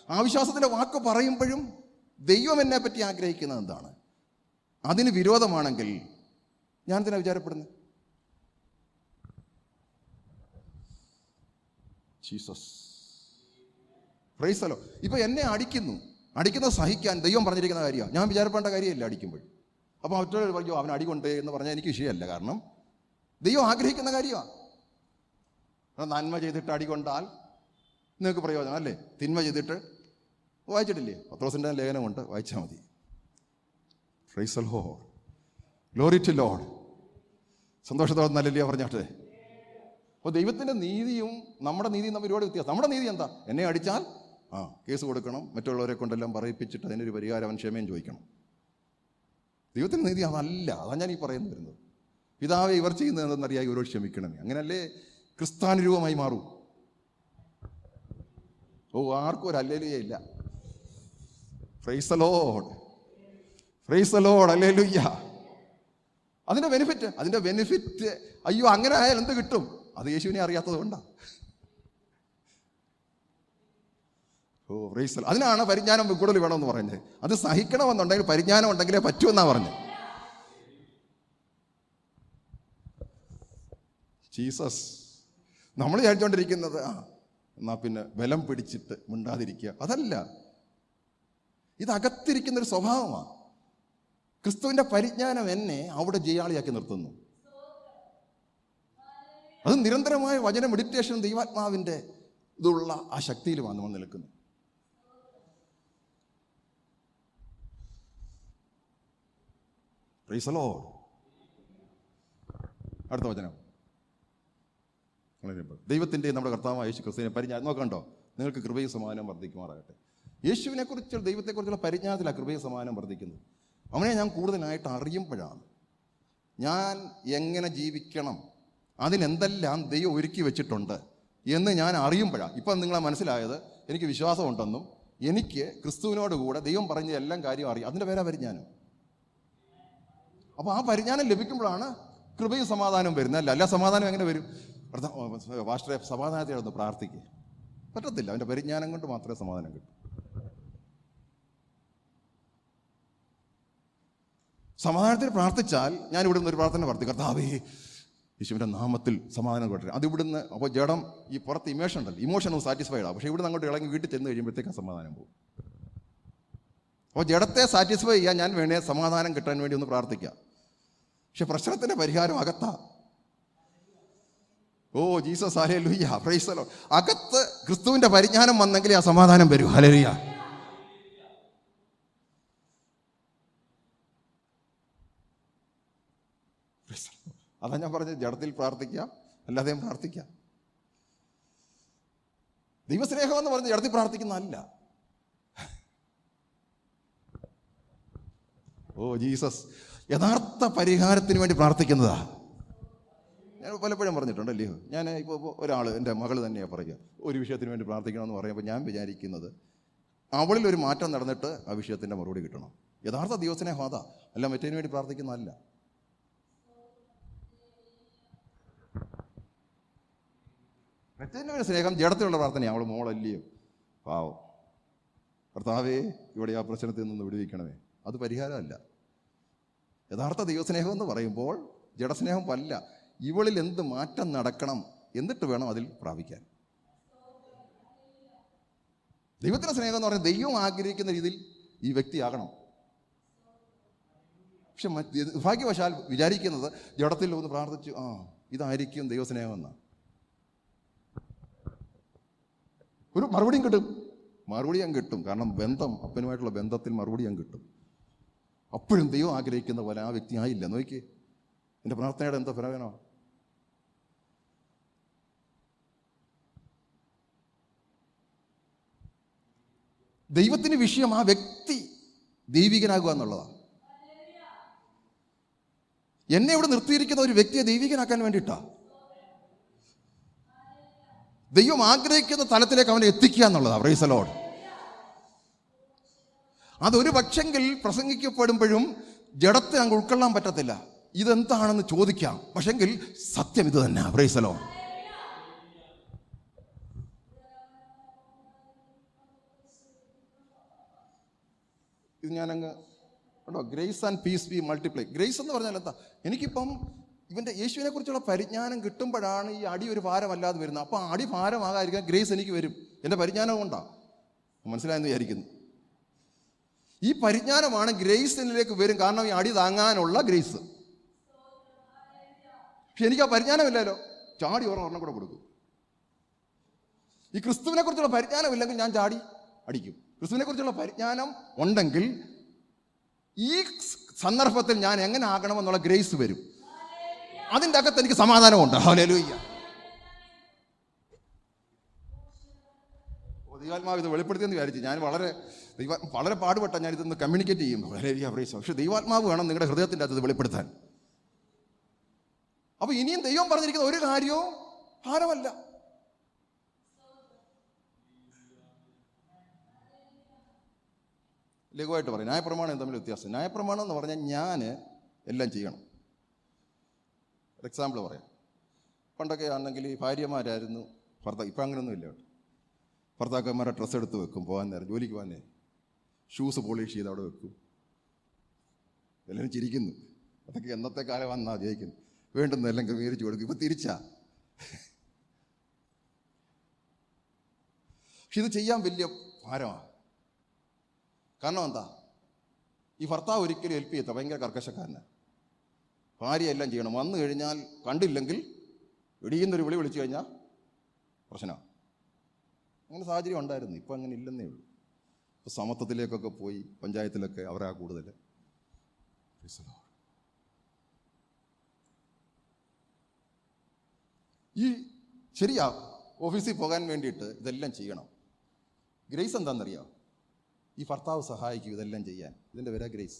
ആ വിശ്വാസത്തിൻ്റെ വാക്ക് പറയുമ്പോഴും ദൈവം എന്നെ പറ്റി ആഗ്രഹിക്കുന്നത് എന്താണ്? അതിന് വിരോധമാണെങ്കിൽ ഞാൻ എന്തിനാ വിചാരപ്പെടുന്നത്? ജീസസ്. Praise the Lord. ഇപ്പൊ എന്നെ അടിക്കുന്നത് സഹിക്കാൻ ദൈവം പറഞ്ഞിരിക്കുന്ന കാര്യമാണ്. ഞാൻ വിചാരപ്പെടേണ്ട കാര്യമില്ല അടിക്കുമ്പോൾ. അപ്പോൾ മറ്റൊരു പറയോ അവൻ അടികൊണ്ട് എന്ന് പറഞ്ഞാൽ എനിക്ക് വിഷയമല്ല. കാരണം ദൈവം ആഗ്രഹിക്കുന്ന കാര്യമാണ്. നന്മ ചെയ്തിട്ട് അടികൊണ്ടാൽ നിങ്ങൾക്ക് പ്രയോജനം, അല്ലേ? തിന്മ ചെയ്തിട്ട് വായിച്ചിട്ടില്ലേ? പത്രോസിൻ്റെ ലേഖനമുണ്ട്, വായിച്ചാൽ മതി. Praise the Lord. Glory to Lord. സന്തോഷത്തോടെ നല്ലല്ലേ പറഞ്ഞാട്ടെ. അപ്പോൾ ദൈവത്തിൻ്റെ നീതിയും നമ്മുടെ നീതിയും തമ്മിൽ ഒരുപാട് വ്യത്യാസം. നമ്മുടെ നീതി എന്താ? എന്നെ അടിച്ചാൽ കേസ് കൊടുക്കണം, മറ്റുള്ളവരെ കൊണ്ടെല്ലാം പറയിപ്പിച്ചിട്ട് അതിനൊരു പരിഹാരം അവൻ ക്ഷമയും ചോദിക്കണം. ദൈവത്തിൻ്റെ നീതി അതല്ല. അതാണ് ഞാൻ ഈ പറയുന്നു വരുന്നത്. പിതാവെ ഇവർ ചെയ്യുന്നത് എന്തെന്നറിയാം, ഇവരോട് ക്ഷമിക്കണമേ. അങ്ങനല്ലേ ക്രിസ്ത്യാനുരൂപമായി മാറൂ. ആർക്കും ഒരു ഹല്ലേലൂയ ഇല്ല. Price the Lord, praise the Lord, hallelujah. അതിൻ്റെ ബെനിഫിറ്റ് അയ്യോ അങ്ങനെ ആയാൽ എന്ത് കിട്ടും? അത് യേശുവിനെ അറിയാത്തത് കൊണ്ടാണ്. Price the Lord. അതിനാണ് പരിജ്ഞാനം കൂടുതൽ വേണമെന്ന് പറഞ്ഞത്. അത് സഹിക്കണമെന്നുണ്ടെങ്കിൽ പരിജ്ഞാനം ഉണ്ടെങ്കിലേ പറ്റുമെന്നാണ് പറഞ്ഞത്. ജീസസ്. നമ്മൾ വിചാരിച്ചുകൊണ്ടിരിക്കുന്നത് എന്നാ പിന്നെ ബലം പിടിച്ചിട്ട് മിണ്ടാതിരിക്കുക, അതല്ല. ഇതകത്തിരിക്കുന്നൊരു സ്വഭാവമാണ്. ക്രിസ്തുവിൻ്റെ പരിജ്ഞാനം എന്നെ അവിടെ ജയാളിയാക്കി നിർത്തുന്നു. അത് നിരന്തരമായ വചന മെഡിറ്റേഷൻ, ദൈവാത്മാവിൻ്റെ ഇതുള്ള ആ ശക്തിയിലുമാണ് നമ്മൾ നിൽക്കുന്നത്. Price the Lord. അടുത്ത വചനം. ദൈവത്തിൻ്റെ നമ്മുടെ കർത്താവായ യേശു ക്രിസ്തുവിനെ പരിജ്ഞാനം നോക്കണ്ടോ? നിങ്ങൾക്ക് കൃപയും സമാധാനം വർദ്ധിക്കുമാറാകട്ടെ. യേശുവിനെക്കുറിച്ചുള്ള ദൈവത്തെക്കുറിച്ചുള്ള പരിജ്ഞാനത്തിലാണ് കൃപയും സമാധാനം വർദ്ധിക്കുന്നത്. അവനെ ഞാൻ കൂടുതലായിട്ട് അറിയുമ്പോഴാണ് ഞാൻ എങ്ങനെ ജീവിക്കണം, അതിനെന്തെല്ലാം ദൈവം ഒരുക്കി വെച്ചിട്ടുണ്ട് എന്ന് ഞാൻ അറിയുമ്പോഴാണ്. ഇപ്പം നിങ്ങളെ മനസ്സിലായത് എനിക്ക് വിശ്വാസമുണ്ടെന്നും എനിക്ക് ക്രിസ്തുവിനോട് കൂടെ ദൈവം പറഞ്ഞ എല്ലാം കാര്യം അറിയാം. അതിൻ്റെ പേരാ പരിജ്ഞാനം. അപ്പോൾ ആ പരിജ്ഞാനം ലഭിക്കുമ്പോഴാണ് കൃപയും സമാധാനം വരുന്നത്. അല്ല സമാധാനം എങ്ങനെ വരും? പാസ്റ്ററെ സമാധാനത്തെ ഒന്ന് പ്രാർത്ഥിക്കുക, പറ്റത്തില്ല. അവൻ്റെ പരിജ്ഞാനം കൊണ്ട് മാത്രമേ സമാധാനം കിട്ടൂ. സമാധാനത്തിന് പ്രാർത്ഥിച്ചാൽ ഞാൻ ഇവിടുന്ന് ഒരു പ്രാർത്ഥന പ്രാർത്ഥിക്കും, കർത്താവേ യേശുവിൻ്റെ നാമത്തിൽ സമാധാനം കൊടുക്കുക. അത് ഇവിടുന്ന്. അപ്പോൾ ജഡം ഈ പുറത്ത് ഇമോഷൻ ഒന്ന് സാറ്റിസ്ഫൈഡ് ആണ്. പക്ഷേ ഇവിടുന്ന് അങ്ങോട്ട് ഇളങ്ങി വീട്ടിൽ ചെന്ന് കഴിയുമ്പോഴത്തേക്ക് സമാധാനം പോകും. അപ്പോൾ ജഡത്തെ സാറ്റിസ്ഫൈ ചെയ്യാൻ ഞാൻ വേണേ സമാധാനം കിട്ടാൻ വേണ്ടി ഒന്ന് പ്രാർത്ഥിക്കാം. പക്ഷെ പ്രശ്നത്തിൻ്റെ പരിഹാരം അകത്താ. Jesus, hallelujah, praise the Lord. അകത്ത് ക്രിസ്തുവിൻ്റെ പരിജ്ഞാനം വന്നെങ്കിൽ ആ സമാധാനം വരും. ഹല്ലേലൂയ. അതാ ഞാൻ പറഞ്ഞത്, ജഡത്തിൽ പ്രാർത്ഥിക്കാം, അല്ലാതെയും പ്രാർത്ഥിക്കാം. ദൈവസ്നേഹം എന്ന് പറഞ്ഞ് ജഡത്തിൽ പ്രാർത്ഥിക്കുന്നതല്ല. ജീസസ് യഥാർത്ഥ പരിഹാരത്തിന് വേണ്ടി പ്രാർത്ഥിക്കുന്നതാ. ഞാൻ പലപ്പോഴും പറഞ്ഞിട്ടുണ്ടല്ലോ. ഞാൻ ഇപ്പോൾ ഒരാൾ, എൻ്റെ മകൾ തന്നെയാണ് പറയുക, ഒരു വിഷയത്തിന് വേണ്ടി പ്രാർത്ഥിക്കണമെന്ന് പറയുമ്പോൾ ഞാൻ വിചാരിക്കുന്നത് അവളിലൊരു മാറ്റം നടന്നിട്ട് ആ വിഷയത്തിൻ്റെ മറുപടി കിട്ടണം. യഥാർത്ഥ ദൈവസ്നേഹം അതാ, അല്ല മറ്റേതിന് വേണ്ടി പ്രാർത്ഥിക്കുന്നതല്ല. മറ്റേതിൻ്റെ ഒരു സ്നേഹം ജഡത്തിലുള്ള പ്രാർത്ഥനയാണ്. അവൾ മോളല്ലയോ, പാവം, കർത്താവേ ഇവിടെ ആ പ്രശ്നത്തിൽ നിന്ന് വിടുവിക്കണമേ. അത് പരിഹാരമല്ല. യഥാർത്ഥ ദൈവസ്നേഹം എന്ന് പറയുമ്പോൾ ജഡസ്നേഹം അല്ല. ഇവളിൽ എന്ത് മാറ്റം നടക്കണം എന്നിട്ട് വേണം അതിൽ പ്രാപിക്കാൻ. ദൈവത്തിൻ്റെ സ്നേഹം എന്ന് പറയുന്നത് ദൈവം ആഗ്രഹിക്കുന്ന രീതിയിൽ ഈ വ്യക്തിയാകണം. പക്ഷെ ഭാഗ്യവശാൽ വിചാരിക്കുന്നത് ജഡത്തിൽ ഒന്ന് പ്രാർത്ഥിച്ചു ഇതായിരിക്കും ദൈവസ്നേഹമെന്ന്. ഒരു മറുപടിയും കിട്ടും. മറുപടി ഞാൻ കിട്ടും. കാരണം ബന്ധം, അപ്പനുമായിട്ടുള്ള ബന്ധത്തിൽ മറുപടി ഞാൻ കിട്ടും. അപ്പോഴും ദൈവം ആഗ്രഹിക്കുന്ന പോലെ ആ വ്യക്തി ആയില്ല. നോക്കി, എൻ്റെ പ്രാർത്ഥനയുടെ എന്താ ഫലവേനോ? ദൈവത്തിന് വിഷയം ആ വ്യക്തി ദൈവികനാകുക എന്നുള്ളതാണ്. എന്നെ ഇവിടെ നിർത്തിയിരിക്കുന്ന ഒരു വ്യക്തിയെ ദൈവികനാക്കാൻ വേണ്ടിയിട്ടാ. ദൈവം ആഗ്രഹിക്കുന്ന തലത്തിലേക്ക് അവനെ എത്തിക്കുക എന്നുള്ളതാണ്. Price the Lord. അതൊരു പക്ഷെങ്കിൽ പ്രസംഗിക്കപ്പെടുമ്പോഴും ജഡത്തെ അങ്ങ് ഉൾക്കൊള്ളാൻ പറ്റത്തില്ല. ഇതെന്താണെന്ന് ചോദിക്കാം, പക്ഷെങ്കിൽ സത്യം ഇത് തന്നെ. Price the lord. ഇത് ഞാനങ്ങ് കേട്ടോ, grace and piece B multiply. Grace എന്ന് പറഞ്ഞാൽ എന്താ? എനിക്കിപ്പം ഇവൻ്റെ യേശുവിനെ കുറിച്ചുള്ള പരിജ്ഞാനം കിട്ടുമ്പോഴാണ് ഈ അടി ഒരു ഭാരമല്ലാതെ വരുന്നത്. അപ്പോൾ അടി ഭാരമാകാതിരിക്കാൻ ഗ്രേസ് എനിക്ക് വരും. എൻ്റെ പരിജ്ഞാനം കൊണ്ടാണ്. മനസ്സിലായെന്ന് വിചാരിക്കുന്നു. ഈ പരിജ്ഞാനമാണ് ഗ്രേസിലേക്ക് വരും. കാരണം ഈ അടി താങ്ങാനുള്ള ഗ്രേസ്. പക്ഷെ എനിക്ക് ആ പരിജ്ഞാനമില്ലല്ലോ, ചാടി ഒരെണ്ണം കൂടെ കൊടുക്കും. ഈ ക്രിസ്തുവിനെ കുറിച്ചുള്ള പരിജ്ഞാനമില്ലെങ്കിൽ ഞാൻ ചാടി അടിക്കും. ക്രിസ്തുവിനെ കുറിച്ചുള്ള പരിജ്ഞാനം ഉണ്ടെങ്കിൽ ഈ സന്ദർഭത്തിൽ ഞാൻ എങ്ങനെ ആകണമെന്നുള്ള ഗ്രേസ് വരും. അതിൻ്റെ അകത്ത് എനിക്ക് സമാധാനമുണ്ട്. ഹല്ലേലൂയ. ദൈവാത്മാവ് ഇത് വെളിപ്പെടുത്തിയെന്ന് വിചാരിച്ചു. ഞാൻ വളരെ പാടുപെട്ട ഞാൻ ഇതൊന്ന് കമ്മ്യൂണിക്കേറ്റ് ചെയ്യും. പക്ഷേ ദൈവാത്മാവ് വേണം നിങ്ങളുടെ ഹൃദയത്തിൻ്റെ അകത്ത് ഇത് വെളിപ്പെടുത്താൻ. അപ്പോൾ ഇനിയും ദൈവം പറഞ്ഞിരിക്കുന്ന ഒരു കാര്യവും ഭാരമല്ല. ലഘുവായിട്ട് പറയും. ന്യായപ്രമാണം തമ്മിൽ വ്യത്യാസം. ന്യായപ്രമാണം എന്ന് പറഞ്ഞാൽ ഞാൻ എല്ലാം ചെയ്യണം. ഒരു എക്സാമ്പിൾ പറയാം. പണ്ടൊക്കെ ആണെങ്കിൽ ഈ ഭാര്യമാരായിരുന്നു ഭർത്താവ്. ഇപ്പം അങ്ങനെയൊന്നും ഇല്ല കേട്ടോ. ഭർത്താക്കന്മാരെ ഡ്രസ്സ് എടുത്ത് വെക്കും, പോകാൻ നേരം, ജോലിക്ക് പോകാൻ നേരം ഷൂസ് പോളിഷ് ചെയ്ത് അവിടെ വെക്കും. എല്ലാവരും ചിരിക്കുന്നു. അതൊക്കെ എന്നത്തെ കാലം വന്നാ ജയിക്കുന്നു. വേണ്ടുന്നതെല്ലാം ക്രമീകരിച്ച് കൊടുക്കും. ഇപ്പം തിരിച്ചാ. പക്ഷെ ഇത് ചെയ്യാൻ വലിയ ഭാരമാണ്. കാരണം എന്താ? ഈ ഭർത്താവ് ഒരിക്കലും ഹെൽപ്പ് ചെയ്യത്ത, ഭയങ്കര കർക്കശക്കാരനാണ്. ഭാര്യ എല്ലാം ചെയ്യണം. വന്നു കഴിഞ്ഞാൽ കണ്ടില്ലെങ്കിൽ ഇടിയുന്നൊരു വിളി വിളിച്ചു കഴിഞ്ഞാൽ പ്രശ്നമാണ്. അങ്ങനെ സാഹചര്യം ഉണ്ടായിരുന്നു. ഇപ്പം അങ്ങനെ ഇല്ലെന്നേ ഉള്ളൂ. ഇപ്പോൾ സമത്വത്തിലേക്കൊക്കെ പോയി പഞ്ചായത്തിലൊക്കെ അവരാ കൂടുതൽ. ഈ ശരിയാ, ഓഫീസിൽ പോകാൻ വേണ്ടിയിട്ട് ഇതെല്ലാം ചെയ്യണം. ഗ്രേസ് എന്താണെന്നറിയാം? ഈ ഭർത്താവ് സഹായിക്കും ഇതെല്ലാം ചെയ്യാൻ. ഇതിൻ്റെ പേരാ ഗ്രേസ്.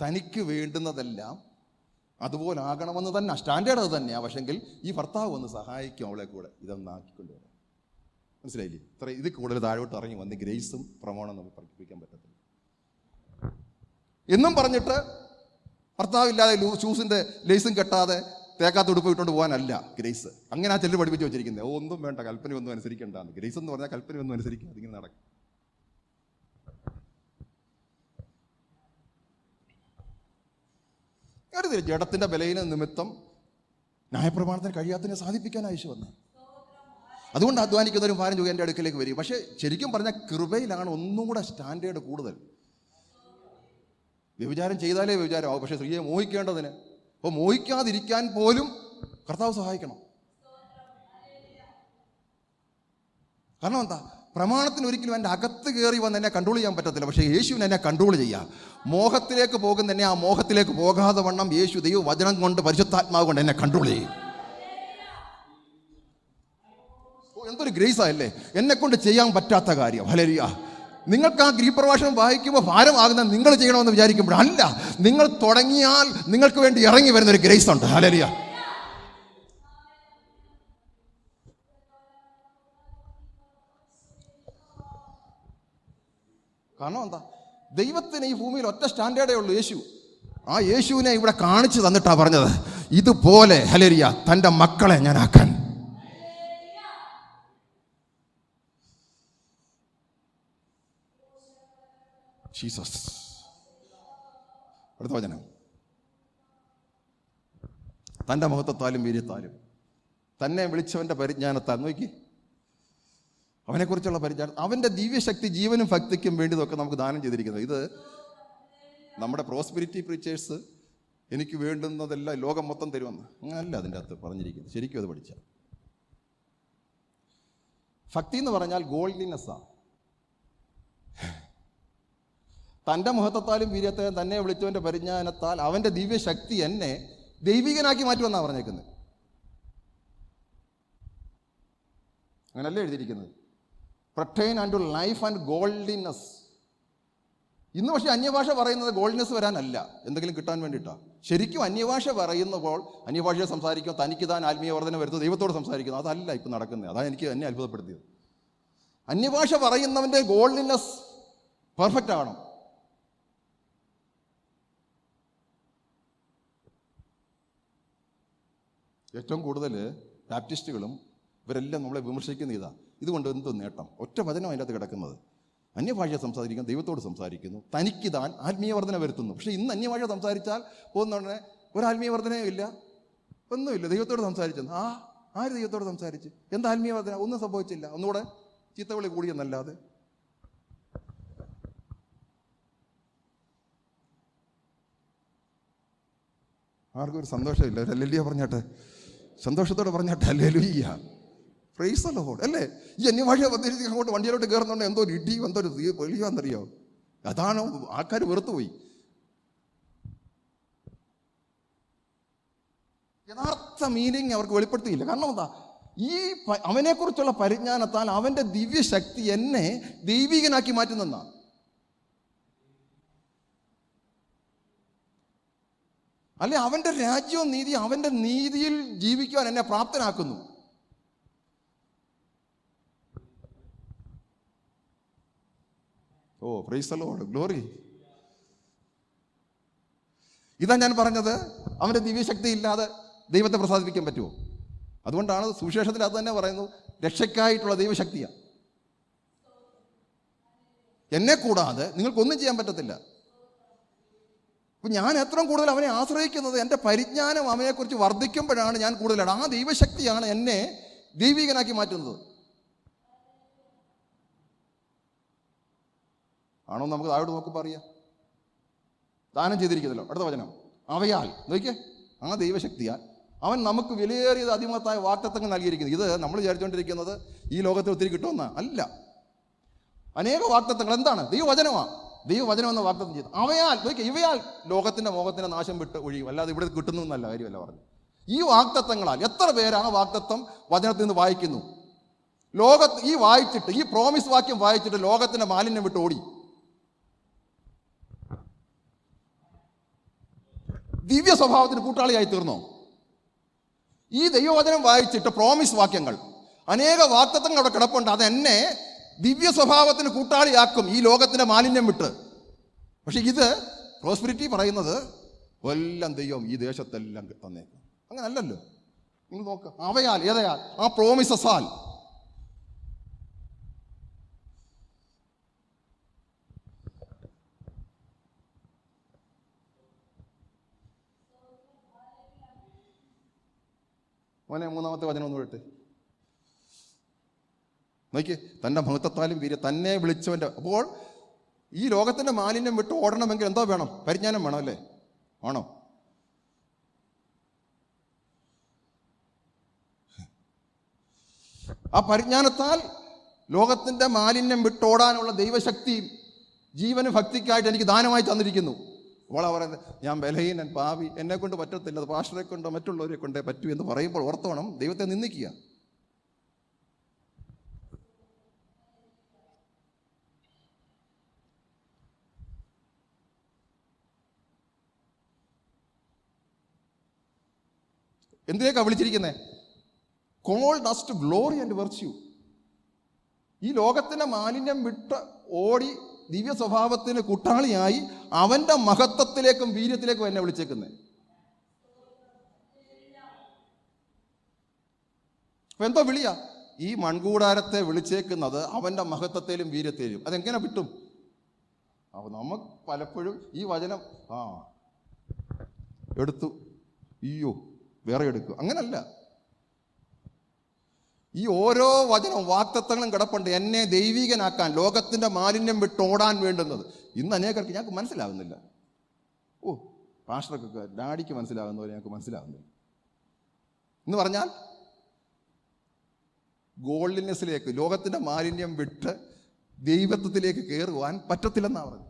തനിക്ക് വേണ്ടുന്നതെല്ലാം അതുപോലെ ആകണമെന്ന് തന്നെ സ്റ്റാൻഡേർഡ് അത് തന്നെയാണ്. പക്ഷെങ്കിൽ ഈ ഭർത്താവ് ഒന്ന് സഹായിക്കും അവളെ കൂടെ ഇതൊന്നാക്കിക്കൊണ്ട് വരാം. മനസ്സിലായില്ലേ? ഇത്ര ഇത് കൂടുതൽ താഴോട്ട് ഇറങ്ങി വന്ന് ഗ്രേസും പ്രമാണം നമുക്ക് പഠിപ്പിക്കാൻ പറ്റത്തില്ല എന്നും പറഞ്ഞിട്ട് ഭർത്താവില്ലാതെ ഷൂസിൻ്റെ ലേസും കെട്ടാതെ തേക്കാത്ത ഉടുപ്പ് ഇട്ടുകൊണ്ട് പോകാനല്ല ഗ്രേസ്. അങ്ങനെ ആ ചെല്ല് പഠിപ്പിച്ച് വെച്ചിരിക്കുന്നത്. ഒന്നും വേണ്ട, കൽപ്പന ഒന്നും അനുസരിക്കേണ്ടാന്ന്. ഗ്രേസ് എന്ന് പറഞ്ഞാൽ കൽപ്പന ഒന്നും അനുസരിക്കുക, അതിങ്ങനെ നടക്കും. കരുതില്ല, ജഡത്തിൻ്റെ ബലഹീന നിമിത്തം ന്യായപ്രമാണത്തിന് കഴിയാത്തതിനെ സാധിപ്പിക്കാൻ ആവശ്യം വന്നേ. അതുകൊണ്ട് അധ്വാനിക്കുന്നവരും ഭാരം ചുക എൻ്റെ അടുക്കലേക്ക് വരും. പക്ഷേ ശരിക്കും പറഞ്ഞാൽ കൃപയിലാണ് ഒന്നും കൂടെ സ്റ്റാൻഡേർഡ് കൂടുതൽ. വ്യഭിചാരം ചെയ്താലേ വ്യഭിചാരമാവും. പക്ഷേ സ്ത്രീയെ മോഹിക്കേണ്ടതിന്, അപ്പോൾ മോഹിക്കാതിരിക്കാൻ പോലും കർത്താവ് സഹായിക്കണം. കാരണം എന്താ? പ്രമാണത്തിന് ഒരിക്കലും എൻ്റെ അകത്ത് കയറി വന്ന് എന്നെ കൺട്രോൾ ചെയ്യാൻ പറ്റത്തില്ല. പക്ഷേ യേശുവിന് എന്നെ കൺട്രോൾ ചെയ്യാം. മോഹത്തിലേക്ക് പോകുന്ന ആ മോഹത്തിലേക്ക് പോകാതെ വണ്ണം യേശു ദൈവ വചനം കൊണ്ട്, പരിശുദ്ധാത്മാവ് കൊണ്ട് എന്നെ കൺട്രോൾ ചെയ്യും. എന്തൊരു ഗ്രേസായല്ലേ! എന്നെ കൊണ്ട് ചെയ്യാൻ പറ്റാത്ത കാര്യം. ഹല്ലേലൂയ! നിങ്ങൾക്ക് ആ ഗ്രീക്ക് പ്രഭാഷണം വായിക്കുമ്പോൾ ഭാരമാകുന്ന നിങ്ങൾ ചെയ്യണമെന്ന് വിചാരിക്കുമ്പോഴല്ല, നിങ്ങൾ തുടങ്ങിയാൽ നിങ്ങൾക്ക് വേണ്ടി ഇറങ്ങി വരുന്നൊരു ഗ്രേസ് ഉണ്ട്. ഹല്ലേലൂയ! കാരണം എന്താ? ദൈവത്തിന് ഈ ഭൂമിയിൽ ഒറ്റ സ്റ്റാൻഡേർഡേ ഉള്ളൂ, യേശു. ആ യേശുവിനെ ഇവിടെ കാണിച്ചു തന്നിട്ടാ പറഞ്ഞത്, ഇതുപോലെ ഹല്ലേലൂയ തൻ്റെ മക്കളെ ഞാൻ ആക്കാൻ. ജീസസ്. അടുത്ത വചനം. തൻ്റെ മഹത്വത്താലും വീര്യത്താലും തന്നെ വിളിച്ചവൻ്റെ പരിജ്ഞാനത്താൽ, നോക്കി അവനെക്കുറിച്ചുള്ള പരിജ്ഞാനം, അവൻ്റെ ദിവ്യശക്തി ജീവനും ഭക്തിക്കും വേണ്ടിയതൊക്കെ നമുക്ക് ദാനം ചെയ്തിരിക്കുന്നത്. ഇത് നമ്മുടെ പ്രോസ്പെരിറ്റി പ്രീച്ചേഴ്സ് എനിക്ക് വേണ്ടുന്നതെല്ലാം ലോകം മൊത്തം തരുമെന്ന് അങ്ങനല്ല അതിൻ്റെ അകത്ത് പറഞ്ഞിരിക്കുന്നത്. ശരിക്കും അത് പഠിച്ച ഭക്തി എന്ന് പറഞ്ഞാൽ ഗോൾഡിനെസ്സാണ്. തൻ്റെ മഹത്വത്താലും വീര്യത്താലും തന്നെ വിളിച്ചവൻ്റെ പരിജ്ഞാനത്താൽ അവൻ്റെ ദിവ്യശക്തി എന്നെ ദൈവികനാക്കി മാറ്റുമെന്നാണ് പറഞ്ഞേക്കുന്നത്. അങ്ങനല്ലേ എഴുതിയിരിക്കുന്നത്? pertain unto life and godliness. ഇന്ന് പക്ഷേ അന്യഭാഷ പറയുന്നത് ഗോൾഡ്നെസ് വരാനല്ല, എന്തെങ്കിലും കിട്ടാൻ വേണ്ടിയിട്ടാണ്. ശരിക്കും അന്യഭാഷ പറയുന്നപ്പോൾ അന്യഭാഷയെ സംസാരിക്കും, തനിക്ക് താൻ ആത്മീയ വർധന വരുന്നത്, ദൈവത്തോട് സംസാരിക്കുന്നു. അതല്ല ഇപ്പം നടക്കുന്നത്. അതാണ് എനിക്ക് എന്നെ അത്ഭുതപ്പെടുത്തിയത്. അന്യഭാഷ പറയുന്നവൻ്റെ ഗോൾഡ്നെസ് പെർഫെക്റ്റ് ആവണം. ഏറ്റവും കൂടുതൽ ബാപ്റ്റിസ്റ്റുകളും ഇവരെല്ലാം നമ്മളെ വിമർശിക്കുന്ന ഇതാണ്. ഇതുകൊണ്ട് എന്തോ നേട്ടം? ഒറ്റ വചനം അതിൻ്റെ അകത്ത് കിടക്കുന്നത്. അന്യഭാഷ സംസാരിക്കുന്നു, ദൈവത്തോട് സംസാരിക്കുന്നു, തനിക്ക് താൻ ആത്മീയ വർധന വരുത്തുന്നു. പക്ഷേ ഇന്ന് അന്യഭാഷ സംസാരിച്ചാൽ പോകുന്ന ഒരു ആത്മീയ വർധനയും ഇല്ല, ഒന്നുമില്ല. ദൈവത്തോട് സംസാരിച്ചെന്ന് ആര് ദൈവത്തോട് സംസാരിച്ച് എന്താ ആത്മീയ വർധന? ഒന്നും സംഭവിച്ചില്ല. ഒന്നുകൂടെ ചീത്തവിളി കൂടിയെന്നല്ലാതെ. ആർക്കും ഒരു സന്തോഷമില്ല. ഒരു ഹല്ലേലൂയ പറഞ്ഞാട്ടെ, സന്തോഷത്തോടെ പറഞ്ഞാട്ടെ ഹല്ലേലൂയ, പ്രൈസ് ദി ലോർഡ്. അല്ലേ? ഈ അന്യഭാഷ വന്നിട്ട് അങ്ങോട്ട് വണ്ടിയിലോട്ട് കയറുന്നുണ്ട്, എന്തോ ഒരു ഇടിയും എന്തോ ഒരു പൊളിയാന്നറിയോ? അതാണ് ആൾക്കാർ വെറുത്തുപോയി. യഥാർത്ഥ മീനിങ് അവർക്ക് വെളിപ്പെടുത്തിയില്ല. കാരണം എന്താ? ഈ അവനെക്കുറിച്ചുള്ള പരിജ്ഞാനത്താൽ അവൻ്റെ ദിവ്യശക്തി എന്നെ ദൈവികനാക്കി മാറ്റുന്നെന്നാണ്. അല്ലെ, അവൻ്റെ രാജ്യവും നീതി, അവൻ്റെ നീതിയിൽ ജീവിക്കുവാൻ എന്നെ പ്രാപ്തനാക്കുന്നു. ഓ പ്രൈസ് ദി ലോർഡ്, ഗ്ലോറി. ഇതാ ഞാൻ പറഞ്ഞത്, അവൻ്റെ ദിവ്യശക്തി ഇല്ലാതെ ദൈവത്തെ പ്രസാദിപ്പിക്കാൻ പറ്റുമോ? അതുകൊണ്ടാണ് സുവിശേഷത്തിൽ അത് തന്നെ പറയുന്നു, രക്ഷയ്ക്കായിട്ടുള്ള ദൈവശക്തിയാണ്. എന്നെ കൂടാതെ നിങ്ങൾക്കൊന്നും ചെയ്യാൻ പറ്റത്തില്ല. അപ്പം ഞാൻ എത്രയും കൂടുതൽ അവനെ ആശ്രയിക്കുന്നത്, എൻ്റെ പരിജ്ഞാനം അവനെക്കുറിച്ച് വർദ്ധിക്കുമ്പോഴാണ് ഞാൻ കൂടുതലാണ്. ആ ദൈവശക്തിയാണ് എന്നെ ദൈവികനാക്കി മാറ്റുന്നത്. ആണോ? നമുക്ക് താഴോട്ട് നോക്കുമ്പോൾ അറിയാം. ദാനം ചെയ്തിരിക്കുന്നല്ലോ. അടുത്ത വചനം, അവയാൽ നോക്കിയേ, ആ ദൈവശക്തിയാൽ അവൻ നമുക്ക് വിലയേറിയത് അതിമഹത്തായ വാഗ്ദത്തങ്ങൾ നൽകിയിരിക്കുന്നു. ഇത് നമ്മൾ വിചാരിച്ചുകൊണ്ടിരിക്കുന്നത് ഈ ലോകത്തിൽ ഒത്തിരി കിട്ടുമെന്നാ അല്ല. അനേക വാഗ്ദത്തങ്ങൾ. എന്താണ്? ദൈവവചനമാണ്. ദൈവവചനം എന്ന വാഗ്ദത്തം ചെയ്തു. അവയാൽ നോക്കിയേ, ഇവയാൽ ലോകത്തിൻ്റെ മോഹത്തിൻ്റെ നാശം വിട്ട് ഒഴിയും. അല്ലാതെ ഇവിടെ കിട്ടുന്നു എന്നല്ല കാര്യമല്ല പറഞ്ഞു. ഈ വാഗ്ദത്തങ്ങളാൽ എത്ര പേര് ആ വാഗ്ദത്തം വചനത്തിൽ നിന്ന് വായിക്കുന്നു? ഈ വായിച്ചിട്ട്, ഈ പ്രോമിസ് വാക്യം വായിച്ചിട്ട് ലോകത്തിൻ്റെ മാലിന്യം വിട്ട് ഓടി. ദിവ്യ സ്വഭാവത്തിന് കൂട്ടാളിയായി തീർന്നോ? ഈ ദൈവവചനം വായിച്ചിട്ട് പ്രോമിസ് വാക്യങ്ങൾ, അനേക വാഗ്ദത്തങ്ങൾ അവിടെ കിടപ്പുണ്ട്. അതെന്നെ ദിവ്യ സ്വഭാവത്തിന് കൂട്ടാളിയാക്കും ഈ ലോകത്തിൻ്റെ മാലിന്യം വിട്ട്. പക്ഷെ ഇത് പ്രോസ്പെരിറ്റി പറയുന്നത് എല്ലാം ദൈവം ഈ ദേശത്തെല്ലാം തന്നേക്കും. അങ്ങനെ അല്ലല്ലോ. നിങ്ങൾ നോക്കുക, അവയാൽ, ഏതയാൽ? ആ പ്രോമിസസാൽ. മോനെ, മൂന്നാമത്തെ വചനം ഒന്ന് വിട്ടെ നോക്കി. തൻ്റെ മഹത്വത്താലും തന്നെ വിളിച്ചവൻ്റെ. അപ്പോൾ ഈ ലോകത്തിൻ്റെ മാലിന്യം വിട്ട് ഓടണമെങ്കിൽ എന്തോ വേണം? പരിജ്ഞാനം വേണം, അല്ലേ? ആണോ? ആ പരിജ്ഞാനത്താൽ ലോകത്തിൻ്റെ മാലിന്യം വിട്ടോടാനുള്ള ദൈവശക്തിയും ജീവനും ഭക്തിക്കായിട്ട് എനിക്ക് ദാനമായി തന്നിരിക്കുന്നു. അവളാ പറയുന്നത്, ഞാൻ ബലഹീനൻ, പാവി, എന്നെ കൊണ്ട് പറ്റത്തില്ല, അത് പാസ്റ്ററെ കൊണ്ടോ മറ്റുള്ളവരെ കൊണ്ടേ പറ്റൂ എന്ന് പറയുമ്പോൾ ഓർത്തോണം, ദൈവത്തെ നിന്ദിക്കുക. എന്തിനേക്കാ വിളിച്ചിരിക്കുന്നത്? Called us to glory and virtue. ഈ ലോകത്തിൻ്റെ മാലിന്യം വിട്ട് ഓടി ദിവ്യ സ്വഭാവത്തിന് കൂട്ടാളിയായി അവൻ്റെ മഹത്വത്തിലേക്കും വീര്യത്തിലേക്കും എന്നെ വിളിച്ചേക്കുന്നത്. അപ്പൊ എന്തോ വിളിയാ? ഈ മൺകൂടാരത്തെ വിളിച്ചേക്കുന്നത് അവൻ്റെ മഹത്വത്തിലും വീര്യത്തിലും. അതെങ്ങനെ വിട്ടും? അപ്പൊ നമുക്ക് പലപ്പോഴും ഈ വചനം എടുത്തു, അയ്യോ വേറെ എടുക്കും, അങ്ങനല്ല. ഈ ഓരോ വചനവും വാഗ്ദത്തങ്ങളും കിടപ്പുണ്ട് എന്നെ ദൈവികനാക്കാൻ, ലോകത്തിൻ്റെ മാലിന്യം വിട്ടോടാൻ വേണ്ടുന്നത്. ഇന്ന് അനേകർക്ക് ഞങ്ങൾക്ക് മനസ്സിലാകുന്നില്ല. പാസ്റ്റർക്കൊക്കെ, ഡാഡിക്ക് മനസ്സിലാകുന്നവരെ ഞങ്ങൾക്ക് മനസ്സിലാകുന്നില്ല എന്ന് പറഞ്ഞാൽ, ഗോൾഡിനെസ്സിലേക്ക്, ലോകത്തിൻ്റെ മാലിന്യം വിട്ട് ദൈവത്വത്തിലേക്ക് കയറുവാൻ പറ്റത്തില്ലെന്നാണ് പറഞ്ഞത്.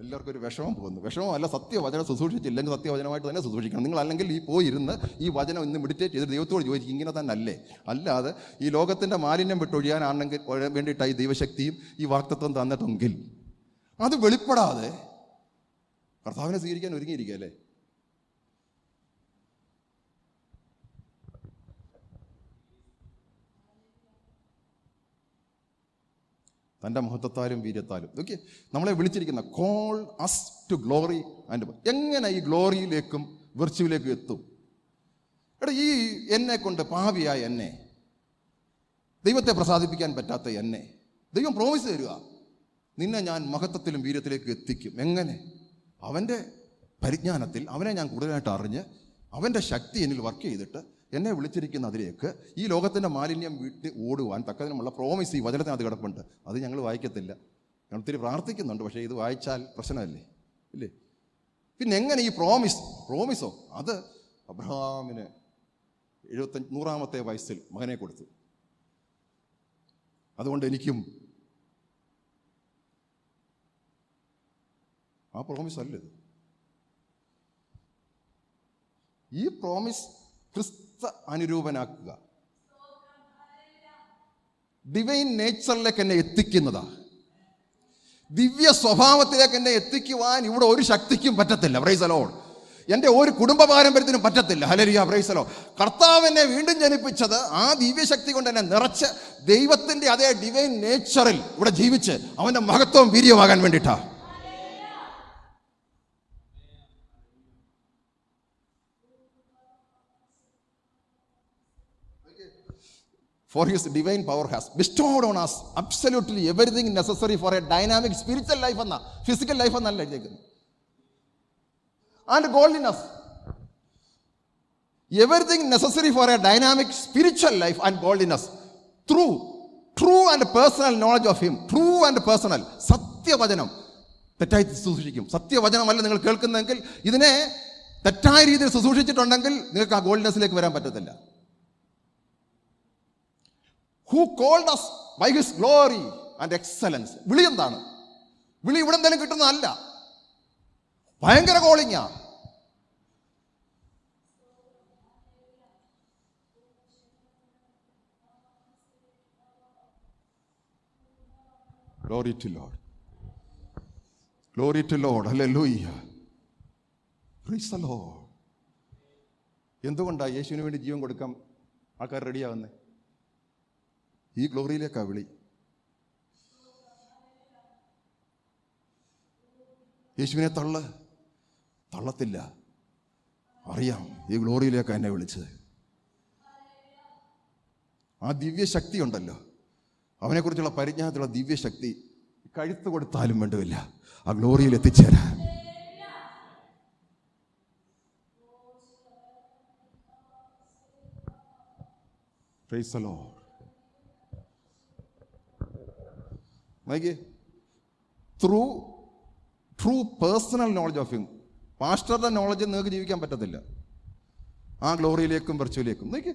എല്ലാവർക്കും ഒരു വിഷമം പോകുന്നു. വിഷമമല്ല, സത്യവചനം ശുശ്രൂഷിച്ചില്ലെങ്കിൽ സത്യവചനമായിട്ട് തന്നെ ശുശ്രൂഷിക്കണം. നിങ്ങൾ അല്ലെങ്കിൽ ഈ പോയിരുന്ന് ഈ വചനം ഇന്ന് മെഡിറ്റേറ്റ് ചെയ്ത് ദൈവത്തോട് ചോദിക്കും, ഇങ്ങനെ തന്നെ അല്ലേ? അല്ലാതെ ഈ ലോകത്തിൻ്റെ മാലിന്യം വിട്ടൊഴിയാനാണെങ്കിൽ വേണ്ടിയിട്ടായി ദൈവശക്തിയും ഈ വാഗ്ദത്തം തന്നിട്ടെങ്കിൽ അത് വെളിപ്പെടാതെ കർത്താവിനെ സ്വീകരിക്കാൻ ഒരുങ്ങിയിരിക്കുക അല്ലേ? തൻ്റെ മഹത്വത്താലും വീര്യത്താലും. ഓക്കെ, നമ്മളെ വിളിച്ചിരിക്കുന്ന call us to glory and. എങ്ങനെ ഈ ഗ്ലോറിയിലേക്കും വെർച്യുവിലേക്കും എത്തും? ഈ എന്നെ കൊണ്ട്, പാപിയായ എന്നെ, ദൈവത്തെ പ്രസാദിപ്പിക്കാൻ പറ്റാത്ത എന്നെ ദൈവം പ്രോമിസ് തരിക, നിന്നെ ഞാൻ മഹത്വത്തിലും വീര്യത്തിലേക്ക് എത്തിക്കും. എങ്ങനെ? അവൻ്റെ പരിജ്ഞാനത്തിൽ അവനെ ഞാൻ കൂടുതലായിട്ട് അറിഞ്ഞ് അവൻ്റെ ശക്തി എന്നിൽ വർക്ക് ചെയ്തിട്ട് എന്നെ വിളിച്ചിരിക്കുന്ന അതിലേക്ക് ഈ ലോകത്തിൻ്റെ മാലിന്യം വിട്ട് ഓടുവാൻ തക്കതിനുമുള്ള പ്രോമിസ് ഈ വചനത്തിനകത്ത് കിടപ്പുണ്ട്. അത് ഞങ്ങൾ വായിക്കത്തില്ല, ഞങ്ങൾ ഒത്തിരി പ്രാർത്ഥിക്കുന്നുണ്ട്. പക്ഷേ ഇത് വായിച്ചാൽ പ്രശ്നമല്ലേ, ഇല്ലേ? പിന്നെ എങ്ങനെ ഈ പ്രോമിസോ? അത് അബ്രഹാമിന് 100ാമത്തെ വയസ്സിൽ മകനെ കൊടുത്തു. അതുകൊണ്ട് എനിക്കും ആ പ്രോമിസ് അല്ലത്. ഈ പ്രോമിസ് ക്രിസ്ത അനുരൂപനാക്കുക, ഡിവൈൻ നേച്ചറിലേക്ക് എന്നെ എത്തിക്കുന്നതാ. ദിവ്യ സ്വഭാവത്തിലേക്ക് എന്നെ എത്തിക്കുവാൻ ഇവിടെ ഒരു ശക്തിക്കും പറ്റത്തില്ല. Price the Lord. എൻ്റെ ഒരു കുടുംബ പാരമ്പര്യത്തിനും പറ്റത്തില്ല. Hallelujah, praise the Lord. കർത്താവ് എന്നെ വീണ്ടും ജനിപ്പിച്ചത് ആ ദിവ്യശക്തി കൊണ്ട് എന്നെ നിറച്ച് ദൈവത്തിൻ്റെ അതേ ഡിവൈൻ നേച്ചറിൽ ഇവിടെ ജീവിച്ച് അവൻ്റെ മഹത്വം വീര്യമാകാൻ വേണ്ടിയിട്ടാ. For his divine power has bestowed on us absolutely everything necessary for a dynamic spiritual life എന്ന ഫിസിക്കൽ ലൈഫ് എന്നല്ല എഴുതിയിരിക്കുന്നത്. And godliness. Everything necessary for a dynamic spiritual life and godliness through true and personal knowledge of him. True and personal. സത്യവചനം തെറ്റായി ശുശ്രൂഷിക്കും. സത്യവചനമല്ല നിങ്ങൾ കേൾക്കുന്നതെങ്കിൽ, ഇതിനെ തെറ്റായ രീതിയിൽ ശുശ്രൂഷിച്ചിട്ടുണ്ടെങ്കിൽ നിങ്ങൾക്ക് ആ ഗോൾഡ്നെസ്സിലേക്ക് വരാൻ പറ്റത്തില്ല. Who called us by his glory and excellence. വിളി എന്താണ്? വിളി ഇവിടെ എന്തെങ്കിലും കിട്ടുന്നതല്ല, ഭയങ്കര കോളിങ്ങാ. Glory to Lord. Glory to Lord. Hallelujah. Praise the Lord. എന്തുകൊണ്ടാണ് യേശുവിന് വേണ്ടി ജീവൻ കൊടുക്കാൻ ആൾക്കാർ റെഡിയാവുന്നത്? ഈ ഗ്ലോറിയിലേക്കാ വിളി. യേശുവിനെ തള്ളത്തില്ല. അറിയാം ഈ ഗ്ലോറിയിലേക്കാ എന്നെ വിളിച്ചത്. ആ ദിവ്യശക്തി ഉണ്ടല്ലോ, അവനെക്കുറിച്ചുള്ള പരിജ്ഞാനത്തിലുള്ള ദിവ്യശക്തി കഴുത്ത് കൊടുത്താലും വേണ്ടുമില്ല ആ ഗ്ലോറിയിൽ എത്തിച്ചേരാൻ. Praise the Lord. Through true personal knowledge of him. പാസ്റ്ററുടെ നോളജ് നിങ്ങൾക്ക് ജീവിക്കാൻ പറ്റത്തില്ല ആ ഗ്ലോറിയിലേക്കും വെർച്വലിലേക്കും. നോക്കി,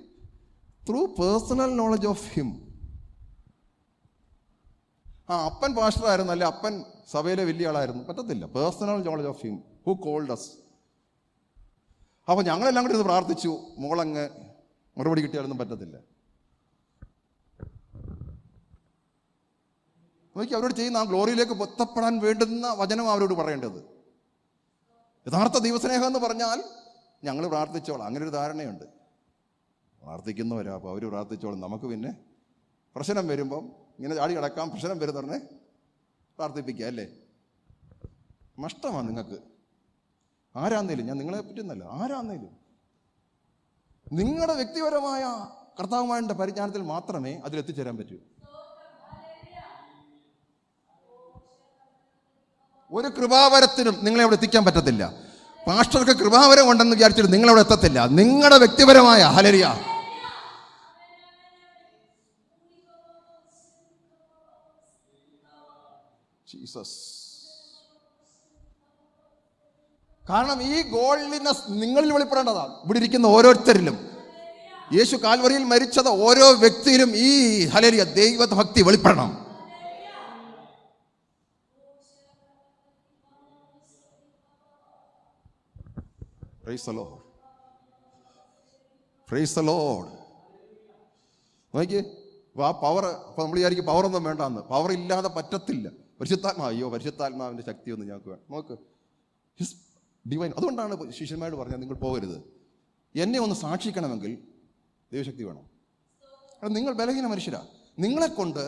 through personal knowledge of him. അപ്പൻ പാസ്റ്ററായിരുന്നു, അല്ലെ അപ്പൻ സഭയിലെ വലിയ ആളായിരുന്നു, പറ്റത്തില്ല. Personal knowledge of him who called us. അപ്പോൾ ഞങ്ങളെല്ലാം കൂടി ഇത് പ്രാർത്ഥിച്ചു, മോളങ്ങ് മറുപടി കിട്ടിയാലൊന്നും പറ്റത്തില്ല. നോക്കി, അവരോട് ചെയ്യുന്ന ആ ഗ്ലോറിയിലേക്ക് എത്തപ്പെടാൻ വേണ്ടുന്ന വചനം അവരോട് പറയേണ്ടത്. യഥാർത്ഥ ദൈവസ്നേഹം എന്ന് പറഞ്ഞാൽ ഞങ്ങൾ പ്രാർത്ഥിച്ചോളാം, അങ്ങനെ ഒരു ധാരണയുണ്ട്. പ്രാർത്ഥിക്കുന്നവരാ, അപ്പോൾ അവർ പ്രാർത്ഥിച്ചോളും. നമുക്ക് പിന്നെ പ്രശ്നം വരുമ്പം ഇങ്ങനെ ചാടി കിടക്കാം, പ്രശ്നം വരുന്നവരെ പ്രാർത്ഥിപ്പിക്കുക, അല്ലേ? നഷ്ടമാണ് നിങ്ങൾക്ക്. ആരാന്നേലും, ഞാൻ നിങ്ങളെ പറ്റുന്നല്ല, ആരാന്നേലും നിങ്ങളുടെ വ്യക്തിപരമായ കർത്താവുമായുള്ള പരിജ്ഞാനത്തിൽ മാത്രമേ അതിലെത്തിച്ചേരാൻ പറ്റൂ. ഒരു കൃപാവരത്തിനും നിങ്ങളെ അവിടെ എത്തിക്കാൻ പറ്റത്തില്ല. പാസ്റ്റർക്ക് കൃപാവരം ഉണ്ടെന്ന് വിചാരിച്ചിട്ട് നിങ്ങളവിടെ എത്തത്തില്ല. നിങ്ങളുടെ വ്യക്തിപരമായ ഹല്ലേലൂയ. ജീസസ്. കാരണം ഈ ഗോൾഡിനെസ് നിങ്ങളിൽ വെളിപ്പെടേണ്ടതാണ്, ഇവിടെ ഇരിക്കുന്ന ഓരോരുത്തരിലും. യേശു കാൽവറിയിൽ മരിച്ചത് ഓരോ വ്യക്തിയിലും ഈ ഹല്ലേലൂയ ദൈവഭക്തി വെളിപ്പെടണം. Praise the Lord. Praise the Lord. നോക്കിയേ, ആ പവർ, അപ്പോൾ നമ്മൾ വിചാരിക്കും പവറൊന്നും വേണ്ടാന്ന്. പവർ ഇല്ലാതെ പറ്റത്തില്ല. പരിശുദ്ധാത്മാവിൻ്റെ ശക്തിയൊന്നും ഞങ്ങൾക്ക് വേണം. നോക്ക്, ഹിസ് ഡിവൈൻ. അതുകൊണ്ടാണ് ശിഷ്യന്മാരോട് പറഞ്ഞത്, നിങ്ങൾ പോകരുത്, എന്നെ ഒന്ന് സാക്ഷിക്കണമെങ്കിൽ ദൈവശക്തി വേണം. നിങ്ങൾ ബലഹീന മനുഷ്യരാ. നിങ്ങളെക്കൊണ്ട്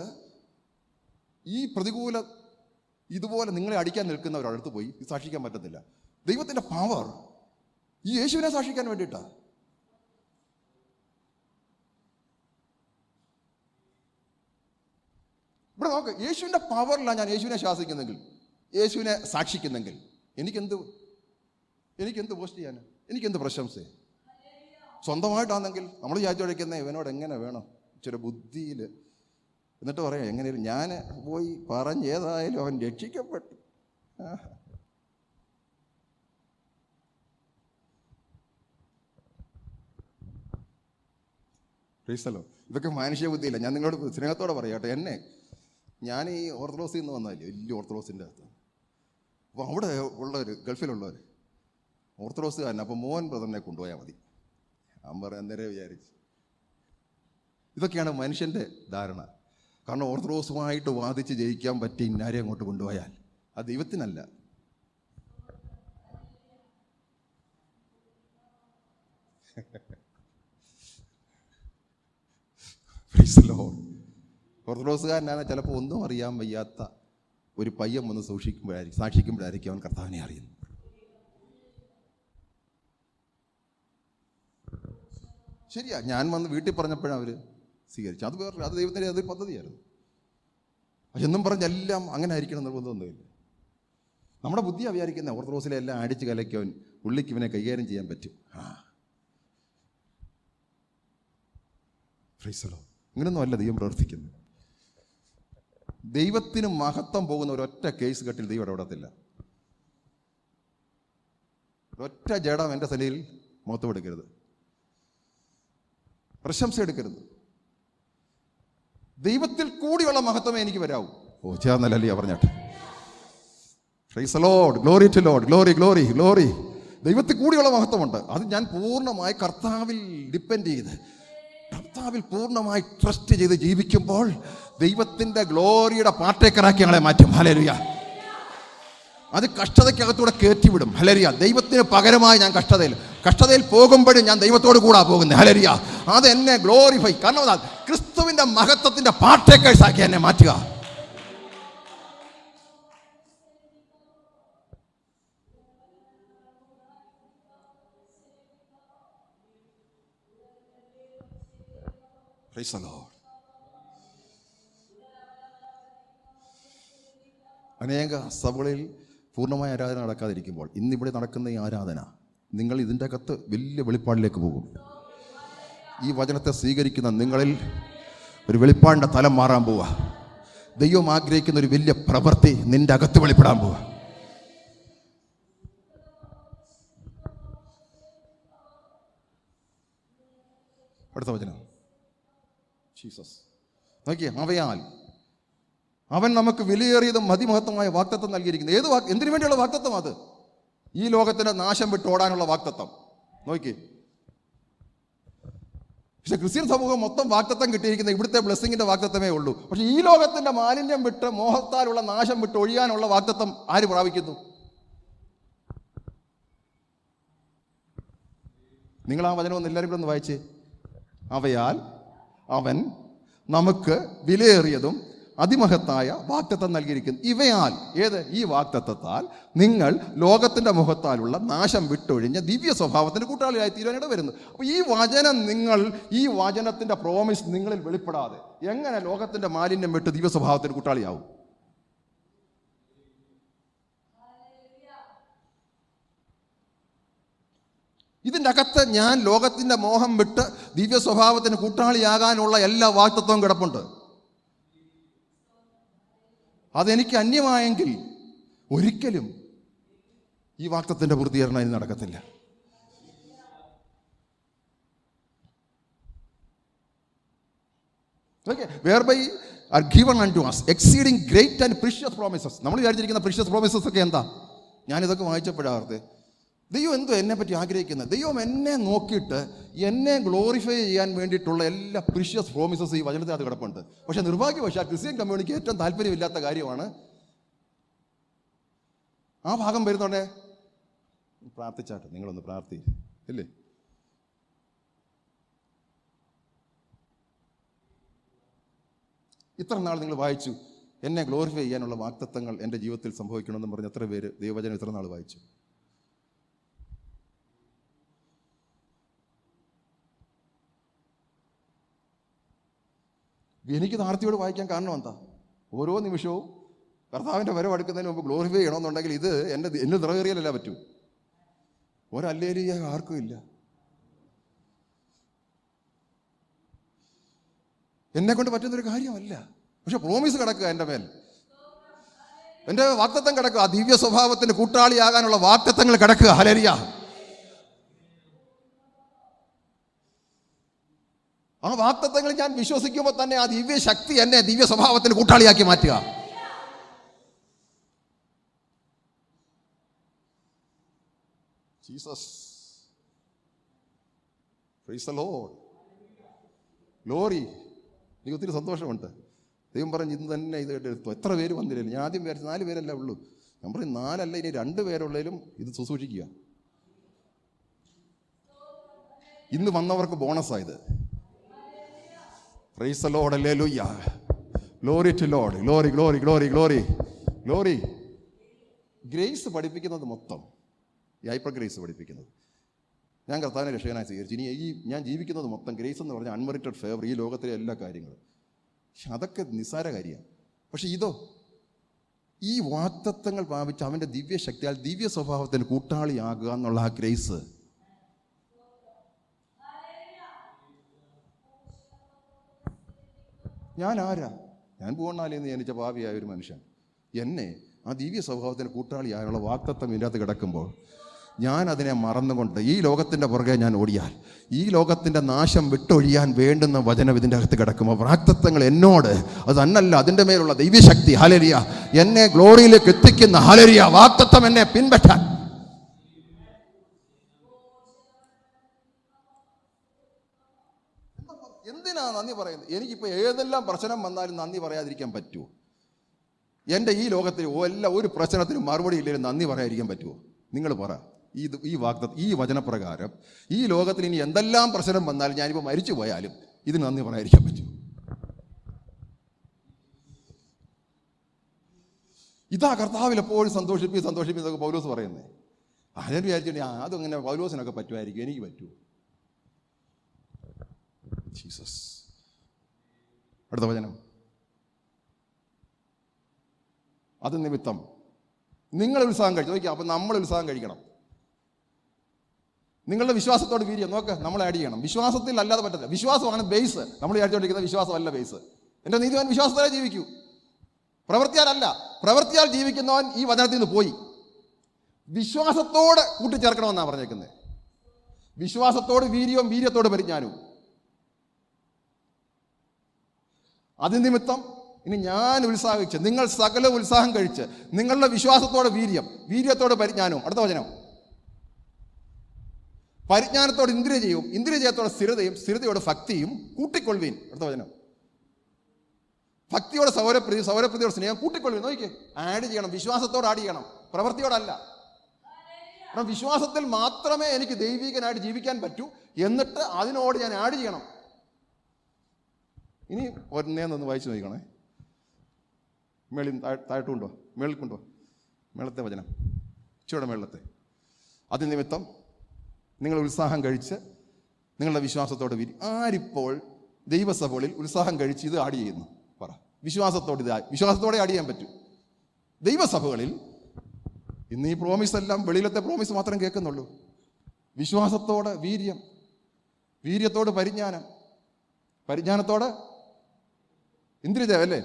ഈ പ്രതികൂല ഇതുപോലെ നിങ്ങളെ അടിക്കാൻ നിൽക്കുന്നവരടുത്ത് പോയി സാക്ഷിക്കാൻ പറ്റത്തില്ല. ദൈവത്തിൻ്റെ പവർ ഈ യേശുവിനെ സാക്ഷിക്കാൻ വേണ്ടിയിട്ടാ. ഇവിടെ നോക്ക്, യേശുവിൻ്റെ പവറിലാണ് ഞാൻ യേശുവിനെ ശാസിക്കുന്നെങ്കിൽ, യേശുവിനെ സാക്ഷിക്കുന്നെങ്കിൽ എനിക്കെന്ത് പോസ്റ്റ് ചെയ്യാൻ, എനിക്കെന്ത് പ്രശംസ. സ്വന്തമായിട്ടാണെങ്കിൽ നമ്മൾ വിചാരിച്ചൊഴിക്കുന്ന ഇവനോട് എങ്ങനെ വേണം ഇച്ചിരി ബുദ്ധിയിൽ, എന്നിട്ട് പറയാം എങ്ങനെയും ഞാൻ പോയി പറഞ്ഞ് ഏതായാലും അവൻ രക്ഷിക്കപ്പെട്ടു. ക്രൈസ്തലോ, ഇതൊക്കെ മാനുഷിക ബുദ്ധിയില്ല. ഞാൻ നിങ്ങളോട് സ്നേഹത്തോടെ പറയാട്ടെ, ഞാൻ ഈ ഓർത്തഡോക്സിൽ നിന്ന് വന്നതല്ലേ, വലിയ ഓർത്തഡോക്സിൻ്റെ അകത്ത്. അപ്പോൾ അവിടെ ഉള്ളവർ, ഗൾഫിലുള്ളവർ ഓർത്തഡോക്സുകാരൻ. അപ്പോൾ മോഹൻ ബ്രദറിനെ കൊണ്ടുപോയാൽ മതി, ഞാൻ പറയാൻ നേരെ വിചാരിച്ചു. ഇതൊക്കെയാണ് മനുഷ്യൻ്റെ ധാരണ. കാരണം ഓർത്തഡോക്സുമായിട്ട് വാദിച്ച് ജയിക്കാൻ പറ്റി ഇന്നാരെ അങ്ങോട്ട് കൊണ്ടുപോയാൽ അത് ദൈവത്തിനല്ല. ഓർത്തഡോക്സുകാരനാണ് ചിലപ്പോൾ ഒന്നും അറിയാൻ വയ്യാത്ത ഒരു പയ്യൻ വന്ന് സാക്ഷിക്കുമ്പോഴായിരിക്കും അവൻ കർത്താവിനെ അറിയുന്നത്. ശരിയാ, ഞാൻ വന്ന് വീട്ടിൽ പറഞ്ഞപ്പോഴാണ് അവർ സ്വീകരിച്ചു. അത് ദൈവത്തിൻ്റെ അതൊരു പദ്ധതിയായിരുന്നു. എന്നും പറഞ്ഞെല്ലാം അങ്ങനെ ആയിരിക്കണം നിർബന്ധമൊന്നുമില്ല. നമ്മുടെ ബുദ്ധിയാണ് വിചാരിക്കുന്നത് ഓർത്തഡോക്സിലെ എല്ലാം അടിച്ച് കലയ്ക്കവൻ പുള്ളിക്ക് ഇവനെ കൈകാര്യം ചെയ്യാൻ പറ്റും. ഇങ്ങനൊന്നും അല്ല ദൈവം പ്രവർത്തിക്കുന്നത്. ദൈവത്തിന് മഹത്വം പോകുന്ന ഒരൊറ്റ കേസ് കെട്ടിൽ ദൈവം ഇടപെടത്തില്ല. ഒരൊറ്റ ജഡം എൻ്റെ തലയിൽ മഹത്വം എടുക്കരുത്, പ്രശംസ എടുക്കരുത്. ദൈവത്തിൽ കൂടിയുള്ള മഹത്വമേ എനിക്ക് വരാവൂ. ചേർന്നല്ലേ പറഞ്ഞാട്ടെ. Praise the Lord, glory to Lord, glory glory glory. ദൈവത്തിൽ കൂടിയുള്ള മഹത്വമുണ്ട്. അത് ഞാൻ പൂർണ്ണമായി കർത്താവിൽ ഡിപ്പെൻഡ് ചെയ്ത്, കർത്താവിൽ പൂർണ്ണമായി ട്രസ്റ്റ് ചെയ്ത് ജീവിക്കുമ്പോൾ ദൈവത്തിൻ്റെ ഗ്ലോറിയുടെ പാർട്ടേക്കറാക്കി ഞങ്ങളെ മാറ്റും. ഹല്ലേലൂയ. അത് കഷ്ടതയ്ക്കകത്തൂടെ കയറ്റിവിടും. ഹല്ലേലൂയ. ദൈവത്തിന് പകരമായി ഞാൻ കഷ്ടതയിൽ പോകുമ്പോഴും ഞാൻ ദൈവത്തോട് കൂടാ പോകുന്നത്. ഹല്ലേലൂയ. അത് എന്നെ ഗ്ലോറിഫൈ, കാരണം ക്രിസ്തുവിൻ്റെ മഹത്വത്തിൻ്റെ പാർട്ടേക്കേഴ്സ് ആക്കി എന്നെ മാറ്റുക. Price the Lord. അനേക സഭകളിൽ പൂർണ്ണമായ ആരാധന നടക്കാതിരിക്കുമ്പോൾ ഇന്നിവിടെ നടക്കുന്ന ഈ ആരാധന നിങ്ങൾ ഇതിൻ്റെ അകത്ത് വലിയ വെളിപ്പാടിലേക്ക് പോകും. ഈ വചനത്തെ സ്വീകരിക്കുന്ന നിങ്ങളിൽ ഒരു വെളിപ്പാടിൻ്റെ തലം മാറാൻ പോവുക. ദൈവം ആഗ്രഹിക്കുന്ന ഒരു വലിയ പ്രവൃത്തി നിന്റെ അകത്ത് വെളിപ്പെടാൻ പോവുക. അടുത്ത വചനം ജീസസ് നോക്കിയേ. അവയാൽ അവൻ നമുക്ക് വിലയേറിയതും അതിമഹത്വമായ വാഗ്ദത്തം നൽകിയിരിക്കുന്നത്. എന്തിനു വേണ്ടിയുള്ള വാഗ്ദത്തം? അത് ഈ ലോകത്തിന്റെ നാശം വിട്ട് ഓടാനുള്ള വാഗ്ദത്തം. നോക്കി, പക്ഷെ ക്രിസ്ത്യൻ സമൂഹം മൊത്തം വാഗ്ദത്തം കിട്ടിയിരിക്കുന്ന ഇവിടുത്തെ ബ്ലെസ്സിങ്ങിന്റെ വാഗ്ദത്തമേ ഉള്ളൂ. പക്ഷെ ഈ ലോകത്തിന്റെ മാലിന്യം വിട്ട് മോഹത്താലുള്ള നാശം വിട്ട് ഒഴിയാനുള്ള വാഗ്ദത്തം ആര് പ്രാപിക്കുന്നു? നിങ്ങൾ ആ വചനം ഒന്ന് എല്ലാവരും കൂടെ ഒന്ന് വായിച്ചേ. അവയാൽ അവൻ നമുക്ക് വിലയേറിയതും അതിമഹത്തായ വാഗ്ദത്തം നൽകിയിരിക്കുന്നു. ഇവയാൽ, ഏത്? ഈ വാഗ്ദത്തത്താൽ നിങ്ങൾ ലോകത്തിന്റെ മുഖത്താലുള്ള നാശം വിട്ടൊഴിഞ്ഞ ദിവ്യ സ്വഭാവത്തിന്റെ കൂട്ടാളിയായി തീരാനിട വരുന്നു. അപ്പോൾ ഈ വചനത്തിന്റെ പ്രോമിസ് നിങ്ങളിൽ വെളിപ്പെടാതെ എങ്ങനെ ലോകത്തിന്റെ മാലിന്യം വിട്ട് ദിവ്യ സ്വഭാവത്തിന് കൂട്ടാളിയാവും? ഇതിൻ്റെ അകത്ത് ഞാൻ ലോകത്തിൻ്റെ മോഹം വിട്ട് ദിവ്യ സ്വഭാവത്തിന് കൂട്ടാളിയാകാനുള്ള എല്ലാ വാഗ്ദത്തവും കിടപ്പുണ്ട്. അതെനിക്ക് അന്യമായെങ്കിൽ ഒരിക്കലും ഈ വാഗ്ദത്തത്തിൻ്റെ പൂർത്തീകരണം ഇനി നടക്കത്തില്ല. Okay, whereby are given unto us exceeding great and precious promises. നമ്മൾ വിചാരിച്ചിരിക്കുന്ന precious promises ഒക്കെ എന്താ? ഞാനിതൊക്കെ വായിച്ചപ്പോഴാർത്തെ ദൈവം എന്തോ എന്നെ പറ്റി ആഗ്രഹിക്കുന്നത്. ദൈവം എന്നെ നോക്കിയിട്ട് എന്നെ ഗ്ലോറിഫൈ ചെയ്യാൻ വേണ്ടിയിട്ടുള്ള എല്ലാ പ്രീഷ്യസ് പ്രോമിസസ് ഈ വചനത്തിൽ അത് കിടപ്പുണ്ട്. പക്ഷെ നിർഭാഗ്യവശാൽ ക്രിസ്ത്യൻ കമ്മ്യൂണിറ്റിക്ക് ഏറ്റവും താല്പര്യമില്ലാത്ത കാര്യമാണ് ആ ഭാഗം വരുന്നോണ്ടേ. പ്രാർത്ഥിച്ചാട്ടെ, നിങ്ങളൊന്ന് പ്രാർത്ഥി ഇല്ലേ? ഇത്ര നാൾ നിങ്ങൾ വായിച്ചു എന്നെ ഗ്ലോറിഫൈ ചെയ്യാനുള്ള വാഗ്ദത്തങ്ങൾ എൻ്റെ ജീവിതത്തിൽ സംഭവിക്കണമെന്ന് പറഞ്ഞ് എത്ര പേര് ദൈവവചനം ഇത്ര നാൾ വായിച്ചു? എനിക്ക് ആർത്തിയോട് വായിക്കാൻ കാരണം എന്താ? ഓരോ നിമിഷവും കർത്താവിൻ്റെ വരവെടുക്കുന്നതിന് മുമ്പ് ഗ്ലോറിഫൈ ചെയ്യണമെന്നുണ്ടെങ്കിൽ ഇത് എന്നെ നിറവേറിയാലല്ല പറ്റൂ. ഒരല്ലേലൂയ ആർക്കും ഇല്ല. എന്നെ കൊണ്ട് പറ്റുന്നൊരു കാര്യമല്ല. പക്ഷെ പ്രോമിസ് കിടക്കുക എൻ്റെ മേൽ, എൻ്റെ വാഗ്ദത്തം കിടക്കുക. ആ ദിവ്യ സ്വഭാവത്തിന് കൂട്ടാളിയാകാനുള്ള വാഗ്ദത്തങ്ങൾ കിടക്കുക. ഹല്ലേലൂയ. ആ വാഗ്ദത്തങ്ങൾ ഞാൻ വിശ്വസിക്കുമ്പോൾ തന്നെ ആ ദിവ്യ ശക്തി എന്നെ ദിവ്യ സ്വഭാവത്തിന് കൂട്ടാളിയാക്കി മാറ്റുക. Jesus praise the Lord. Glory. എനിക്ക് ഒത്തിരി സന്തോഷമുണ്ട്. ദൈവം പറഞ്ഞ് ഇന്ന് തന്നെ ഇത് എടുത്തു. എത്ര പേര് വന്നില്ല? ഞാൻ ആദ്യം വിചാരിച്ചു 4 പേരല്ല ഉള്ളൂ. ഞാൻ പറയും 4 അല്ല, ഇനി 2 പേരുള്ളതിലും ഇത് ശുശ്രൂഷിക്കുക. ഇന്ന് വന്നവർക്ക് ബോണസായത്. Praise the Lord. Hallelujah. Glory to Lord. Glory glory glory glory glory. Grace പഠിപ്പിക്കുന്നത് മൊത്തം ഈ ഹൈപ്പർ ഗ്രേസ് പഠിപ്പിക്കുന്നത്. ഞാൻ കർത്താവിനെ രക്ഷകനായി സ്വീകരിച്ചു. ഇനി ഞാൻ ജീവിക്കുന്നത് മൊത്തം ഗ്രേസ് എന്ന് പറഞ്ഞാൽ അൺമെറിറ്റഡ് ഫേവർ, ഈ ലോകത്തിലെ എല്ലാ കാര്യങ്ങളും. പക്ഷെ അതൊക്കെ നിസ്സാര കാര്യമാണ്. പക്ഷെ ഇതോ, ഈ വാഗ്ദത്തങ്ങൾ പ്രാപിച്ച് അവൻ്റെ ദിവ്യശക്തിയാൽ ദിവ്യ സ്വഭാവത്തിന് കൂട്ടാളിയാകുക എന്നുള്ള ആ ഗ്രേസ്. ഞാൻ ആരാ? ഞാൻ പൂർണ്ണാലിന്ന് ജനിച്ച പാപിയായ ഒരു മനുഷ്യൻ. എന്നെ ആ ദിവ്യ സ്വഭാവത്തിന് കൂട്ടാളിയായുള്ള വാഗ്ദത്തം ഇതിനകത്ത് കിടക്കുമ്പോൾ ഞാൻ അതിനെ മറന്നുകൊണ്ട് ഈ ലോകത്തിൻ്റെ പുറകെ ഞാൻ ഓടിയാൽ, ഈ ലോകത്തിൻ്റെ നാശം വിട്ടൊഴിയാൻ വേണ്ടുന്ന വചനം ഇതിൻ്റെ അകത്ത് കിടക്കുമ്പോൾ വാഗ്ദത്തങ്ങൾ എന്നോട്, അത് അന്നല്ല, അതിൻ്റെ മേലുള്ള ദൈവശക്തി, ഹല്ലേലൂയ, എന്നെ ഗ്ലോറിയിലേക്ക് എത്തിക്കുന്ന, ഹല്ലേലൂയ, വാഗ്ദത്തം എന്നെ പിൻപറ്റാൻ. എന്തിനാ നന്ദി പറയുന്നത്? എനിക്കിപ്പോൾ ഏതെല്ലാം പ്രശ്നം വന്നാലും നന്ദി പറയാതിരിക്കാൻ പറ്റുമോ? എൻ്റെ ഈ ലോകത്തിൽ ഒരു പ്രശ്നത്തിനും മറുപടി ഇല്ലെങ്കിലും നന്ദി പറയാതിരിക്കാൻ പറ്റുമോ? നിങ്ങൾ പറ. ഈ വചനപ്രകാരം ഈ ലോകത്തിൽ ഇനി എന്തെല്ലാം പ്രശ്നം വന്നാലും, ഞാനിപ്പോൾ മരിച്ചു പോയാലും ഇതിന് നന്ദി പറയാതിരിക്കാൻ പറ്റും? ഇതാ കർത്താവിൽ എപ്പോഴും സന്തോഷിപ്പിക്കുന്നതൊക്കെ പൗലോസ് പറയുന്നത്. ഞാൻ വിചാരിച്ചിട്ട് അതങ്ങനെ പൗലോസിനൊക്കെ പറ്റുമായിരിക്കും, എനിക്ക് പറ്റുമോ? ജീസസ്. അടുത്ത വചനം. അത് നിമിത്തം നിങ്ങൾ ഉത്സാഹം കഴിച്ചു. നോക്കിയാൽ അപ്പം നമ്മൾ ഉത്സാഹം കഴിക്കണം. നിങ്ങളുടെ വിശ്വാസത്തോട് വീര്യം നോക്ക്, നമ്മൾ ആഡ് ചെയ്യണം. വിശ്വാസത്തിൽ അല്ലാതെ പറ്റത്തില്ല. വിശ്വാസമാണ് ബേസ്. നമ്മൾ വിചാരിച്ചുകൊണ്ടിരിക്കുന്ന വിശ്വാസമല്ല ബേസ്. എൻ്റെ നീതിമാൻ വിശ്വാസത്തോടെ ജീവിക്കൂ, പ്രവൃത്തിയാലല്ല. പ്രവൃത്തിയാൽ ജീവിക്കുന്നവൻ ഈ വചനത്തിൽ നിന്ന് പോയി. വിശ്വാസത്തോട് കൂട്ടിച്ചേർക്കണമെന്നാണ് പറഞ്ഞേക്കുന്നത്. വിശ്വാസത്തോട് വീര്യവും വീര്യത്തോട് പരിജ്ഞാനവും. അത് നിമിത്തം ഇനി ഞാൻ ഉത്സാഹിച്ച്, നിങ്ങൾ സകല ഉത്സാഹം കഴിച്ച്, നിങ്ങളുടെ വിശ്വാസത്തോടെ വീര്യം, വീര്യത്തോട് പരിജ്ഞാനവും. അടുത്ത വചനം. പരിജ്ഞാനത്തോട് ഇന്ദ്രിയജയവും, ഇന്ദ്രിയജയത്തോടെ സ്ഥിരതയും, സ്ഥിരതയോടെ ഭക്തിയും കൂട്ടിക്കൊള്ളുവീൻ. അടുത്ത വചനം. ഭക്തിയോടെ സൗരപ്രീതി, സൗരപ്രീതിയോടെ സ്നേഹം കൂട്ടിക്കൊള്ളുവീൻ. നോക്കിക്കേ, ആഡ് ചെയ്യണം. വിശ്വാസത്തോട് ആഡ് ചെയ്യണം, പ്രവൃത്തിയോടല്ല. കാരണം വിശ്വാസത്തിൽ മാത്രമേ എനിക്ക് ദൈവികനായിട്ട് ജീവിക്കാൻ പറ്റൂ. എന്നിട്ട് അതിനോട് ഞാൻ ആഡ് ചെയ്യണം. ഇനി ഒന്നേന്നൊന്ന് വായിച്ചു നോക്കണേ. താഴോട്ട് കൊണ്ടോ, മേളിൽ കൊണ്ടോ, മേളത്തെ വചനം, ഇച്ചിയുടെ മേളത്തെ. അത് നിമിത്തം നിങ്ങൾ ഉത്സാഹം കഴിച്ച് നിങ്ങളുടെ വിശ്വാസത്തോട് ആരിപ്പോൾ ദൈവസഭകളിൽ ഉത്സാഹം കഴിച്ച് ഇത് ആഡ് ചെയ്യുന്നു? പറ. വിശ്വാസത്തോടെ ആഡ് ചെയ്യാൻ പറ്റും. ദൈവസഭകളിൽ ഇന്ന് ഈ പ്രോമിസ് എല്ലാം വെളിയിലത്തെ പ്രോമിസ് മാത്രം കേൾക്കുന്നുള്ളൂ. വിശ്വാസത്തോടെ വീര്യം, വീര്യത്തോട് പരിജ്ഞാനം, പരിജ്ഞാനത്തോടെ ഇന്ദ്രിയജയം. അല്ലേ?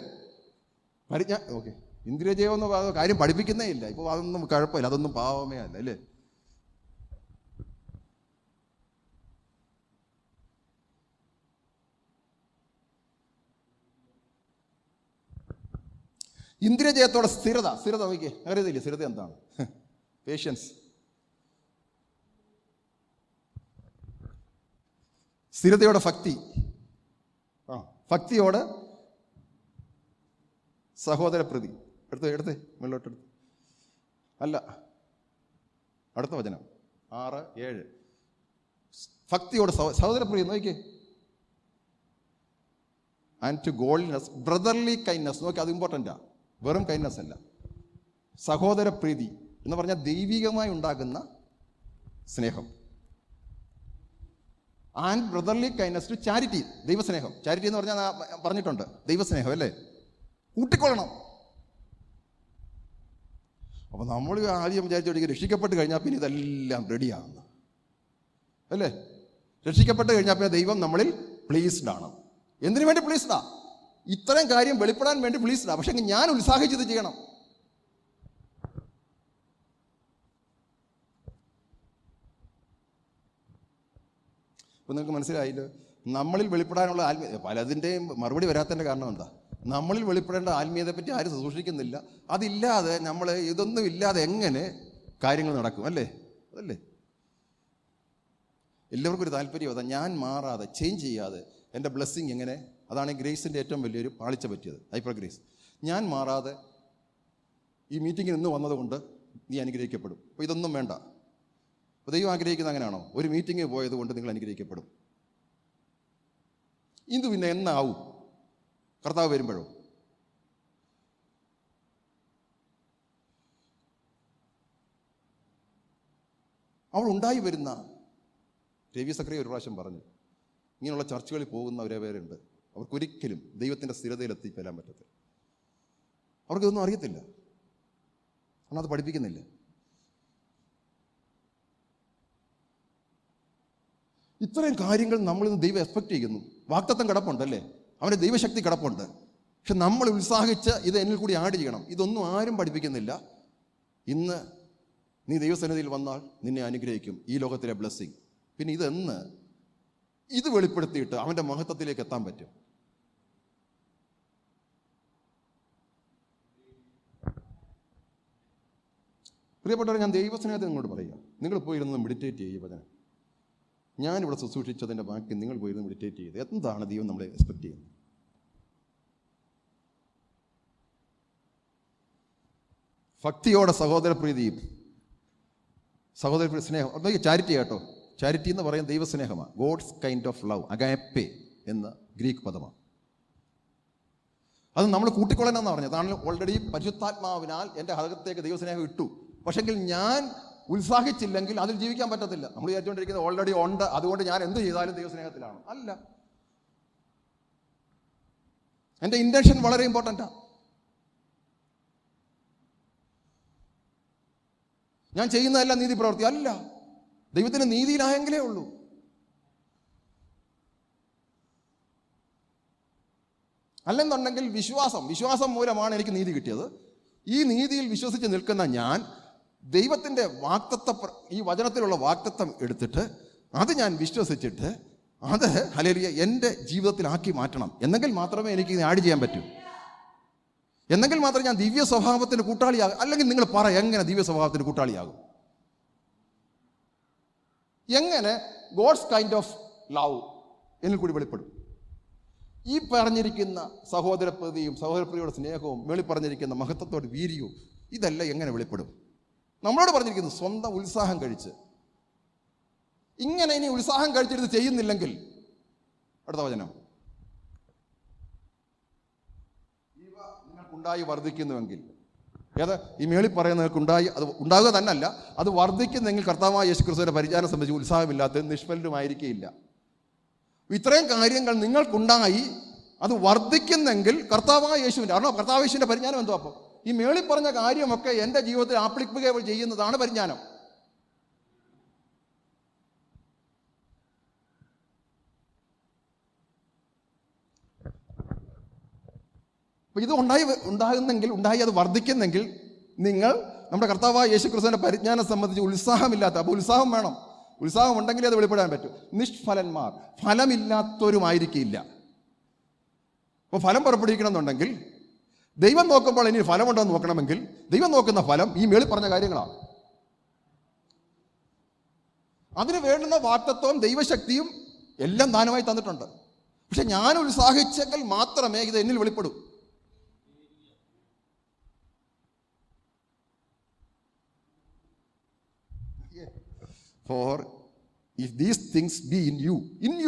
ഓക്കെ, ഇന്ദ്രിയജയം എന്ന് കാര്യം പഠിപ്പിക്കുന്നേ ഇല്ല ഇപ്പോൾ. അതൊന്നും കുഴപ്പമില്ല, അതൊന്നും പാവമേ അല്ല. അല്ലേ? ഇന്ദ്രിയജയത്തോടെ സ്ഥിരത. സ്ഥിരത നോക്കിയേ, അറിയത്തില്ലേ സ്ഥിരത എന്താണ്? പേഷ്യൻസ്. സ്ഥിരതയോടെ ഭക്തി, ഭക്തിയോട് സഹോദരപ്രീതി. എടുത്തേ മുകളിലോട്ടെടുത്ത്. അല്ല, അടുത്ത വചനം 6, 7. ഭക്തിയോട് സഹോദരപ്രീതി. നോക്കിയേ. And to godliness, brotherly kindness. നോക്കി, അത് ഇമ്പോർട്ടൻ്റാ. വെറും കൈൻഡ്നസ് അല്ല, സഹോദരപ്രീതി എന്ന് പറഞ്ഞാൽ ദൈവികമായി ഉണ്ടാകുന്ന സ്നേഹം. And brotherly kindness to charity, ദൈവസ്നേഹം. ചാരിറ്റി എന്ന് പറഞ്ഞാൽ പറഞ്ഞിട്ടുണ്ട്, ദൈവസ്നേഹം. അല്ലേ? കൂട്ടിക്കൊള്ളണം. അപ്പോൾ നമ്മൾ ആദ്യം വിചാരിച്ചോടിക്കുക രക്ഷിക്കപ്പെട്ട് കഴിഞ്ഞാൽ പിന്നെ ഇതെല്ലാം റെഡിയാണെന്ന്. അല്ലേ? രക്ഷിക്കപ്പെട്ട് കഴിഞ്ഞാൽ പിന്നെ ദൈവം നമ്മളിൽ പ്ലീസ്ഡ് ആണ്. എന്തിനു വേണ്ടി പ്ലീസ്ഡാ? ഇത്രയും കാര്യം വെളിപ്പെടാൻ വേണ്ടി പ്ലീസ്ഡാ. പക്ഷെ ഞാൻ ഉത്സാഹിച്ചത് ചെയ്യണം. ഇപ്പം നിങ്ങൾക്ക് മനസ്സിലായില്ലോ, നമ്മളിൽ വെളിപ്പെടാനുള്ള പലതിൻ്റെയും മറുപടി വരാത്തതിൻ്റെ കാരണം എന്താ? നമ്മളിൽ വെളിപ്പെടേണ്ട ആത്മീയതയെ പറ്റി ആരും സൂക്ഷിക്കുന്നില്ല. അതില്ലാതെ നമ്മൾ ഇതൊന്നും ഇല്ലാതെ എങ്ങനെ കാര്യങ്ങൾ നടക്കും? അല്ലേ? അതല്ലേ? എല്ലാവർക്കും ഒരു താല്പര്യം അതാ, ഞാൻ മാറാതെ ചേഞ്ച് ചെയ്യാതെ എൻ്റെ ബ്ലെസ്സിങ് എങ്ങനെ. അതാണ് ഗ്രേസിൻ്റെ ഏറ്റവും വലിയൊരു പാളിച്ച പറ്റിയത്, ഹൈപ്പർ ഗ്രേസ്. ഞാൻ മാറാതെ ഈ മീറ്റിങ്ങിൽ നിന്ന് വന്നതുകൊണ്ട് നീ അനുഗ്രഹിക്കപ്പെടും. അപ്പോൾ ഇതൊന്നും വേണ്ട. അപ്പോൾ ദൈവം ആഗ്രഹിക്കുന്നത് അങ്ങനെയാണോ? ഒരു മീറ്റിംഗ് പോയത് കൊണ്ട് നിങ്ങൾ അനുഗ്രഹിക്കപ്പെടും. ഇത് പിന്നെ എന്നാവും? കർത്താവ് വരുമ്പോഴോ? അവൾ ഉണ്ടായി വരുന്ന രവി സക്രിയ ഒരു പ്രാവശ്യം പറഞ്ഞു, ഇങ്ങനെയുള്ള ചർച്ചകളിൽ പോകുന്നവരെ പേരുണ്ട്, അവർക്കൊരിക്കലും ദൈവത്തിൻ്റെ സ്ഥിരതയിൽ എത്തിപ്പെടാൻ പറ്റത്തില്ല. അവർക്കിതൊന്നും അറിയത്തില്ല, കാരണം അത് പഠിപ്പിക്കുന്നില്ല. ഇത്രയും കാര്യങ്ങൾ നമ്മളിന്ന് ദൈവം എക്സ്പെക്റ്റ് ചെയ്യുന്നു. വാഗ്ദത്തം കിടപ്പുണ്ടല്ലേ, അവൻ്റെ ദൈവശക്തി കിടപ്പുണ്ട്. പക്ഷെ നമ്മൾ ഉത്സാഹിച്ച് ഇത് എന്നിൽ കൂടി ആഡ് ചെയ്യണം. ഇതൊന്നും ആരും പഠിപ്പിക്കുന്നില്ല. ഇന്ന് നീ ദൈവസന്നിധിയിൽ വന്നാൽ നിന്നെ അനുഗ്രഹിക്കും, ഈ ലോകത്തിലെ ബ്ലെസ്സിങ്. പിന്നെ ഇതെന്ന് ഇത് വെളിപ്പെടുത്തിയിട്ട് അവൻ്റെ മഹത്വത്തിലേക്ക് എത്താൻ പറ്റും. പ്രിയപ്പെട്ടവരെ, ഞാൻ ദൈവസ്നേഹത്തെ നിങ്ങളോട് പറയുക, നിങ്ങൾ പോയിരുന്ന് മെഡിറ്റേറ്റ് ചെയ്യുക. വചനം ഞാനിവിടെ ശുശ്രൂഷിച്ചതിൻ്റെ ബാക്കി നിങ്ങൾ പോയിരുന്ന് മെഡിറ്റേറ്റ് ചെയ്ത് എന്താണ് ദൈവം നമ്മളെ എക്സ്പെക്റ്റ് ചെയ്യുന്നത്. ഭക്തിയോടെ സഹോദരപ്രീതിയും സഹോദര സ്നേഹം, അത് ചാരിറ്റി കേട്ടോ. ചാരിറ്റി എന്ന് പറയുന്നത് ദൈവസ്നേഹമാണ്. ഗോഡ്സ് കൈൻഡ് ഓഫ് ലവ്, അഗാപ്പെ എന്ന ഗ്രീക്ക് പദമാണ്. അത് നമ്മൾ കൂട്ടിക്കൊള്ളണമെന്നാണ് പറഞ്ഞത്. അതാണ് ഓൾറെഡി പരിശുദ്ധാത്മാവിനാൽ എൻ്റെ ഹൃദയത്തേക്ക് ദൈവസ്നേഹം ഇട്ടു. പക്ഷെങ്കിൽ ഞാൻ ഉത്സാഹിച്ചില്ലെങ്കിൽ അതിൽ ജീവിക്കാൻ പറ്റത്തില്ല. നമ്മൾ വിചാരിച്ചുകൊണ്ടിരിക്കുന്നത് ഓൾറെഡി ഉണ്ട്, അതുകൊണ്ട് ഞാൻ എന്ത് ചെയ്താലും ദൈവസ്നേഹത്തിലാണ്. അല്ല, എൻ്റെ ഇൻറ്റൻഷൻ വളരെ ഇമ്പോർട്ടൻ്റാണ്. ഞാൻ ചെയ്യുന്നതല്ല നീതി പ്രവൃത്തി അല്ല, ദൈവത്തിൻ്റെ നീതിയിലായെങ്കിലേ ഉള്ളൂ. അല്ലെന്നുണ്ടെങ്കിൽ വിശ്വാസം മൂലമാണ് എനിക്ക് നീതി കിട്ടിയത്. ഈ നീതിയിൽ വിശ്വസിച്ച് നിൽക്കുന്ന ഞാൻ ദൈവത്തിൻ്റെ ഈ വചനത്തിലുള്ള വാഗ്ദത്തം എടുത്തിട്ട് അത് ഞാൻ വിശ്വസിച്ചിട്ട് അത് ഹല്ലേലൂയ എൻ്റെ ജീവിതത്തിലാക്കി മാറ്റണം. എന്നെങ്കിൽ മാത്രമേ എനിക്ക് ഇത് ആഡ് ചെയ്യാൻ പറ്റൂ. എന്നെങ്കിൽ മാത്രമേ ഞാൻ ദിവ്യ സ്വഭാവത്തിന് കൂട്ടാളിയാകും. അല്ലെങ്കിൽ നിങ്ങൾ പറ, എങ്ങനെ ദിവ്യ സ്വഭാവത്തിന് കൂട്ടാളിയാകും? എങ്ങനെ ഗോഡ്സ് കൈൻഡ് ഓഫ് ലവ് എന്നിൽ കൂടി വെളിപ്പെടും? ഈ പറഞ്ഞിരിക്കുന്ന സഹോദരപ്രതിയും സഹോദരപ്രിയയുടെ സ്നേഹവും മേളിൽ പറഞ്ഞിരിക്കുന്ന മഹത്വത്തോട് വീര്യവും ഇതെല്ലാം എങ്ങനെ വെളിപ്പെടും? നമ്മളോട് പറഞ്ഞിരിക്കുന്നു സ്വന്തം ഉത്സാഹം കഴിച്ച്. ഇങ്ങനെ ഇനി ഉത്സാഹം കഴിച്ചിട്ട് ചെയ്യുന്നില്ലെങ്കിൽ, അടുത്ത വചനം, ഇവ നിങ്ങൾക്കുണ്ടായി വർദ്ധിക്കുന്നുവെങ്കിൽ, ഏത് ഈ മേളിൽ പറയുന്നവർക്ക് ഉണ്ടായി, അത് ഉണ്ടാകുക തന്നെയല്ല, അത് വർദ്ധിക്കുന്നെങ്കിൽ കർത്താവായ യേശുക്രിസ്തുവിന്റെ പരിചാരം സംബന്ധിച്ച് ഉത്സാഹമില്ലാത്ത നിഷ്ഫലമായിരിക്കില്ല. ഇത്രയും കാര്യങ്ങൾ നിങ്ങൾക്കുണ്ടായി അത് വർദ്ധിക്കുന്നെങ്കിൽ കർത്താവായ യേശുവിൻ്റെ, കാരണം കർത്താവ് യേശുവിൻ്റെ പരിജ്ഞാനം എന്തോ? അപ്പോൾ ഈ മേളിൽ പറഞ്ഞ കാര്യമൊക്കെ എൻ്റെ ജീവിതത്തിൽ ആപ്ലിക്കബിൾ ചെയ്യുന്നതാണ് പരിജ്ഞാനം. അപ്പോൾ ഇത് ഉണ്ടായി അത് വർദ്ധിക്കുന്നെങ്കിൽ നിങ്ങൾ നമ്മുടെ കർത്താവായ യേശുക്രിസ്തുവിൻ്റെ പരിജ്ഞാനം സംബന്ധിച്ച് ഉത്സാഹമില്ലാത്ത, അപ്പോൾ ഉത്സാഹം വേണം. ഉത്സാഹം ഉണ്ടെങ്കിലേ അത് വെളിപ്പെടാൻ പറ്റും. നിഷ്ഫലന്മാർ, ഫലമില്ലാത്തവരുമായിരിക്കില്ല. അപ്പോൾ ഫലം പുറപ്പെടുവിക്കണം എന്നുണ്ടെങ്കിൽ, ദൈവം നോക്കുമ്പോൾ ഇനി ഫലമുണ്ടോ എന്ന് നോക്കണമെങ്കിൽ ദൈവം നോക്കുന്ന ഫലം ഈ മേളിൽ പറഞ്ഞ കാര്യങ്ങളാണ്. അതിന് വേണ്ടുന്ന വാഗ്ദത്തവും ദൈവശക്തിയും എല്ലാം ദാനമായി തന്നിട്ടുണ്ട്. പക്ഷെ ഞാൻ ഉത്സാഹിച്ചെങ്കിൽ മാത്രമേ ഇത് എന്നിൽ വെളിപ്പെടൂ. For if these things be in you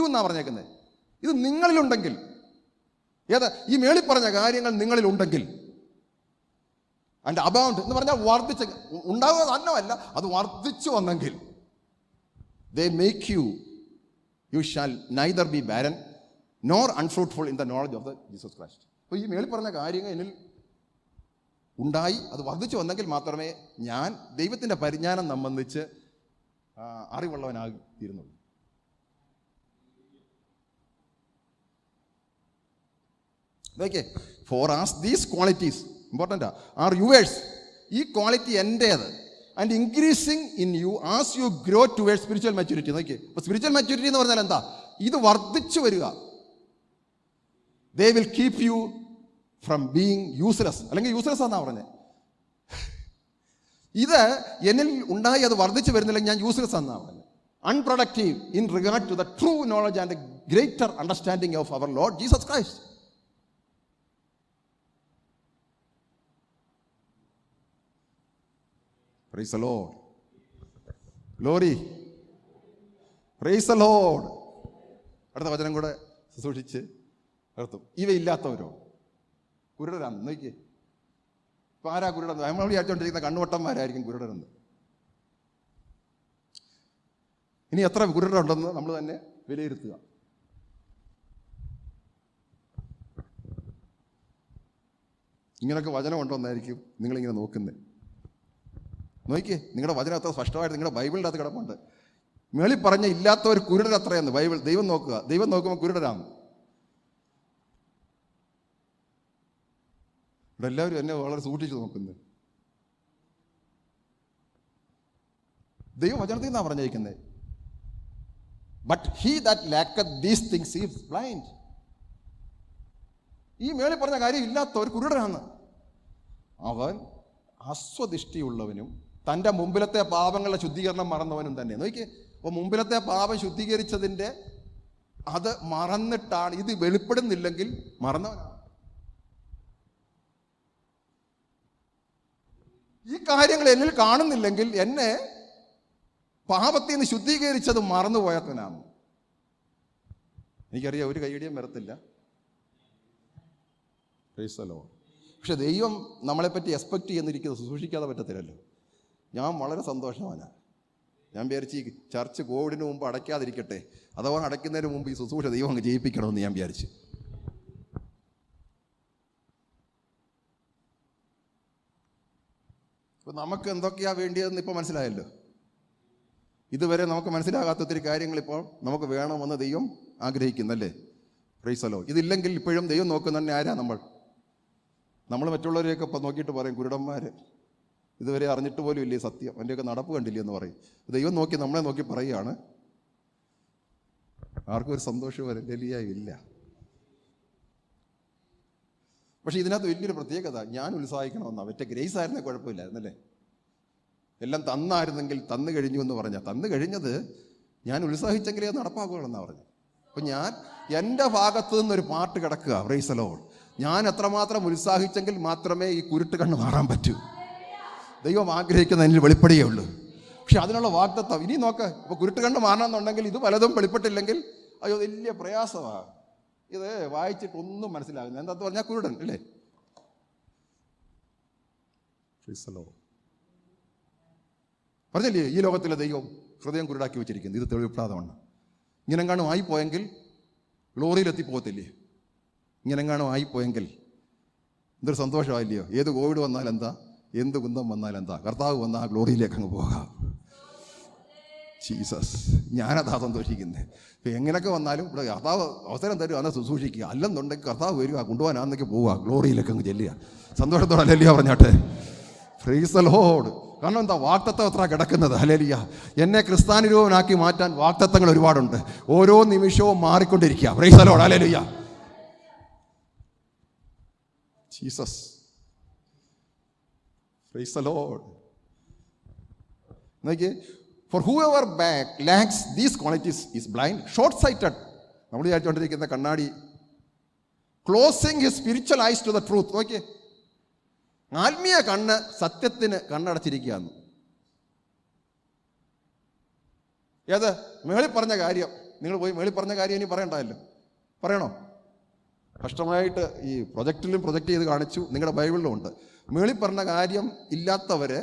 എന്നാ പറഞ്ഞേക്കുന്നത്. ഇത് നിങ്ങളിലുണ്ടെങ്കിൽ, ഏതാ ഈ മേളിൽ പറഞ്ഞ കാര്യങ്ങൾ നിങ്ങളിലുണ്ടെങ്കിൽ, ആൻഡ് അബൗണ്ട് എന്ന് പറഞ്ഞാൽ വർദ്ധിച്ച് ഉണ്ടാകുക തന്നെയല്ല, അത് വർദ്ധിച്ചു വന്നെങ്കിൽ, they make you shall neither be barren nor unfruitful in the knowledge of the Jesus Christ. അപ്പോൾ ഈ മേളിൽ പറഞ്ഞ കാര്യങ്ങൾ എന്നിൽ ഉണ്ടായി അത് വർദ്ധിച്ചു വന്നെങ്കിൽ മാത്രമേ ഞാൻ ദൈവത്തിൻ്റെ പരിജ്ഞാനം സംബന്ധിച്ച് അറിവുള്ളവനായി തീരുന്നുള്ളൂ. Okay, for as these qualities important are yours. ഈ ക്വാളിറ്റി എൻ്റേത്, and increasing in you as you grow towards spiritual maturity. നോക്കിയേ, അപ്പോൾ സ്പിരിച്വൽ മെച്യൂരിറ്റി എന്ന് പറഞ്ഞാൽ എന്താ? ഇത് വർദ്ധിച്ചു വരിക. They will keep you from being useless, അല്ലെങ്കിൽ യൂസ്ലെസ് എന്നാണ് പറഞ്ഞത്. ഇത് എന്നിൽ ഉണ്ടായി അത് വർദ്ധിച്ചു വരുന്നില്ലെങ്കിൽ ഞാൻ യൂസ്ലെസ് എന്നാണ് പറഞ്ഞത്. unproductive in regard to the true knowledge and the greater understanding of our Lord Jesus Christ. Praise the Lord. Glory. Praise the Lord. അടുത്ത വചനം കൂടെ സൂക്ഷിച്ച് നിർത്തും. ഇവയില്ലാത്തവരോ കുരുടരാന്ന് നോക്കിയേ. ഇപ്പം ആരാ കുരുടൻ? നമ്മൾ വിചാരിച്ചുകൊണ്ടിരിക്കുന്ന കണ്ണുവട്ടന്മാരായിരിക്കും കുരുടരെന്ന്. ഇനി എത്ര കുരുടരുണ്ടെന്ന് നമ്മൾ തന്നെ വിലയിരുത്തുക. ഇങ്ങനെയൊക്കെ വചനം ഉണ്ടോന്നായിരിക്കും നിങ്ങളിങ്ങനെ നോക്കുന്നത്. നോക്കിയേ, നിങ്ങളുടെ വചനം അത്ര സ്പഷ്ടമായിട്ട് നിങ്ങളുടെ ബൈബിളിൻ്റെ അകത്ത് കിടപ്പുണ്ട്. മേളിൽ പറഞ്ഞ ഇല്ലാത്തവർ കുരുടർ അത്രയെന്ന് ബൈബിൾ. ദൈവം നോക്കുക, ദൈവം നോക്കുമ്പോൾ കുരുടരാണ്. ഇവിടെ എല്ലാവരും എന്നെ വളരെ സൂക്ഷിച്ച് നോക്കുന്നത്. ദൈവം വചനത്തിൽ നിന്നാണ് പറഞ്ഞിരിക്കുന്നത്. But he that lacketh these things is blind. ഈ മേളിൽ പറഞ്ഞ കാര്യം ഇല്ലാത്ത ഒരു കുരുടനാണ്. അവൻ അസ്വദിഷ്ടിയുള്ളവനും തൻ്റെ മുമ്പിലത്തെ പാപങ്ങളുടെ ശുദ്ധീകരണം മറന്നവനും തന്നെ. നോക്കിയേ, അപ്പോൾ മുമ്പിലത്തെ പാപം ശുദ്ധീകരിച്ചതിൻ്റെ അത് മറന്നിട്ടാണ്. ഇത് വെളിപ്പെടുന്നില്ലെങ്കിൽ മറന്നവനാണ്. ഈ കാര്യങ്ങൾ എന്നിൽ കാണുന്നില്ലെങ്കിൽ എന്നെ പാപത്തിൽ നിന്ന് ശുദ്ധീകരിച്ചത് മറന്നുപോയവനാണ്. എനിക്കറിയാം ഒരു കൈയടിയും വരത്തില്ല. പക്ഷെ ദൈവം നമ്മളെപ്പറ്റി എക്സ്പെക്റ്റ് ചെയ്യുന്നിരിക്കുന്നത് സൂക്ഷിക്കാതെ പറ്റത്തില്ലല്ലോ. ഞാൻ വളരെ സന്തോഷമാണ്. ഞാൻ വിചാരിച്ച് ഈ ചർച്ച് കോവിഡിന് മുമ്പ് അടയ്ക്കാതിരിക്കട്ടെ, അഥവാ അടയ്ക്കുന്നതിന് മുമ്പ് ഈ ശുശ്രൂഷ ദൈവം അങ്ങ് ജയിപ്പിക്കണമെന്ന് ഞാൻ വിചാരിച്ചു. ഇപ്പം നമുക്ക് എന്തൊക്കെയാണ് വേണ്ടിയതെന്ന് ഇപ്പോൾ മനസ്സിലായല്ലോ. ഇതുവരെ നമുക്ക് മനസ്സിലാകാത്ത ഒത്തിരി കാര്യങ്ങൾ ഇപ്പോൾ നമുക്ക് വേണമെന്ന് ദൈവം ആഗ്രഹിക്കുന്നല്ലേ. Praise the Lord. ഇതില്ലെങ്കിൽ ഇപ്പോഴും ദൈവം നോക്കുന്ന ആരാ? നമ്മൾ മറ്റുള്ളവരെയൊക്കെ ഇപ്പം നോക്കിയിട്ട് പറയും കുരുടന്മാർ, ഇതുവരെ അറിഞ്ഞിട്ട് പോലും ഇല്ലേ സത്യം, അവൻ്റെയൊക്കെ നടപ്പ് കണ്ടില്ലേ എന്ന് പറയും. ദൈവം നോക്കി നമ്മളെ നോക്കി പറയുകയാണ്. ആർക്കും ഒരു സന്തോഷം ഇല്ല. പക്ഷെ ഇതിനകത്ത് വലിയൊരു പ്രത്യേകത, ഞാൻ ഉത്സാഹിക്കണമെന്നാണ്. മറ്റേ ഗ്രേസ് ആയിരുന്നേ കുഴപ്പമില്ലായിരുന്നല്ലേ. എല്ലാം തന്നായിരുന്നെങ്കിൽ തന്നു കഴിഞ്ഞു എന്ന് പറഞ്ഞാൽ, തന്നു കഴിഞ്ഞത് ഞാൻ ഉത്സാഹിച്ചെങ്കിലേ അത് നടപ്പാക്കുകയെന്നാണ് പറഞ്ഞത്. അപ്പം ഞാൻ എൻ്റെ ഭാഗത്തു നിന്നൊരു പാട്ട് കിടക്കുക. Price the lord. ഞാൻ എത്രമാത്രം ഉത്സാഹിച്ചെങ്കിൽ മാത്രമേ ഈ കുരുട്ട് കണ്ണ് മാറാൻ പറ്റൂ. ദൈവം ആഗ്രഹിക്കുന്ന എന്നിൽ വെളിപ്പെടുകയുള്ളൂ. പക്ഷെ അതിനുള്ള വാഗ്ദത്തം ഇനി നോക്ക്. ഇപ്പോൾ കുരുട്ട് കണ്ണ് മാറണമെന്നുണ്ടെങ്കിൽ ഇത് പലതും വെളിപ്പെട്ടില്ലെങ്കിൽ അയ്യോ വലിയ പ്രയാസമാണ്. ഇത് വായിച്ചിട്ടൊന്നും മനസ്സിലാകുന്നത് എന്താ പറഞ്ഞാൽ കുരുടൻ അല്ലേ. പറഞ്ഞില്ലേ, ഈ ലോകത്തിലെ ദൈവം ഹൃദയം കുരുടാക്കി വെച്ചിരിക്കുന്നത്. ഇത് തെളിവിപ്രാതമാണ്. ഇങ്ങനെങ്ങാനും ആയിപ്പോയെങ്കിൽ ഗ്ലോറിയിലെത്തിപ്പോകത്തില്ലേ. ഇങ്ങനെങ്ങാനും ആയിപ്പോയെങ്കിൽ എന്തൊരു സന്തോഷമായില്ലയോ. ഏത് കോവിഡ് വന്നാലെന്താ, എന്ത് കുന്തം വന്നാലെന്താ, കർത്താവ് വന്നാൽ ആ ഗ്ലോറിയിലേക്ക് അങ്ങ് പോകാം. ജീസസ്, ഞാനതാ സന്തോഷിക്കുന്നത്. ഇപ്പം എങ്ങനെയൊക്കെ വന്നാലും ഇവിടെ കർത്താവ് അവസരം തരും, അന്ന് ശുശ്രൂഷിക്കുക. അല്ലെന്നുണ്ടെങ്കിൽ കർത്താവ് വരിക, കൊണ്ടുപോകാനാന്നൊക്കെ പോവുക, ഗ്ലോറിയിലേക്ക് അങ്ങ് ചെല്ലുക. സന്തോഷത്തോടെ ഹല്ലേലൂയ പറഞ്ഞാട്ടെ. Praise the Lord. കാരണം എന്താ, വാഗ്ദത്തം എത്ര കിടക്കുന്നത്. ഹല്ലേലൂയ. എന്നെ ക്രിസ്ത്യാനിരൂപനാക്കി മാറ്റാൻ വാഗ്ദത്തങ്ങൾ ഒരുപാടുണ്ട്. ഓരോ നിമിഷവും മാറിക്കൊണ്ടിരിക്കുക. Praise the Lord. Hallelujah. Jesus. Praise the Lord. നോക്കിയേ, for whoever lacks these qualities is blind, short-sighted. നമ്മൾ വിചാരിച്ചുകൊണ്ടിരിക്കുന്ന കണ്ണാടി, closing his spiritual eyes to the truth. നോക്കിയേ, ആത്മീയ കണ്ണ് സത്യത്തിന് കണ്ണടച്ചിരിക്കുകയാണ്. ഏത് മേളിൽ പറഞ്ഞ കാര്യം, നിങ്ങൾ പോയി മേളിൽ പറഞ്ഞ കാര്യം ഇനി പറയണ്ടല്ലോ. പറയണോ? കഷ്ടമായിട്ട് ഈ പ്രൊജക്റ്റിലും പ്രൊജക്റ്റ് ചെയ്ത് കാണിച്ചു, നിങ്ങളുടെ ബൈബിളിലും ഉണ്ട്. മേളിൽ പറഞ്ഞ കാര്യം ഇല്ലാത്തവര്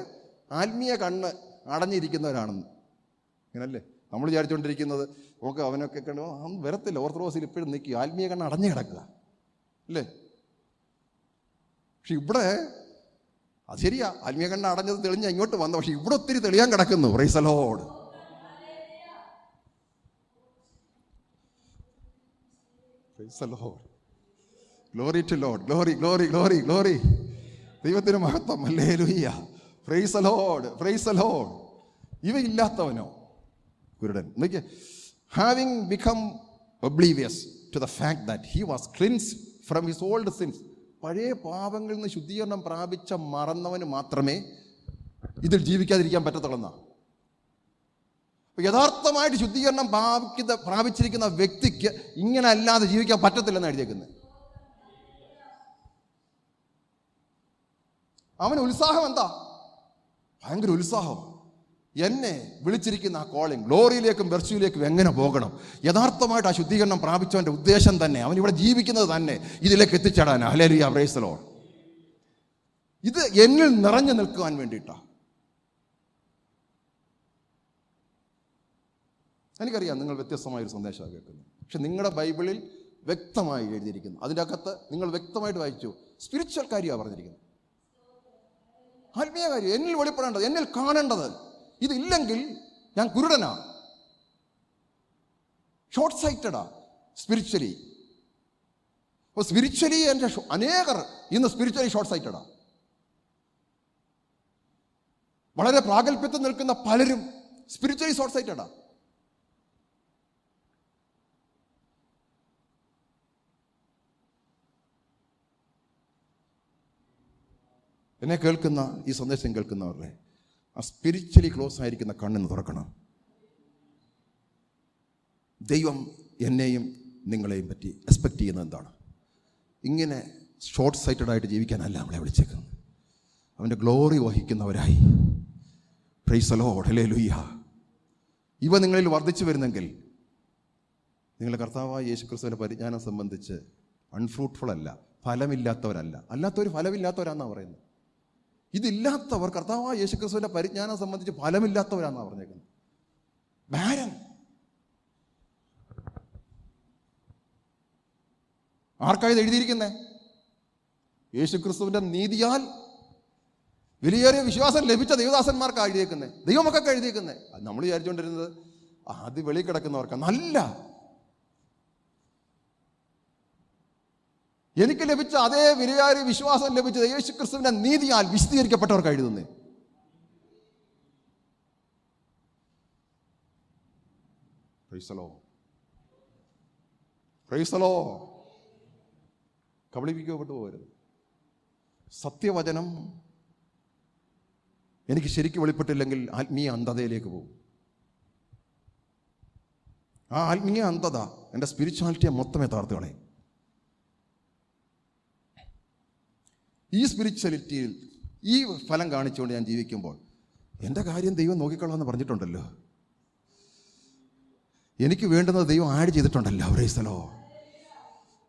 ആത്മീയ കണ്ണ് അടഞ്ഞിരിക്കുന്നവരാണെന്ന്. ഇങ്ങനല്ലേ നമ്മൾ വിചാരിച്ചുകൊണ്ടിരിക്കുന്നത്. നമുക്ക് അവനൊക്കെ കണ്ടു വരത്തില്ല. ഓർത്തഡോക്സിൽ ഇപ്പോഴും നിൽക്കുക, ആത്മീയ കണ്ണ് അടഞ്ഞു കിടക്കുക അല്ലേ. പക്ഷെ ഇവിടെ അത് ശരിയാ, ആത്മീയ കണ്ണ് അടഞ്ഞത് തെളിഞ്ഞ ഇങ്ങോട്ട് വന്നു. പക്ഷെ ഇവിടെ ഒത്തിരി തെളിയാൻ കിടക്കുന്നു. Praise the Lord. Praise the Lord. Glory to Lord. Glory glory glory glory. ദൈവത്തിന് മഹത്വം. Hallelujah. Praise the Lord. Praise the Lord. ഇവയില്ലാത്തവനോ കുരുടൻ. നോക്കിയേ, having become oblivious to the fact that he was cleansed from his old sins. പഴയ പാപങ്ങളിൽ നിന്ന് ശുദ്ധീകരണം പ്രാപിച്ച മറന്നവന് മാത്രമേ ഇതിൽ ജീവിക്കാതിരിക്കാൻ പറ്റത്തുള്ളൂ. യഥാർത്ഥമായിട്ട് ശുദ്ധീകരണം പ്രാപിച്ചിരിക്കുന്ന വ്യക്തിക്ക് ഇങ്ങനെ അല്ലാതെ ജീവിക്കാൻ പറ്റത്തില്ലെന്ന് എഴുതിയേക്കുന്നത്. അവന് ഉത്സാഹം എന്താ? ഭയങ്കര ഉത്സാഹം. എന്നെ വിളിച്ചിരിക്കുന്ന ആ കോളിംഗ്, ഗ്ലോറിയിലേക്കും വെർച്യൂയിലേക്കും എങ്ങനെ പോകണം, യഥാർത്ഥമായിട്ട് ആ ശുദ്ധീകരണം പ്രാപിച്ചവൻ്റെ ഉദ്ദേശം തന്നെ, അവൻ ഇവിടെ ജീവിക്കുന്നത് തന്നെ ഇതിലേക്ക് എത്തിച്ചേടാൻ. Hallelujah, praise the lord. ഇത് എന്നിൽ നിറഞ്ഞു നിൽക്കുവാൻ വേണ്ടിയിട്ടാണ്. എനിക്കറിയാം നിങ്ങൾ വ്യത്യസ്തമായൊരു സന്ദേശമാണ് കേൾക്കുന്നത്. പക്ഷെ നിങ്ങളുടെ ബൈബിളിൽ വ്യക്തമായി എഴുതിയിരിക്കുന്നു. അതിൻ്റെ അകത്ത് നിങ്ങൾ വ്യക്തമായിട്ട് വായിച്ചു, സ്പിരിച്വൽ കാര്യമാണ് പറഞ്ഞിരിക്കുന്നത്. ആത്മീയ കാര്യം എന്നിൽ വെളിപ്പെടേണ്ടത്, എന്നിൽ കാണേണ്ടത്. ഇതില്ലെങ്കിൽ ഞാൻ കുരുടനാ, ഷോർട്ട് സൈറ്റഡാ സ്പിരിച്വലി. അപ്പോൾ സ്പിരിച്വലി എൻ്റെ അനേകർ ഇന്ന് സ്പിരിച്വലി ഷോർട്ട് സൈറ്റഡാ. വളരെ പ്രാഗൽഭ്യത്തിൽ നിൽക്കുന്ന പലരും സ്പിരിച്വലി ഷോർട്ട് സൈറ്റഡാ. എന്നെ കേൾക്കുന്ന, ഈ സന്ദേശം കേൾക്കുന്നവരുടെ ആ സ്പിരിച്വലി ക്ലോസ് ആയിരിക്കുന്ന കണ്ണിന് തുറക്കണം. ദൈവം എന്നെയും നിങ്ങളെയും പറ്റി എക്സ്പെക്റ്റ് ചെയ്യുന്നത് എന്താണ്? ഇങ്ങനെ ഷോർട്ട് സൈറ്റഡായിട്ട് ജീവിക്കാനല്ല നമ്മളെ വിളിച്ചേക്കുന്നത്. അവൻ്റെ ഗ്ലോറി വഹിക്കുന്നവരായി. Praise the Lord, hallelujah. ഇവ നിങ്ങളിൽ വർദ്ധിച്ചു വരുന്നെങ്കിൽ നിങ്ങളുടെ കർത്താവായ യേശുക്രിസ്തുവിൻ്റെ പരിജ്ഞാനം സംബന്ധിച്ച് അൺഫ്രൂട്ട്ഫുൾ അല്ല, ഫലമില്ലാത്തവരല്ല. അല്ലാത്തവർ ഫലമില്ലാത്തവരാണെന്നാണ് പറയുന്നത്. ഇതില്ലാത്തവർ കർത്താവായ യേശുക്രിസ്തുവിൻ്റെ പരിജ്ഞാനം സംബന്ധിച്ച് ഫലമില്ലാത്തവരാണെന്നാണ് പറഞ്ഞേക്കുന്നത്. ബാരൻ. ആർക്കായത് എഴുതിയിരിക്കുന്നത്? യേശുക്രിസ്തുവിൻ്റെ നീതിയാൽ വിലയേറിയ വിശ്വാസം ലഭിച്ച ദൈവദാസന്മാർക്കാണ് എഴുതിയേക്കുന്നത്, ദൈവമൊക്കെ എഴുതിയേക്കുന്നത്. അത് നമ്മൾ വിചാരിച്ചുകൊണ്ടിരുന്നത് അത് വെളിയിൽ കിടക്കുന്നവർക്കാണ്. നല്ല എനിക്ക് ലഭിച്ച അതേ വിലയേറിയ വിശ്വാസം ലഭിച്ചത് യേശുക്രിസ്തുവിന്റെ നീതിയാൽ വിശദീകരിക്കപ്പെട്ടവർക്ക് എഴുതുന്നേ. Praise the Lord, praise the lord. കബളിപ്പിക്കപ്പെട്ടു പോകരുത്. സത്യവചനം എനിക്ക് ശരിക്കും വെളിപ്പെട്ടില്ലെങ്കിൽ ആത്മീയ അന്ധതയിലേക്ക് പോകും. ആ ആത്മീയ അന്ധത എൻ്റെ സ്പിരിച്വാലിറ്റിയെ മൊത്തമേ താർത്ത് കളയും. ഈ സ്പിരിച്വാലിറ്റിയിൽ ഈ ഫലം കാണിച്ചുകൊണ്ട് ഞാൻ ജീവിക്കുമ്പോൾ എൻ്റെ കാര്യം ദൈവം നോക്കിക്കൊള്ളാമെന്ന് പറഞ്ഞിട്ടുണ്ടല്ലോ. എനിക്ക് വേണ്ടുന്നത് ദൈവം ആഡ് ചെയ്തിട്ടുണ്ടല്ലോ. Praise the lord.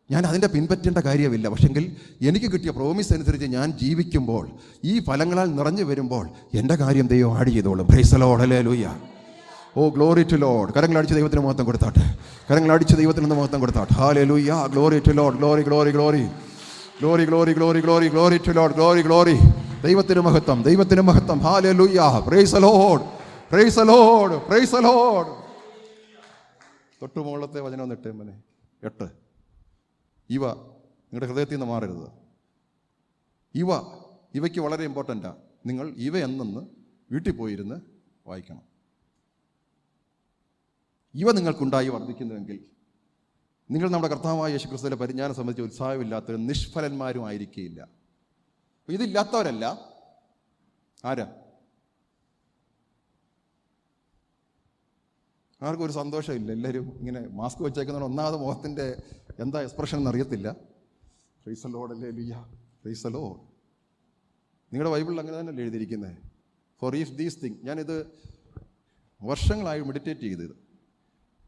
ഞാൻ അതിൻ്റെ പിൻപറ്റേണ്ട കാര്യമില്ല. പക്ഷെങ്കിൽ എനിക്ക് കിട്ടിയ പ്രോമിസ് അനുസരിച്ച് ഞാൻ ജീവിക്കുമ്പോൾ, ഈ ഫലങ്ങളാൽ നിറഞ്ഞു വരുമ്പോൾ എൻ്റെ കാര്യം ദൈവം ആഡ് ചെയ്തോളും. Praise the Lord, hallelujah. Oh glory to lord. കരങ്ങളടിച്ച് ദൈവത്തിന് മഹത്വം കൊടുത്താട്ടെ. കരങ്ങളടിച്ച് ദൈവത്തിന് മഹത്വം കൊടുത്താട്ടെ. Hallelujah. Glory to Lord. Glory glory glory glory glory glory glory glory to Lord. Glory glory. ദൈവത്തിന് മഹത്വം, ദൈവത്തിന് മഹത്വം. Hallelujah. Praise the Lord, praise the Lord, praise the lord. തൊട്ടു മുകളിലത്തെ വചനം ഒന്ന് ഇട്ടേ മോനെ. 8. ഇവ നിങ്ങളുടെ ഹൃദയത്തിൽ നിന്ന് മാറരുത്. ഇവയ്ക്ക് വളരെ ഇമ്പോർട്ടൻ്റാണ്. നിങ്ങൾ ഇവ എന്നെന്ന് വീട്ടിൽ പോയിരുന്ന് വായിക്കണം. ഇവ നിങ്ങൾക്കുണ്ടായി വർദ്ധിക്കുന്നുവെങ്കിൽ നിങ്ങൾ നമ്മുടെ കർത്താവായ യേശുക്രിസ്തുവിന്റെ പരിജ്ഞാനം സംബന്ധിച്ച് ഉത്സാഹമില്ലാത്തവരും നിഷ്ഫലന്മാരും ആയിരിക്കുകയില്ല. ഇതില്ലാത്തവരല്ല. ആരാ? ആർക്കും ഒരു സന്തോഷമില്ല. എല്ലാവരും ഇങ്ങനെ മാസ്ക് വെച്ചേക്കുന്നതാണ്. ഒന്നാമത് മുഖത്തിൻ്റെ എന്താ എക്സ്പ്രഷൻ എന്നറിയത്തില്ല. Praise the Lord, hallelujah, praise the lord. നിങ്ങളുടെ ബൈബിളിൽ അങ്ങനെ തന്നെയല്ലേ എഴുതിയിരിക്കുന്നത്? ഫോർ ഇഫ് ദീസ് തിങ്, ഞാനിത് വർഷങ്ങളായി മെഡിറ്റേറ്റ് ചെയ്തത്.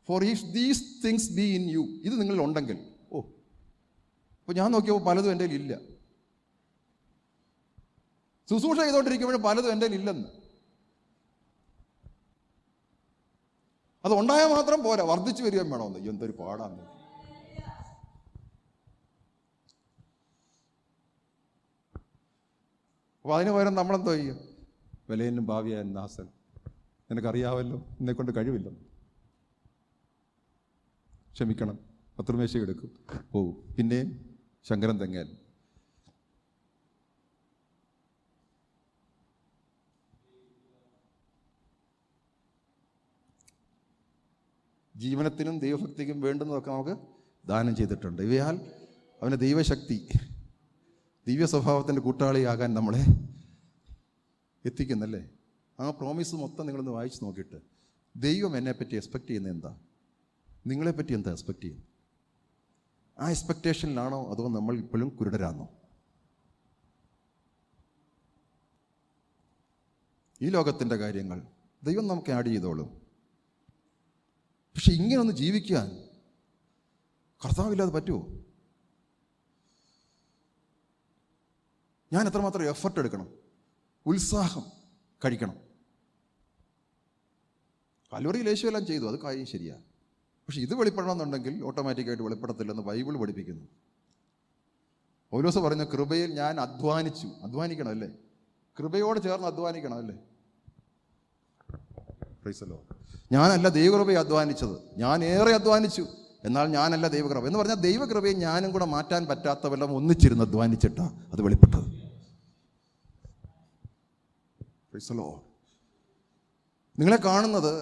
For if these things be in you, ഇത് നിങ്ങളിൽ ഉണ്ടെങ്കിൽ. അപ്പോൾ ഞാൻ നോക്കിയപ്പോൾ പലതും എൻ്റെ കയ്യിൽ ഇല്ല. ശുശ്രൂഷ ചെയ്തുകൊണ്ടിരിക്കുമ്പോഴും പലതും എൻ്റെ കയ്യിൽ ഇല്ലെന്ന്. അത് ഉണ്ടായാൽ മാത്രം പോരാ, വർദ്ധിച്ചു വരികയും വേണമെന്ന്. എന്തൊരു പാടാണ്. അപ്പോൾ അതിന് പകരം നമ്മളെന്തോ ചെയ്യും? വിലയിലും ഭാവിയായ നാസൻ, നിനക്കറിയാവല്ലോ എന്നെക്കൊണ്ട് കഴിവില്ലെന്ന്. ക്ഷമിക്കണം, പത്രമേശ എടുക്കും, പോവും. പിന്നെയും ശങ്കരൻ തെങ്ങേൽ. ജീവനത്തിനും ദൈവഭക്തിക്കും വേണ്ടുന്നതൊക്കെ നമുക്ക് ദാനം ചെയ്തിട്ടുണ്ട്. ഇവയാൽ അവൻ്റെ ദൈവശക്തി, ദിവ്യ സ്വഭാവത്തിൻ്റെ കൂട്ടാളിയാകാൻ നമ്മളെ എത്തിക്കുന്നല്ലേ. ആ പ്രോമിസ് മൊത്തം നിങ്ങളൊന്ന് വായിച്ച് നോക്കിയിട്ട് ദൈവം എന്നെപ്പറ്റി എക്സ്പെക്റ്റ് ചെയ്യുന്നത് എന്താ? നിങ്ങളെപ്പറ്റി എന്താ എക്സ്പെക്റ്റ് ചെയ്യുന്നത്? ആ എക്സ്പെക്റ്റേഷനിലാണോ അതോ നമ്മൾ ഇപ്പോഴും കുരുടരാണോ? ഈ ലോകത്തിൻ്റെ കാര്യങ്ങൾ ദൈവം നമുക്ക് ആഡ് ചെയ്തോളും. പക്ഷെ ഇങ്ങനൊന്ന് ജീവിക്കാൻ കർത്താവില്ലാതെ പറ്റുമോ? ഞാൻ എത്രമാത്രം എഫർട്ട് എടുക്കണം, ഉത്സാഹം കഴിക്കണം. കലോറിയിൽ യേശു എല്ലാം ചെയ്തു, അത് കാര്യം ശരിയാ. പക്ഷെ ഇത് വെളിപ്പെടണമെന്നുണ്ടെങ്കിൽ ഓട്ടോമാറ്റിക്കായിട്ട് വെളിപ്പെടത്തില്ലെന്ന് ബൈബിൾ പഠിപ്പിക്കുന്നു. പൗലോസ് പറയുന്ന കൃപയിൽ ഞാൻ അധ്വാനിച്ചു. അധ്വാനിക്കണം അല്ലേ? കൃപയോട് ചേർന്ന് അധ്വാനിക്കണം അല്ലേ? പ്രൈസല്ലോ. ഞാനല്ല ദൈവകൃപയെ അധ്വാനിച്ചത്, ഞാൻ ഏറെ അധ്വാനിച്ചു, എന്നാൽ ഞാനല്ല ദൈവകൃപ എന്ന് പറഞ്ഞാൽ ദൈവകൃപയെ ഞാനും കൂടെ മാറ്റാൻ പറ്റാത്ത വല്ലതും ഒന്നിച്ചിരുന്ന് അധ്വാനിച്ചിട്ടാ അത് വെളിപ്പെട്ടത്. പ്രൈസല്ലോ. നിങ്ങളെ കാണുന്നത്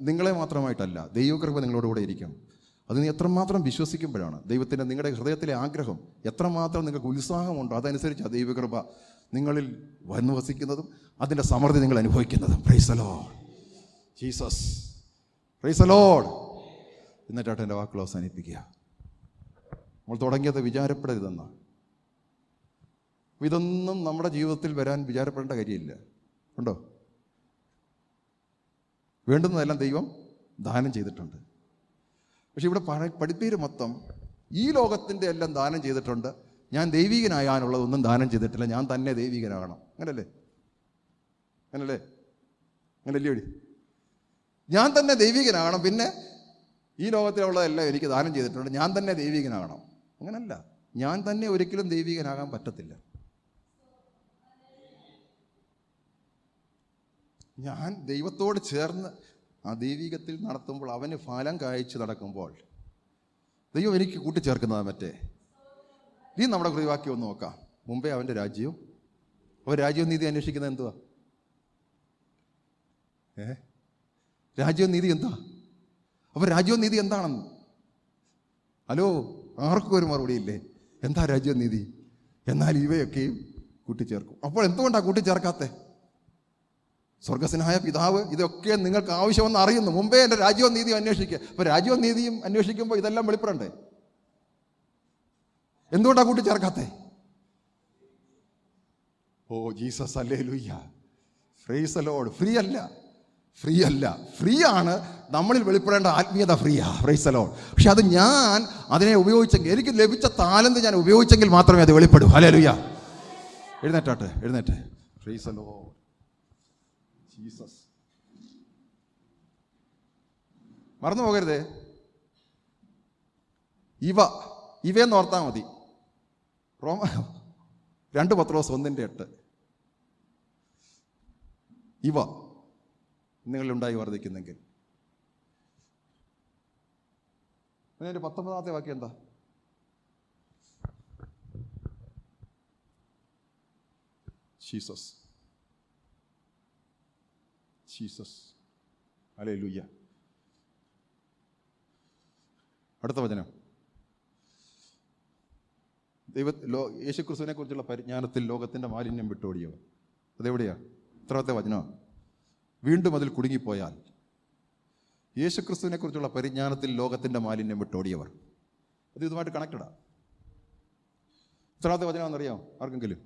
നിങ്ങളെ മാത്രമായിട്ടല്ല, ദൈവകൃപ നിങ്ങളോടുകൂടെ ഇരിക്കണം. അത് നീ എത്രമാത്രം വിശ്വസിക്കുമ്പോഴാണ് ദൈവത്തിൻ്റെ നിങ്ങളുടെ ഹൃദയത്തിലെ ആഗ്രഹം എത്രമാത്രം നിങ്ങൾക്ക് ഉത്സാഹമുണ്ടോ അതനുസരിച്ച് ആ ദൈവകൃപ നിങ്ങളിൽ വന്നു വസിക്കുന്നതും അതിൻ്റെ സമൃദ്ധി നിങ്ങൾ അനുഭവിക്കുന്നതും. Praise the lord Jesus. Praise the lord. എന്നിട്ടാട്ട് എൻ്റെ വാക്കുകൾ അവസാനിപ്പിക്കുക. നമ്മൾ തുടങ്ങിയത് വിചാരപ്പെടരുതെന്ന. ഇതൊന്നും നമ്മുടെ ജീവിതത്തിൽ വരാൻ വിചാരപ്പെടേണ്ട കാര്യമില്ല. ഉണ്ടോ? വേണ്ടുന്നതെല്ലാം ദൈവം ദാനം ചെയ്തിട്ടുണ്ട്. പക്ഷെ ഇവിടെ പഠിപ്പീര് മൊത്തം ഈ ലോകത്തിൻ്റെ എല്ലാം ദാനം ചെയ്തിട്ടുണ്ട്, ഞാൻ ദൈവികനാകാനുള്ളതൊന്നും ദാനം ചെയ്തിട്ടില്ല, ഞാൻ തന്നെ ദൈവികനാകണം. അങ്ങനല്ലേ? അങ്ങനല്ലേ? അങ്ങനല്ലേ വഴി? ഞാൻ തന്നെ ദൈവികനാകണം, പിന്നെ ഈ ലോകത്തിലുള്ളതെല്ലാം എനിക്ക് ദാനം ചെയ്തിട്ടുണ്ട്, ഞാൻ തന്നെ ദൈവികനാകണം. അങ്ങനല്ല, ഞാൻ തന്നെ ഒരിക്കലും ദൈവികനാകാൻ പറ്റത്തില്ല. ഞാൻ ദൈവത്തോട് ചേർന്ന് ആ ദൈവികത്തിൽ നടത്തുമ്പോൾ, അവന് ഫലം കായ്ച്ച് നടക്കുമ്പോൾ ദൈവം എനിക്ക് കൂട്ടിച്ചേർക്കുന്നതാണ്. മറ്റേ നീ നമ്മുടെ കുറിവാക്യം ഒന്ന് നോക്കാം. മുമ്പേ അവൻ്റെ രാജ്യവും രാജ്യവും നീതി അന്വേഷിക്കുന്നത് എന്തുവാ? രാജ്യവും നീതി എന്തുവാ? അപ്പോൾ രാജ്യവും നീതി എന്താണെന്ന് ഹലോ ആർക്കും ഒരു മറുപടി ഇല്ലേ? എന്താ രാജ്യവും നീതി? എന്നാൽ ഇവയൊക്കെയും കൂട്ടിച്ചേർക്കും. അപ്പോൾ എന്തുകൊണ്ടാണ് കൂട്ടിച്ചേർക്കാത്തേ? സ്വർഗസ്വനായ പിതാവ് ഇതൊക്കെ നിങ്ങൾക്ക് ആവശ്യമെന്ന് അറിയുന്നു. മുമ്പേ എൻ്റെ രാജ്യവും നീതിയും അന്വേഷിക്കുക. അപ്പോൾ രാജ്യവും നീതിയും അന്വേഷിക്കുമ്പോൾ ഇതെല്ലാം വെളിപ്പെടണ്ടേ? എന്തുകൊണ്ടാണ് കൂട്ടിച്ചേർക്കാത്തേ? Oh Jesus, hallelujah, praise the lord. Free അല്ല, ഫ്രീ ആണ്. നമ്മളിൽ വെളിപ്പെടേണ്ട ആത്മീയത ഫ്രീയാ. Praise the lord. പക്ഷെ അത് ഞാൻ അതിനെ ഉപയോഗിച്ചെങ്കിൽ, എനിക്ക് ലഭിച്ച താലന്ത് ഞാൻ ഉപയോഗിച്ചെങ്കിൽ മാത്രമേ അത് വെളിപ്പെടൂ. ഹല്ലേലൂയ. എഴുന്നേറ്റ്. Price the lord Jesus. മറന്നു പോകരുതേ. ഇവയെന്ന് ഓർത്താൽ മതി. 2 പത്രോസ് 1:8 ഇവ നിങ്ങളിലുണ്ടായി വർദ്ധിക്കുന്നെങ്കിൽ. അതിൻ്റെ 19ാമത്തെ വാക്യം എന്താ? ജീസസ്. ഹല്ലേലൂയ. അടുത്ത വചനം. യേശുക്രിസ്തുവിനെ കുറിച്ചുള്ള പരിജ്ഞാനത്തിൽ ലോകത്തിൻ്റെ മാലിന്യം വിട്ടോടിയോ. അതെവിടെയാ? എത്രാമത്തെ വചനമാണ്? വീണ്ടും അതിൽ കുടുങ്ങിപ്പോയാൽ. യേശുക്രിസ്തുവിനെ കുറിച്ചുള്ള പരിജ്ഞാനത്തിൽ ലോകത്തിൻ്റെ മാലിന്യം വിട്ടോടിയവർ. അത് ഇതുമായിട്ട് കണക്റ്റഡാ. എത്രാമത്തെ വചനമാണെന്നറിയാമോ ആർക്കെങ്കിലും?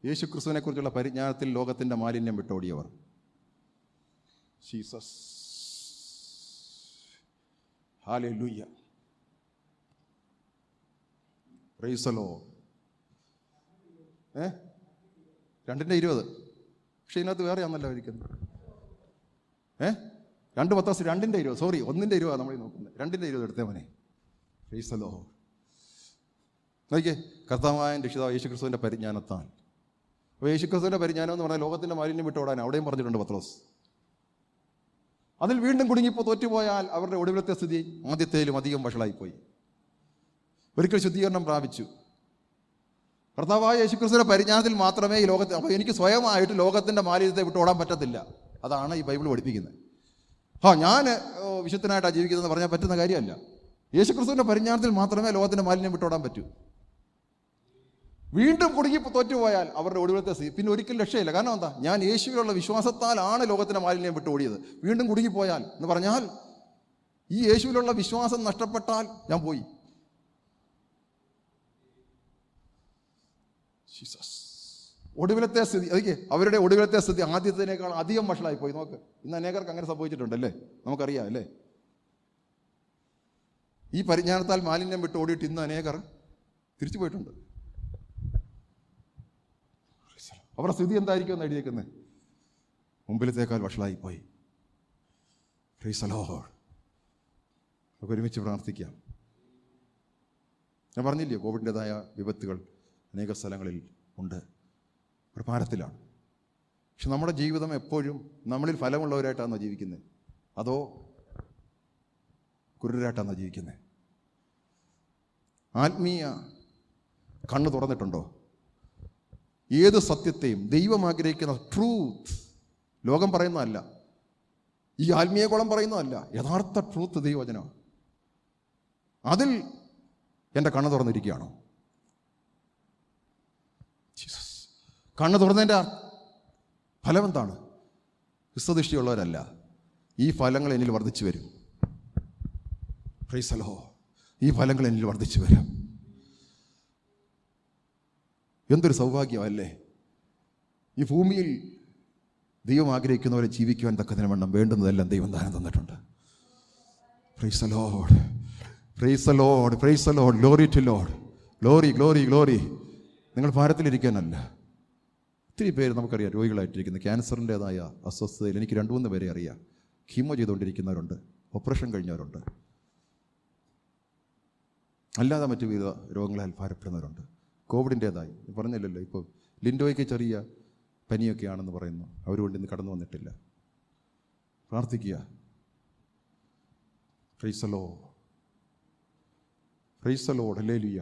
യേശുക്രിസ്തുവിനെ കുറിച്ചുള്ള പരിജ്ഞാനത്തിൽ ലോകത്തിൻ്റെ മാലിന്യം വിട്ടോടിയവർ. Jesus. Hallelujah. Praise the lord. 2:20. പക്ഷെ ഇതിനകത്ത് വേറെ ആണല്ലോ ഇരിക്കുന്നത്. 2 പത്രോസ് 2:20. സോറി, 1:20 നമ്മൾ നോക്കുന്നത്. 2:20 എടുത്തേ മോനെ. Price the Lord. നോക്കിയേ, കർത്താവായ രക്ഷിതാവ് യേശുക്രിസ്തുവിൻ്റെ പരിജ്ഞാനത്താൽ. അപ്പോൾ യേശുക്രിസ്തുവിൻ്റെ പരിജ്ഞാനം എന്ന് പറഞ്ഞാൽ ലോകത്തിൻ്റെ മാലിന്യം വിട്ടോടാൻ അവിടെയും പറഞ്ഞിട്ടുണ്ട് പത്രോസ്. അതിൽ വീണ്ടും കുടുങ്ങിപ്പോൾ തോറ്റുപോയാൽ അവരുടെ ഒടുവിലത്തെ സ്ഥിതി ആദ്യത്തേലും അധികം വഷളായിപ്പോയി. ഒരിക്കൽ ശുദ്ധീകരണം പ്രാപിച്ചു. കർത്താവായ യേശുക്രിസ്തുവിന്റെ പരിജ്ഞാനത്തിൽ മാത്രമേ ഈ ലോകത്തെ, അപ്പോൾ എനിക്ക് സ്വയമായിട്ട് ലോകത്തിൻ്റെ മാലിന്യത്തെ വിട്ട് ഓടാൻ പറ്റത്തില്ല. അതാണ് ഈ ബൈബിൾ പഠിപ്പിക്കുന്നത്. ഞാൻ വിശുദ്ധനായിട്ടാണ് ജീവിക്കുന്നതെന്ന് പറഞ്ഞാൽ പറ്റുന്ന കാര്യമല്ല. യേശുക്രിസ്തുവിന്റെ പരിജ്ഞാനത്തിൽ മാത്രമേ ലോകത്തിൻ്റെ മാലിന്യം വിട്ടോടാൻ പറ്റൂ. വീണ്ടും കുടുങ്ങി തോറ്റുപോയാൽ അവരുടെ ഒടുവിലത്തെ സ്ഥിതി പിന്നെ ഒരിക്കലും രക്ഷയില്ല. കാരണം എന്താ? ഞാൻ യേശുവിലുള്ള വിശ്വാസത്താലാണ് ലോകത്തിൻ്റെ മാലിന്യം വിട്ട് ഓടിയത്. വീണ്ടും കുടുങ്ങിപ്പോയാൽ എന്ന് പറഞ്ഞാൽ ഈ യേശുവിലുള്ള വിശ്വാസം നഷ്ടപ്പെട്ടാൽ ഞാൻ പോയി. ഒടുവിലത്തെ സ്ഥിതി അതൊക്കെ അവരുടെ ഒടുവിലത്തെ സ്ഥിതി ആദ്യത്തിനേക്കാൾ അധികം വഷളായി പോയി. നോക്ക്, ഇന്ന് അനേകർക്ക് അങ്ങനെ സംഭവിച്ചിട്ടുണ്ടല്ലേ, നമുക്കറിയാം അല്ലേ? ഈ പരിജ്ഞാനത്താൽ മാലിന്യം വിട്ട് ഓടിയിട്ട് ഇന്ന് അനേകർ തിരിച്ചു പോയിട്ടുണ്ട്. അവരുടെ സ്ഥിതി എന്തായിരിക്കും എന്ന് എഴുതിയേക്കുന്നത്? മുമ്പിലത്തേക്കാൾ വഷളായി പോയി. Price the Lord. നമുക്ക് ഒരുമിച്ച് പ്രാർത്ഥിക്കാം. ഞാൻ പറഞ്ഞില്ലേ, കോവിഡിൻ്റെതായ വിപത്തുകൾ അനേക സ്ഥലങ്ങളിൽ ഉണ്ട്, പ്രഭാരത്തിലാണ്. പക്ഷെ നമ്മുടെ ജീവിതം എപ്പോഴും നമ്മളിൽ ഫലമുള്ളവരായിട്ടാണോ ജീവിക്കുന്നത്, അതോ കുരുടരായിട്ടാണോ ജീവിക്കുന്നത്? ആത്മീയ കണ്ണ് തുറന്നിട്ടുണ്ടോ? ഏത് സത്യത്തെയും ദൈവം ആഗ്രഹിക്കുന്ന ട്രൂത്ത്, ലോകം പറയുന്നതല്ല, ഈ ആത്മീയ കുളം പറയുന്നതല്ല, യഥാർത്ഥ ട്രൂത്ത് ദൈവവചനം, അതിൽ എൻ്റെ കണ്ണ് തുറന്നിരിക്കുകയാണോ? കണ്ണ് തുറന്നതിൻ്റെ ഫലം എന്താണ്? ക്രിസ്തുദൃഷ്ടിയുള്ളവരല്ല. ഈ ഫലങ്ങൾ എന്നിൽ വർദ്ധിച്ചു വരും. Price the Lord. ഈ ഫലങ്ങൾ എന്നിൽ വർദ്ധിച്ചു വരും. എന്തൊരു സൗഭാഗ്യമല്ലേ! ഈ ഭൂമിയിൽ ദൈവം ആഗ്രഹിക്കുന്നവരെ ജീവിക്കുവാൻ തക്കതിന് വേണം വേണ്ടുന്നതെല്ലാം ദൈവം ദാനം തന്നിട്ടുണ്ട്. Praise the Lord, praise the Lord, praise the Lord, glory to Lord, glory glory glory. നിങ്ങൾ ഭാരത്തിലിരിക്കാനല്ല. ഒത്തിരി പേര് നമുക്കറിയാം രോഗികളായിട്ടിരിക്കുന്നത്, ക്യാൻസറിൻ്റെതായ അസ്വസ്ഥതയിൽ. എനിക്ക് 2-3 പേരെ അറിയാം. കീമോ ചെയ്തുകൊണ്ടിരിക്കുന്നവരുണ്ട്, ഓപ്പറേഷൻ കഴിഞ്ഞവരുണ്ട്, അല്ലാതെ മറ്റു വിവിധ രോഗങ്ങളാൽ ഭാരപ്പെടുന്നവരുണ്ട്. കോവിഡിൻ്റേതായി പറഞ്ഞില്ലല്ലോ, ഇപ്പോൾ ലിൻഡോയ്ക്ക് ചെറിയ പനിയൊക്കെയാണെന്ന് പറയുന്നു. അവരുകൊണ്ട് ഇന്ന് കടന്നു വന്നിട്ടില്ല. പ്രാർത്ഥിക്കുക. Price the Lord, praise the Lord, hallelujah.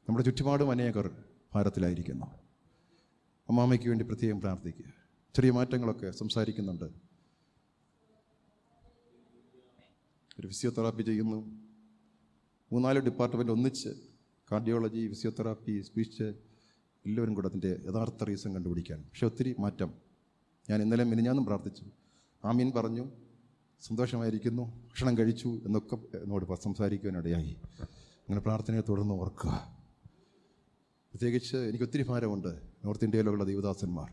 നമ്മുടെ ചുറ്റുപാടും അനേകർ ഭാരത്തിലായിരിക്കുന്നു. അമ്മാമ്മയ്ക്ക് വേണ്ടി പ്രത്യേകം പ്രാർത്ഥിക്കുക. ചെറിയ മാറ്റങ്ങളൊക്കെ സംസാരിക്കുന്നുണ്ട്. ഒരു ഫിസിയോതെറാപ്പി ചെയ്യുന്നു. 3-4 ഡിപ്പാർട്ട്മെൻറ്റ് ഒന്നിച്ച്, കാർഡിയോളജി, ഫിസിയോതെറാപ്പി, സ്പീച്ച്, എല്ലാവരും കൂടെ അതിൻ്റെ യഥാർത്ഥ റീസൺ കണ്ടുപിടിക്കാൻ. പക്ഷെ ഒത്തിരി മാറ്റം. ഞാൻ ഇന്നലെ മിനിഞ്ഞാന്നും പ്രാർത്ഥിച്ചു, ആമീൻ പറഞ്ഞു, സന്തോഷമായിരിക്കുന്നു, ഭക്ഷണം കഴിച്ചു എന്നൊക്കെ എന്നോട് സംസാരിക്കുവാനിടയായി. അങ്ങനെ പ്രാർത്ഥനയെ തുടർന്ന് ഓർക്കുക. പ്രത്യേകിച്ച് എനിക്ക് ഒത്തിരി ഭാരമുണ്ട്. നോർത്ത് ഇന്ത്യയിലുള്ള ദൈവദാസന്മാർ,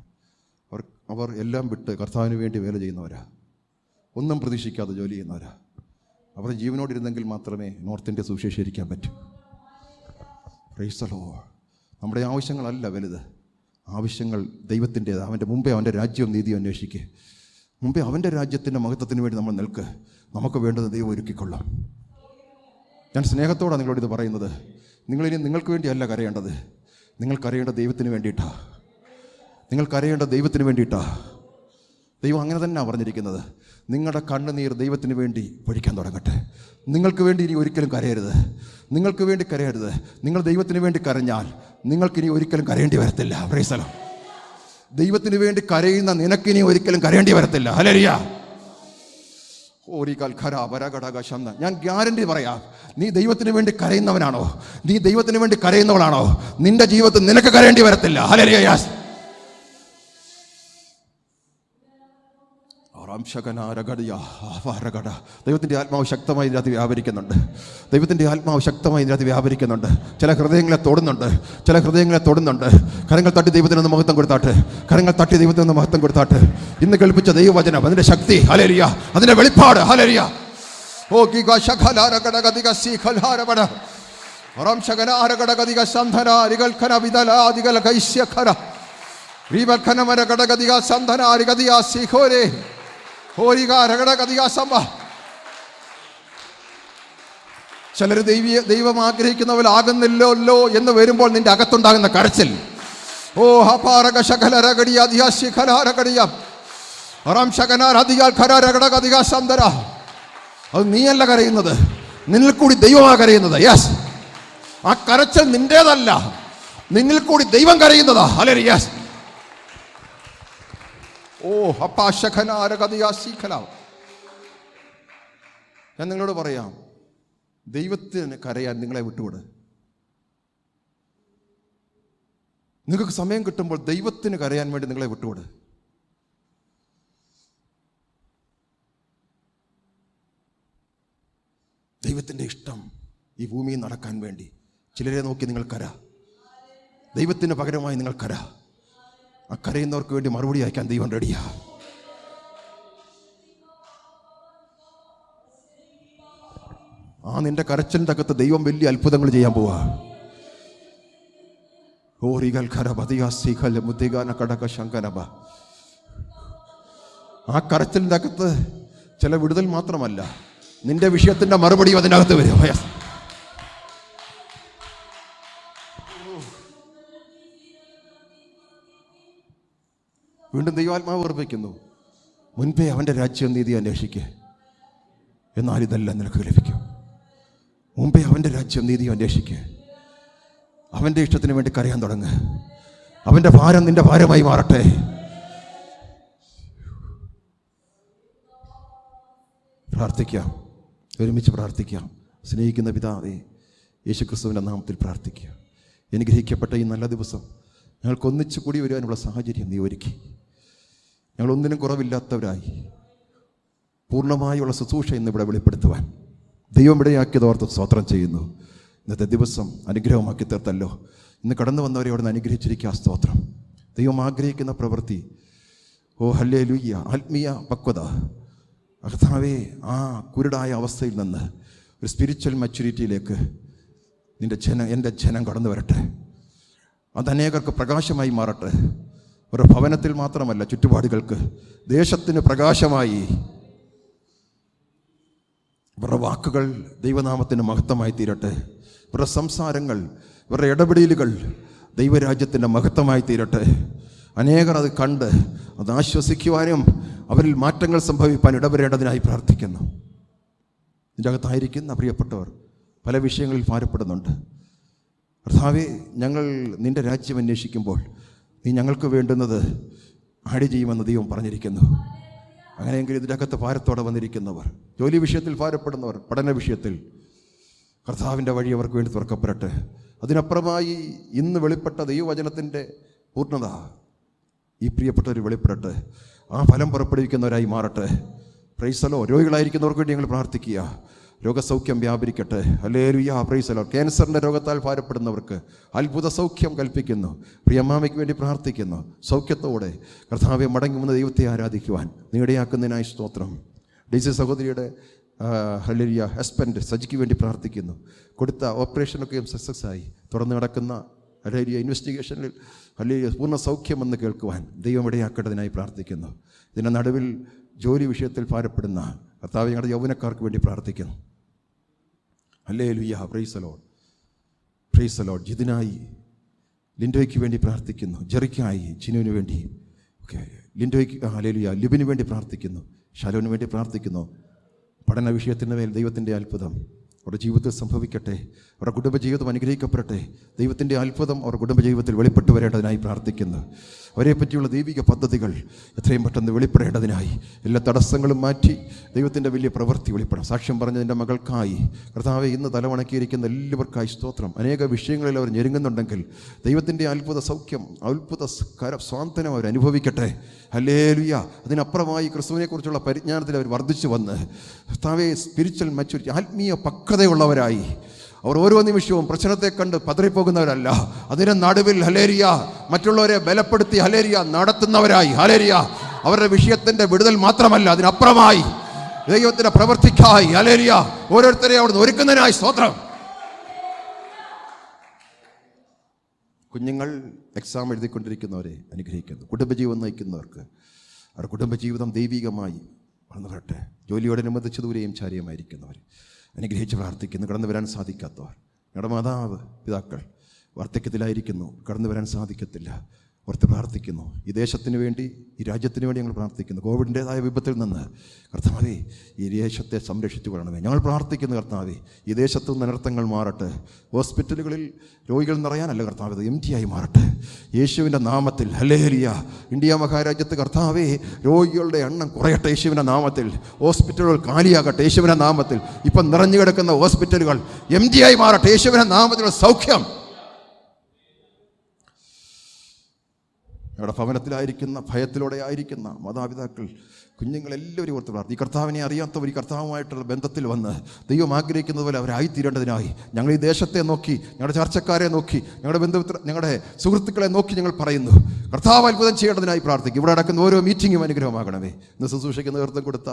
അവർ എല്ലാം വിട്ട് കർത്താവിന് വേണ്ടി വേല ചെയ്യുന്നവരാ, ഒന്നും പ്രതീക്ഷിക്കാതെ ജോലി ചെയ്യുന്നവരാ. അവർ ജീവനോടിരുന്നെങ്കിൽ മാത്രമേ നോർത്ത് ഇന്ത്യ സുവിശേഷീകരിക്കാൻ പറ്റൂ. Price the Lord. നമ്മുടെ ആവശ്യങ്ങളല്ല വലുത്, ആവശ്യങ്ങൾ ദൈവത്തിൻ്റേത്. അവൻ്റെ മുമ്പേ അവൻ്റെ രാജ്യവും നീതിയും അന്വേഷിക്കുക. മുമ്പേ അവൻ്റെ രാജ്യത്തിൻ്റെ മഹത്വത്തിന് വേണ്ടി നമ്മൾ നിൽക്ക്. നമുക്ക് വേണ്ടത് ദൈവം ഒരുക്കിക്കൊള്ളാം. ഞാൻ സ്നേഹത്തോടെ നിങ്ങളോട് ഇത് പറയുന്നത്. നിങ്ങളിനി നിങ്ങൾക്ക് വേണ്ടിയല്ല കരയേണ്ടത്, നിങ്ങൾക്കറിയേണ്ട ദൈവത്തിന് വേണ്ടിയിട്ടാണ്. നിങ്ങൾക്കറിയേണ്ട ദൈവത്തിന് വേണ്ടിയിട്ടാണ്. ദൈവം അങ്ങനെ തന്നെയാണ് പറഞ്ഞിരിക്കുന്നത്. നിങ്ങളുടെ കണ്ണുനീർ ദൈവത്തിന് വേണ്ടി പൊഴിക്കാൻ തുടങ്ങട്ടെ. നിങ്ങൾക്ക് വേണ്ടി ഇനി ഒരിക്കലും കരയരുത്. നിങ്ങൾക്ക് വേണ്ടി കരയരുത്. നിങ്ങൾ ദൈവത്തിന് വേണ്ടി കരഞ്ഞാൽ നിങ്ങൾക്കിനി ഒരിക്കലും കരയേണ്ടി വരത്തില്ല. Price the Lord. ദൈവത്തിന് വേണ്ടി കരയുന്ന നിനക്കിനി ഒരിക്കലും കരയേണ്ടി വരത്തില്ല. ഹല്ലേലൂയ. ഞാൻ ഗ്യാരണ്ടി പറയാം, നീ ദൈവത്തിന് വേണ്ടി കരയുന്നവനാണോ, നീ ദൈവത്തിന് വേണ്ടി കരയുന്നവളാണോ, നിന്റെ ജീവിതത്തിൽ നിനക്ക് കരയേണ്ടി വരത്തില്ല. ഹല്ലേലൂയ. ദൈവത്തിൻ്റെ ആത്മാവ് ശക്തമായി ഇതിനകത്ത് വ്യാപരിക്കുന്നുണ്ട്. ദൈവത്തിൻ്റെ ആത്മാവ് ശക്തമായി ഇതിനകത്ത് വ്യാപരിക്കുന്നുണ്ട്. ചില ഹൃദയങ്ങളെ തൊടുന്നുണ്ട്, ചില ഹൃദയങ്ങളെ തൊടുന്നുണ്ട്. കരങ്ങൾ തട്ടി ദൈവത്തിനൊന്ന് മഹത്വം കൊടുത്താട്ട്, കരങ്ങൾ തട്ടി ദൈവത്തിനൊന്ന് മഹത്വം കൊടുത്താട്ട്. ഇന്ന് കേൾപ്പിച്ച ദൈവവചനം, അതിൻ്റെ ശക്തി, ഹല്ലേലൂയ, അതിൻ്റെ വെളിപ്പാട്, ഹല്ലേലൂയ. ഓ ഗിഗ ശഖലാരകടഗദിഗ സീഖലാരബട റം ശഖനാരകടഗദിഗ സന്ധനാരികൾ ഖന വിദലാദികൾ കൈശ്യഖര റീബഖനമരകടഗദിഗ സന്ധനാരിഗദിയ സീഖോരേ ചിലർ ദൈവം ആഗ്രഹിക്കുന്നവരാകുന്നില്ലല്ലോ എന്ന് വരുമ്പോൾ നിന്റെ അകത്തുണ്ടാകുന്ന കരച്ചിൽ, ഓ ഹപാരക ശകലരകടിയ ശിഖലാരകടിയ റം ശകനാരധികാൽ ഖരരകടകദിഗ സന്ധര. അത് നീയല്ല കരയുന്നത്, നിന്നിൽ കൂടി ദൈവമാണ് കരയുന്നത്. യെസ്, ആ കരച്ചിൽ നിന്റേതല്ല, നിന്നിൽ കൂടി ദൈവം കരയുന്നതാ. ഹല്ലേലൂയ. യെസ്. ഓ ഹപ്പാശഖനാരകദിയാശീഖലാ. ഞാൻ നിങ്ങളോട് പറയാം, ദൈവത്തിന് കരയാൻ നിങ്ങളെ വിട്ടുവിട്. നിങ്ങൾക്ക് സമയം കിട്ടുമ്പോൾ ദൈവത്തിന് കരയാൻ വേണ്ടി നിങ്ങളെ വിട്ടുകൊട്. ദൈവത്തിൻ്റെ ഇഷ്ടം ഈ ഭൂമിയിൽ നടക്കാൻ വേണ്ടി ചിലരെ നോക്കി നിങ്ങൾ കര. ദൈവത്തിന് പകരമായി നിങ്ങൾ കര. ആ കരയുന്നവർക്ക് വേണ്ടി മറുപടി അയക്കാൻ ദൈവം റെഡിയാ. ആ നിന്റെ കരച്ചിലിൻ്റെ അകത്ത് ദൈവം വലിയ അത്ഭുതങ്ങൾ ചെയ്യാൻ പോവാ. ആ കരച്ചിലിൻ്റെ അകത്ത് ചില വിടുതൽ മാത്രമല്ല, നിന്റെ വിഷയത്തിന്റെ മറുപടിയും അതിനകത്ത് വരും. വീണ്ടും ദൈവാത്മാവ് ഓർമ്മിക്കുന്നു, മുൻപേ അവൻ്റെ രാജ്യം നീതി അന്വേഷിക്കുക, എന്നാൽ ഇതെല്ലാം നിനക്ക് ലഭിക്കും. മുമ്പേ അവൻ്റെ രാജ്യം നീതി അന്വേഷിക്കുക, അവൻ്റെ ഇഷ്ടത്തിന് വേണ്ടി കരയാൻ തുടങ്ങുക. അവൻ്റെ ഭാരം നിന്റെ ഭാരമായി മാറട്ടെ. പ്രാർത്ഥിക്കാം, ഒരുമിച്ച് പ്രാർത്ഥിക്കാം. സ്നേഹിക്കുന്ന പിതാവേ, യേശുക്രിസ്തുവിൻ്റെ നാമത്തിൽ പ്രാർത്ഥിക്കുക. അനുഗ്രഹിക്കപ്പെട്ട ഈ നല്ല ദിവസം ഞങ്ങൾക്ക് ഒന്നിച്ചു കൂടി വരുവാനുള്ള സാഹചര്യം നീ ഒരുക്കി. ഞങ്ങളൊന്നിനും കുറവില്ലാത്തവരായി പൂർണ്ണമായുള്ള ശുശ്രൂഷ ഇന്നിവിടെ വെളിപ്പെടുത്തുവാൻ ദൈവം ഇടയാക്കിയതോർത്ത് സ്തോത്രം ചെയ്യുന്നു. ഇന്നത്തെ ദിവസം അനുഗ്രഹമാക്കി തീർത്തല്ലോ. ഇന്ന് കടന്നു വന്നവരെ അവിടെ നിന്ന് അനുഗ്രഹിച്ചിരിക്കുക. സ്തോത്രം. ദൈവം ആഗ്രഹിക്കുന്ന പ്രവൃത്തി, ഓ ഹല്ലേലൂയ, ആത്മീയ പക്വത കർത്താവേ, ആ കുരുടായ അവസ്ഥയിൽ നിന്ന് ഒരു സ്പിരിച്വൽ മച്യൂരിറ്റിയിലേക്ക് എൻ്റെ ജനം കടന്നു വരട്ടെ. അത് അനേകർക്ക് പ്രകാശമായി മാറട്ടെ. ഒരു ഭവനത്തിൽ മാത്രമല്ല, ചുറ്റുപാടുകൾക്ക്, ദേശത്തിന് പ്രകാശമായി. ഇവരുടെ വാക്കുകൾ ദൈവനാമത്തിന് മഹത്വമായി തീരട്ടെ. ഇവരുടെ സംസാരങ്ങൾ, ഇവരുടെ ഇടപെടലുകൾ ദൈവരാജ്യത്തിൻ്റെ മഹത്വമായി തീരട്ടെ. അനേകർ അത് കണ്ട് അത് ആശ്വസിക്കുവാനും അവരിൽ മാറ്റങ്ങൾ സംഭവിക്കാൻ ഇടവരേണ്ടതിനായി പ്രാർത്ഥിക്കുന്നു. ഇതിൻ്റെ അകത്തായിരിക്കുന്ന പ്രിയപ്പെട്ടവർ പല വിഷയങ്ങളിൽ ഭാരപ്പെടുന്നുണ്ട്. കർത്താവേ, ഞങ്ങൾ നിൻ്റെ രാജ്യം അന്വേഷിക്കുമ്പോൾ നീ ഞങ്ങൾക്ക് വേണ്ടുന്നത് ആഡ് ചെയ്യുമെന്ന് ദൈവം പറഞ്ഞിരിക്കുന്നു. അങ്ങനെയെങ്കിൽ ഇതിൻ്റെ അകത്ത് ഭാരത്തോടെ വന്നിരിക്കുന്നവർ, ജോലി വിഷയത്തിൽ ഭാരപ്പെടുന്നവർ, പഠന വിഷയത്തിൽ കർത്താവിൻ്റെ വഴി അവർക്ക് വേണ്ടി തുറക്കപ്പെടട്ടെ. അതിനപ്പുറമായി ഇന്ന് വെളിപ്പെട്ട ദൈവവചനത്തിൻ്റെ പൂർണ്ണത ഈ പ്രിയപ്പെട്ടവർ വെളിപ്പെടട്ടെ. ആ ഫലം പുറപ്പെടുവിക്കുന്നവരായി മാറട്ടെ. Price the Lord. രോഗികളായിരിക്കുന്നവർക്ക് വേണ്ടി ഞങ്ങൾ പ്രാർത്ഥിക്കുക. രോഗസൗഖ്യം വ്യാപരിക്കട്ടെ. Hallelujah, praise the lord. ക്യാൻസറിൻ്റെ രോഗത്താൽ ഭാരപ്പെടുന്നവർക്ക് അത്ഭുത സൗഖ്യം കൽപ്പിക്കുന്നു. പ്രിയമ്മാമയ്ക്ക് വേണ്ടി പ്രാർത്ഥിക്കുന്നു. സൗഖ്യത്തോടെ കർത്താവെ മടങ്ങി വന്ന ദൈവത്തെ ആരാധിക്കുവാൻ നീടയാക്കുന്നതിനായി സ്തോത്രം. ഡി.സി സഹോദരിയുടെ ഹല്ലേലൂയ ഹസ്ബൻഡ് സജിക്ക് വേണ്ടി പ്രാർത്ഥിക്കുന്നു. കൊടുത്ത ഓപ്പറേഷനൊക്കെ സക്സസ് ആയി. തുറന്നു നടക്കുന്ന ഹല്ലേലൂയ ഇൻവെസ്റ്റിഗേഷനിൽ ഹല്ലേലൂയ പൂർണ്ണ സൗഖ്യമെന്ന് കേൾക്കുവാൻ ദൈവം ഇടയാക്കേണ്ടതിനായി പ്രാർത്ഥിക്കുന്നു. ഇതിൻ്റെ നടുവിൽ ജോലി വിഷയത്തിൽ ഭാരപ്പെടുന്ന കർത്താവ് ഞങ്ങളുടെ യൗവനക്കാർക്ക് വേണ്ടി പ്രാർത്ഥിക്കുന്നു. Hallelujah, praise the Lord, praise the lord. ജിതിനായി ലിൻഡോയ്ക്ക് വേണ്ടി പ്രാർത്ഥിക്കുന്നു. ജെറിക്കായി ജിനുവിന് വേണ്ടി, ഓക്കെ, ലിൻഡോയ്ക്ക് ഹല്ലേലൂയ, ലിബിന് വേണ്ടി പ്രാർത്ഥിക്കുന്നു. ഷാലോന് വേണ്ടി പ്രാർത്ഥിക്കുന്നു. പഠന വിഷയത്തിൻ്റെ മേൽ ദൈവത്തിൻ്റെ അത്ഭുതം അവരുടെ ജീവിതത്തിൽ സംഭവിക്കട്ടെ. അവരുടെ കുടുംബജീവിതം അനുഗ്രഹിക്കപ്പെടട്ടെ. ദൈവത്തിൻ്റെ അത്ഭുതം അവരുടെ കുടുംബജീവിതത്തിൽ വെളിപ്പെട്ടു വരേണ്ടതിനായി പ്രാർത്ഥിക്കുന്നു. അവരെ പറ്റിയുള്ള ദൈവിക പദ്ധതികൾ എത്രയും പെട്ടെന്ന് വെളിപ്പെടേണ്ടതിനായി എല്ലാ തടസ്സങ്ങളും മാറ്റി ദൈവത്തിൻ്റെ വലിയ പ്രവൃത്തി വെളിപ്പെടാം. സാക്ഷ്യം പറഞ്ഞതിൻ്റെ മകൾക്കായി കർത്താവെ ഇന്ന് തലവണക്കിയിരിക്കുന്ന എല്ലാവർക്കായി സ്തോത്രം. അനേക വിഷയങ്ങളിൽ അവർ ഞെരുങ്ങുന്നുണ്ടെങ്കിൽ ദൈവത്തിൻ്റെ അത്ഭുത സൗഖ്യം, അത്ഭുത സ്വാന്തനം അവർ അനുഭവിക്കട്ടെ. ഹല്ലേലൂയ. അതിനപ്പുറമായി ക്രിസ്തുവിനെക്കുറിച്ചുള്ള പരിജ്ഞാനത്തിൽ അവർ വർദ്ധിച്ചു വന്ന് കർത്താവെ സ്പിരിച്വൽ മച്യൂരിറ്റി, ആത്മീയ പക്വതയുള്ളവരായി അവർ ഓരോ നിമിഷവും പ്രശ്നത്തെ കണ്ട് പതറിപ്പോകുന്നവരല്ല. അതിന് നടുവിൽ ഹല്ലേലൂയ മറ്റുള്ളവരെ ബലപ്പെടുത്തി ഹല്ലേലൂയ നടത്തുന്നവരായി. ഹല്ലേലൂയ. അവരുടെ വിഷയത്തിൻ്റെ വിടുതൽ മാത്രമല്ല, അതിനപ്പുറമായി ദൈവത്തിൻ്റെ പ്രവൃത്തിക്കായി ഹല്ലേലൂയ ഓരോരുത്തരെയും അവിടുന്ന് ഒരുക്കുന്നതിനായി സ്തോത്രം. കുഞ്ഞുങ്ങൾ എക്സാം എഴുതിക്കൊണ്ടിരിക്കുന്നവരെ അനുഗ്രഹിക്കുന്നു. കുടുംബജീവിതം നയിക്കുന്നവർക്ക് അവരുടെ കുടുംബജീവിതം ദൈവികമായി വളർന്നു വരട്ടെ. ജോലിയോടനുബന്ധിച്ച് ദൂരെയും ചാരിയമായിരിക്കുന്നവർ അനുഗ്രഹിച്ച് പ്രാർത്ഥിക്കുന്നു. കടന്നു വരാൻ സാധിക്കാത്തവർ, ഞങ്ങളുടെ മാതാവ് പിതാക്കൾ വാർദ്ധക്യത്തിലായിരിക്കുന്നു, കടന്നു വരാൻ സാധിക്കത്തില്ല, ഓർത്ത് പ്രാർത്ഥിക്കുന്നു. ഈ ദേശത്തിന് വേണ്ടി, ഈ രാജ്യത്തിന് വേണ്ടി ഞങ്ങൾ പ്രാർത്ഥിക്കുന്നു. കോവിഡിൻ്റേതായ വിപത്തിൽ നിന്ന് കർത്താവേ ഈ ദേശത്തെ സംരക്ഷിച്ചു കൊള്ളണമേ. ഞങ്ങൾ പ്രാർത്ഥിക്കുന്നു കർത്താവേ, ഈ ദേശത്തു നിന്ന് അനർത്ഥങ്ങൾ മാറട്ടെ. ഹോസ്പിറ്റലുകളിൽ രോഗികൾ നിറയാനല്ല കർത്താവ്, ഇത് എംറ്റി ആയി മാറട്ടെ യേശുവിൻ്റെ നാമത്തിൽ. ഹല്ലേലൂയ. ഇന്ത്യ മഹാരാജ്യത്ത് കർത്താവേ രോഗികളുടെ എണ്ണം കുറയട്ടെ യേശുവിൻ്റെ നാമത്തിൽ. ഹോസ്പിറ്റലുകൾ കാലിയാകട്ടെ യേശുവിൻ്റെ നാമത്തിൽ. ഇപ്പം നിറഞ്ഞു കിടക്കുന്ന ഹോസ്പിറ്റലുകൾ എംറ്റി ആയി മാറട്ടെ യേശുവിൻ്റെ നാമത്തിലുള്ള സൗഖ്യം. ഞങ്ങളുടെ ഭവനത്തിലായിരിക്കുന്ന, ഭയത്തിലൂടെ ആയിരിക്കുന്ന മാതാപിതാക്കൾ, കുഞ്ഞുങ്ങളെല്ലാവരും ഓർത്ത് പ്രാർത്ഥിക്കും. ഈ കർത്താവിനെ അറിയാത്തവർ ഈ കർത്താവുമായിട്ടുള്ള ബന്ധത്തിൽ വന്ന് ദൈവം ആഗ്രഹിക്കുന്നത് പോലെ അവരായിത്തീരേണ്ടതിനായി ഞങ്ങൾ ഈ ദേശത്തെ നോക്കി, ഞങ്ങളുടെ ചർച്ചക്കാരെ നോക്കി, ഞങ്ങളുടെ സുഹൃത്തുക്കളെ നോക്കി ഞങ്ങൾ പറയുന്നു, കർത്താവ് അത്ഭുതം ചെയ്യേണ്ടതിനായി പ്രാർത്ഥിക്കും. ഇവിടെ നടക്കുന്ന ഓരോ മീറ്റിങ്ങും അനുഗ്രഹമാകണമേ. ഇന്ന് ശുശ്രൂഷയ്ക്ക് നേതൃത്വം കൊടുത്ത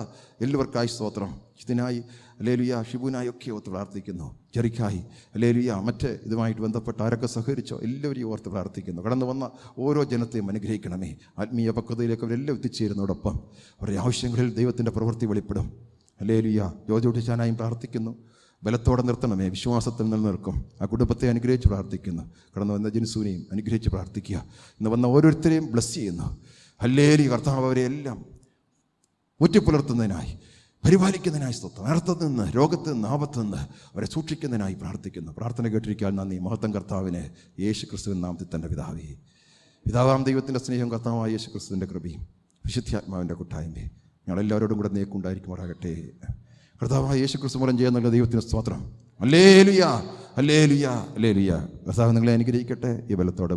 എല്ലാവർക്കായി സ്തോത്രം. ഇതിനായി ഹല്ലേലൂയ, ഷിബുനായി ഒക്കെ ഓർത്ത് പ്രാർത്ഥിക്കുന്നു. ജെറിക്കായി ഹല്ലേലൂയ, മറ്റ് ഇതുമായിട്ട് ബന്ധപ്പെട്ട് ആരൊക്കെ സഹകരിച്ചോ എല്ലാവരെയും ഓർത്ത് പ്രാർത്ഥിക്കുന്നു. കടന്നു വന്ന ഓരോ ജനത്തെയും അനുഗ്രഹിക്കണമേ. ആത്മീയ പക്വതയിലേക്ക് അവരെല്ലാം എത്തിച്ചേരുന്നതോടൊപ്പം അവരുടെ ആവശ്യങ്ങളിൽ ദൈവത്തിൻ്റെ പ്രവൃത്തി വെളിപ്പെടും. ഹല്ലേലൂയ. ജോജോട്ടിച്ചാനായും പ്രാർത്ഥിക്കുന്നു. ബലത്തോടെ നിർത്തണമേ, വിശ്വാസത്തിൽ നിലനിൽക്കും. ആ കുടുംബത്തെ അനുഗ്രഹിച്ച് പ്രാർത്ഥിക്കുന്നു. കടന്നു വന്ന ജിൻസൂനെയും അനുഗ്രഹിച്ച് പ്രാർത്ഥിക്കുക. ഇന്ന് വന്ന ഓരോരുത്തരെയും ബ്ലസ് ചെയ്യുന്നു. ഹല്ലേലൂയ. കർത്താവ് അവരെയെല്ലാം ഊറ്റിപ്പുലർത്തുന്നതിനായി, പരിപാലിക്കുന്നതിനായി സ്തോത്രം. അനർത്ഥത്തിൽ നിന്ന്, രോഗത്തിൽ നിന്ന്, ആപത്തിൽ നിന്ന് അവരെ സൂക്ഷിക്കുന്നതിനായി പ്രാർത്ഥിക്കുന്നു. പ്രാർത്ഥന കേട്ടിരിക്കാൻ നന്ദി. മഹത്വം കർത്താവിന് യേശു ക്രിസ്തുവിൻ നാമത്തിൽ തൻ്റെ പിതാവേ. പിതാവാം ദൈവത്തിൻ്റെ സ്നേഹം, കർത്താവായ യേശു ക്രിസ്തുവിൻ്റെ കൃപയും വിശുദ്ധാത്മാവിൻ്റെ കൂട്ടായ്മയും ഞങ്ങളെല്ലാവരോടും കൂടെ നീക്കുണ്ടായിരിക്കുമാറാകട്ടെ. കർത്താവായ യേശു ക്രിസ്തു മൂലം ചെയ്യുന്ന ദൈവത്തിന് സ്തോത്രം. Hallelujah, hallelujah, hallelujah. കർത്താവ് നിങ്ങളെ അനുഗ്രഹിക്കട്ടെ. ഈ ബലത്തോടെ